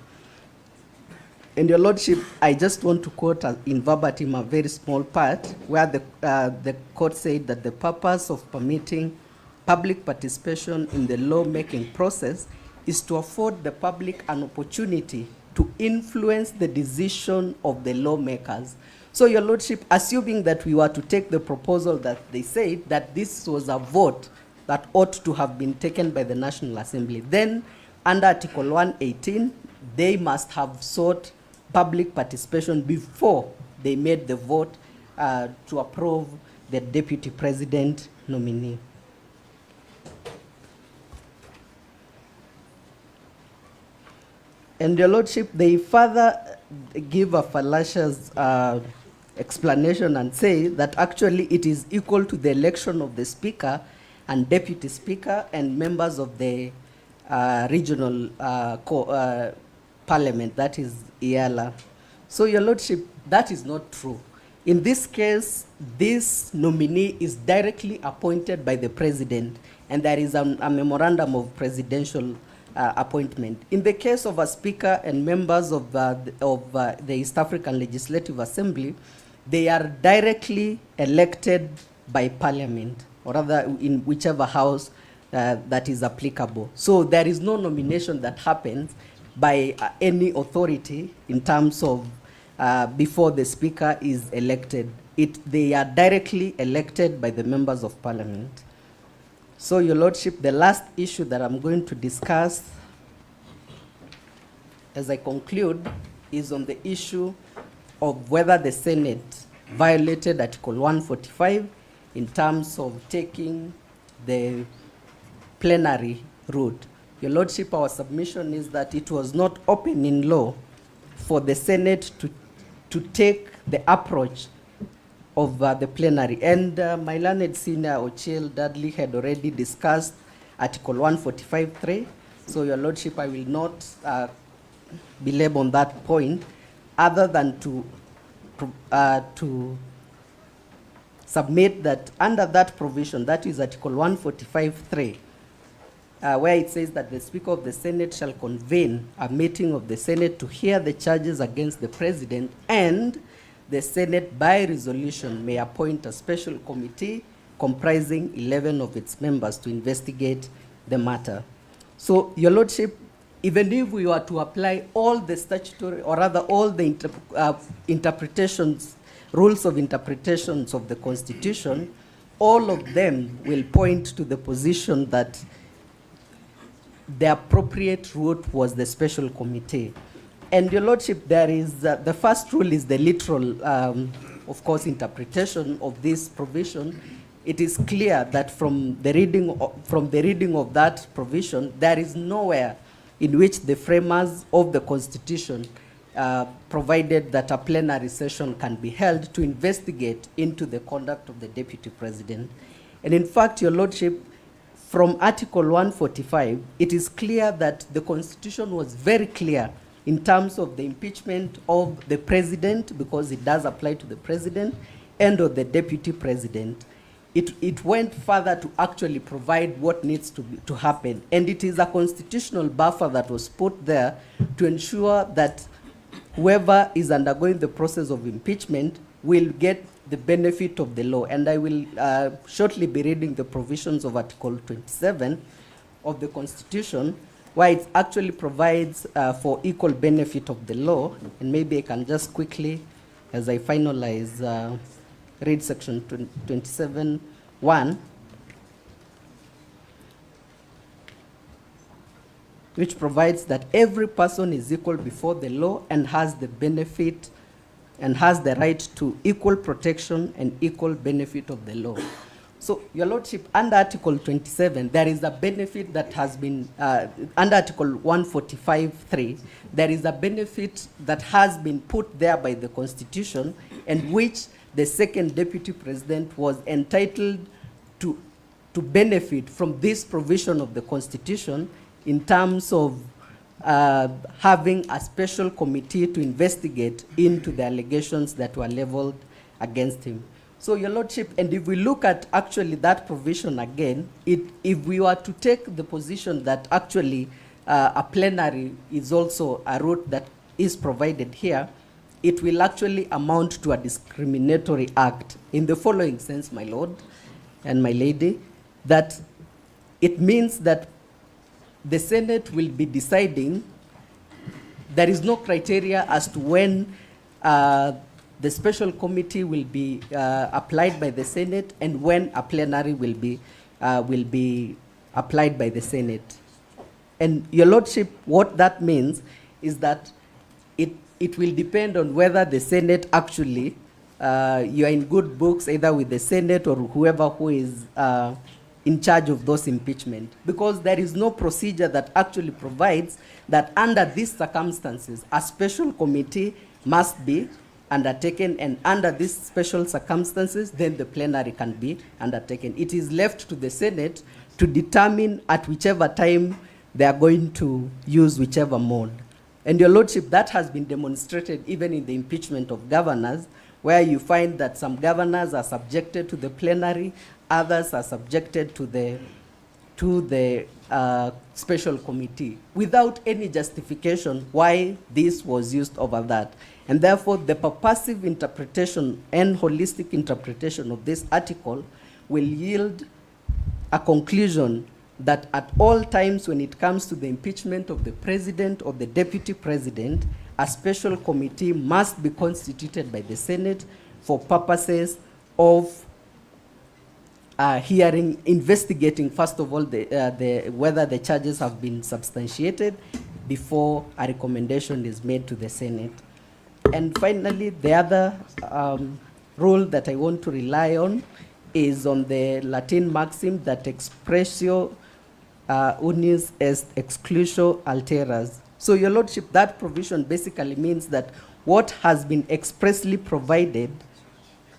And Your Lordship, I just want to quote in verbatim a very small part where the court said that the purpose of permitting public participation in the law-making process is to afford the public an opportunity to influence the decision of the lawmakers. So, Your Lordship, assuming that we were to take the proposal that they said that this was a vote that ought to have been taken by the National Assembly, then under Article 118, they must have sought public participation before they made the vote to approve the Deputy President nominee. And Your Lordship, they further give a fallacious explanation and say that actually it is equal to the election of the Speaker and Deputy Speaker and members of the regional Parliament, that is IALA. So, Your Lordship, that is not true. In this case, this nominee is directly appointed by the President, and there is a memorandum of presidential appointment. In the case of a Speaker and members of the East African Legislative Assembly, they are directly elected by Parliament, or rather in whichever house that is applicable. So there is no nomination that happens by any authority in terms of before the Speaker is elected. They are directly elected by the members of Parliament. So, Your Lordship, the last issue that I'm going to discuss as I conclude is on the issue of whether the Senate violated Article 145 in terms of taking the plenary route. Your Lordship, our submission is that it was not open in law for the Senate to take the approach of the plenary. And my learned senior Ochil Dudley had already discussed Article 145(3). So, Your Lordship, I will not belabor on that point, other than to submit that under that provision, that is Article 145(3), where it says that the Speaker of the Senate shall convene a meeting of the Senate to hear the charges against the President, and the Senate by resolution may appoint a special committee comprising 11 of its members to investigate the matter. So, Your Lordship, even if we were to apply all the statutory, or rather all the interpretations, rules of interpretations of the Constitution, all of them will point to the position that the appropriate route was the special committee. And Your Lordship, there is, the first rule is the literal, of course, interpretation of this provision. It is clear that from the reading of that provision, there is nowhere in which the framers of the Constitution provided that a plenary session can be held to investigate into the conduct of the Deputy President. And in fact, Your Lordship, from Article 145, it is clear that the Constitution was very clear in terms of the impeachment of the President, because it does apply to the President, and of the Deputy President. It went further to actually provide what needs to happen. And it is a constitutional buffer that was put there to ensure that whoever is undergoing the process of impeachment will get the benefit of the law. And I will shortly be reading the provisions of Article 27 of the Constitution, where it actually provides for equal benefit of the law. And maybe I can just quickly, as I finalize, read section 27(1), which provides that every person is equal before the law and has the benefit and has the right to equal protection and equal benefit of the law. So, Your Lordship, under Article 27, there is a benefit that has been, under Article 145(3), there is a benefit that has been put there by the Constitution, and which the second Deputy President was entitled to benefit from this provision of the Constitution, in terms of having a special committee to investigate into the allegations that were leveled against him. So, Your Lordship, and if we look at actually that provision again, if we were to take the position that actually a plenary is also a route that is provided here, it will actually amount to a discriminatory act in the following sense, my Lord and my Lady, that it means that the Senate will be deciding. There is no criteria as to when the special committee will be applied by the Senate and when a plenary will be applied by the Senate. And Your Lordship, what that means is that it will depend on whether the Senate actually, you are in good books either with the Senate or whoever who is in charge of those impeachment, because there is no procedure that actually provides that under these circumstances, a special committee must be undertaken, and under these special circumstances, then the plenary can be undertaken. It is left to the Senate to determine at whichever time they are going to use whichever mode. And Your Lordship, that has been demonstrated even in the impeachment of governors, where you find that some governors are subjected to the plenary, others are subjected to the special committee without any justification why this was used over that. And therefore, the purposive interpretation and holistic interpretation of this article will yield a conclusion that at all times when it comes to the impeachment of the president or the deputy president, a special committee must be constituted by the Senate for purposes of hearing, investigating, first of all, whether the charges have been substantiated before a recommendation is made to the Senate. And finally, the other rule that I want to rely on is on the Latin maxim that expressio unis est exclusio alteras. So, Your Lordship, that provision basically means that what has been expressly provided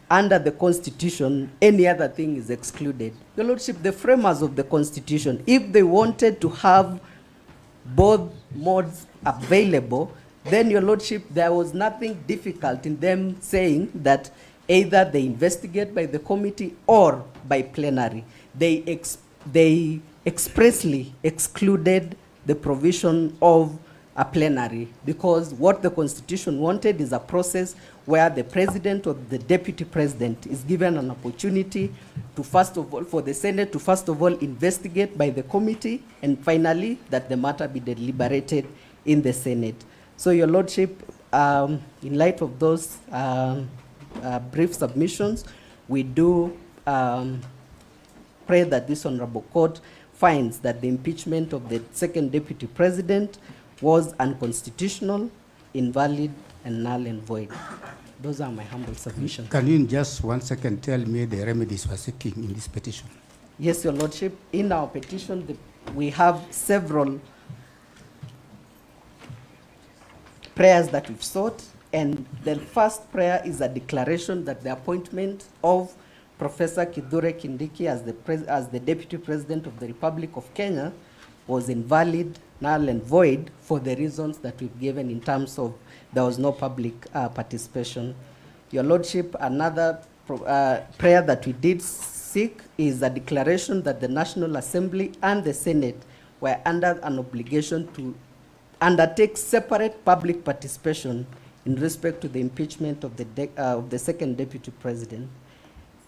under the Constitution, any other thing is excluded. Your Lordship, the framers of the Constitution, if they wanted to have both modes available, then, Your Lordship, there was nothing difficult in them saying that either they investigate by the committee or by plenary. They expressly excluded the provision of a plenary, because what the Constitution wanted is a process where the president or the deputy president is given an opportunity to, first of all, for the Senate to first of all investigate by the committee, and finally that the matter be deliberated in the Senate. So, Your Lordship, in light of those brief submissions, we do pray that this Honorable Court finds that the impeachment of the second deputy president was unconstitutional, invalid, and null and void. Those are my humble submissions. Can you in just 1 second tell me the remedies we're seeking in this petition? Yes, Your Lordship. In our petition, we have several prayers that we've sought, and the first prayer is a declaration that the appointment of Professor Kithure Kindiki as the Deputy President of the Republic of Kenya was invalid, null and void for the reasons that we've given in terms of there was no public participation. Your Lordship, another prayer that we did seek is a declaration that the National Assembly and the Senate were under an obligation to undertake separate public participation in respect to the impeachment of the second Deputy President.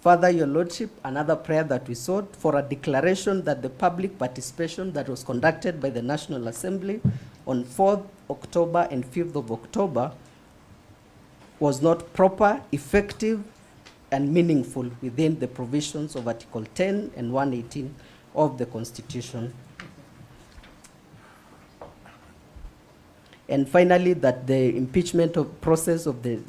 Further, Your Lordship, another prayer that we sought for a declaration that the public participation that was conducted by the National Assembly on 4th October and 5th of October was not proper, effective, and meaningful within the provisions of Article 10 and 118 of the Constitution. And finally, that the impeachment process of the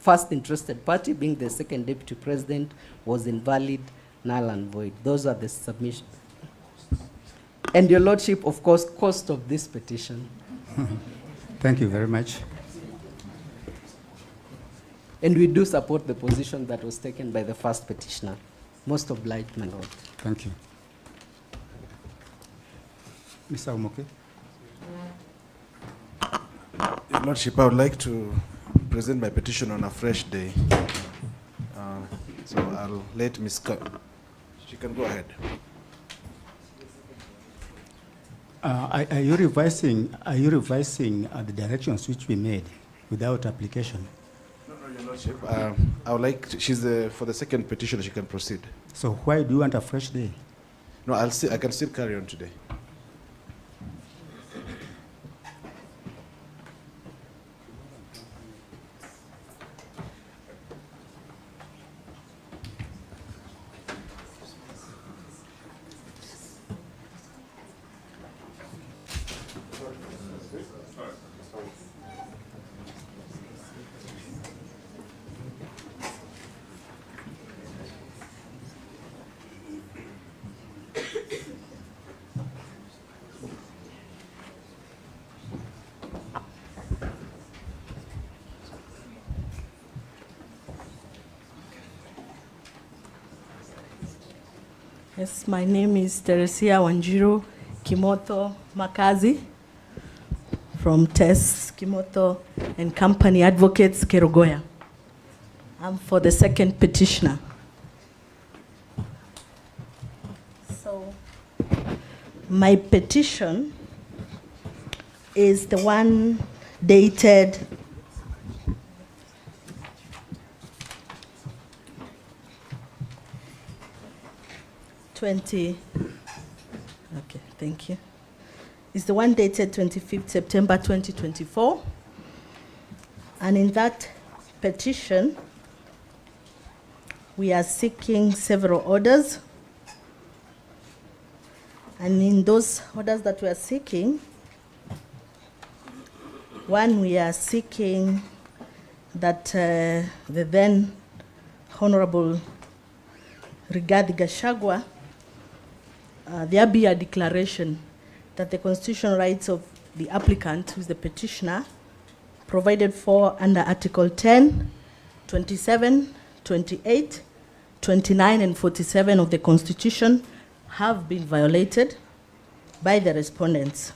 first interested party, being the second deputy president, was invalid, null and void. Those are the submissions. And Your Lordship, of course, cost of this petition. Thank you very much. And we do support the position that was taken by the first petitioner. Most obliged, my lord. Thank you. Mr. Omoke. Your Lordship, I would like to present my petition on a fresh day. So I'll let Ms. She can go ahead. Are you revising the directions which we made without application? No, Your Lordship. I would like she's for the second petition. She can proceed. So why do you want a fresh day? No, I can still carry on today. Yes, my name is Teresia Wanjiru Kimoto Makazi from Tess Kimoto and Company Advocates Kerugoya. I'm for the second petitioner. So my petition is the one dated okay, thank you. It's the one dated 25th September 2024. And in that petition, we are seeking several orders. And in those orders that we are seeking, one, we are seeking that the then Honorable Rigathi Gachagua, there be a declaration that the constitutional rights of the applicant, who is the petitioner, provided for under Article 10, 27, 28, 29, and 47 of the Constitution have been violated by the respondents.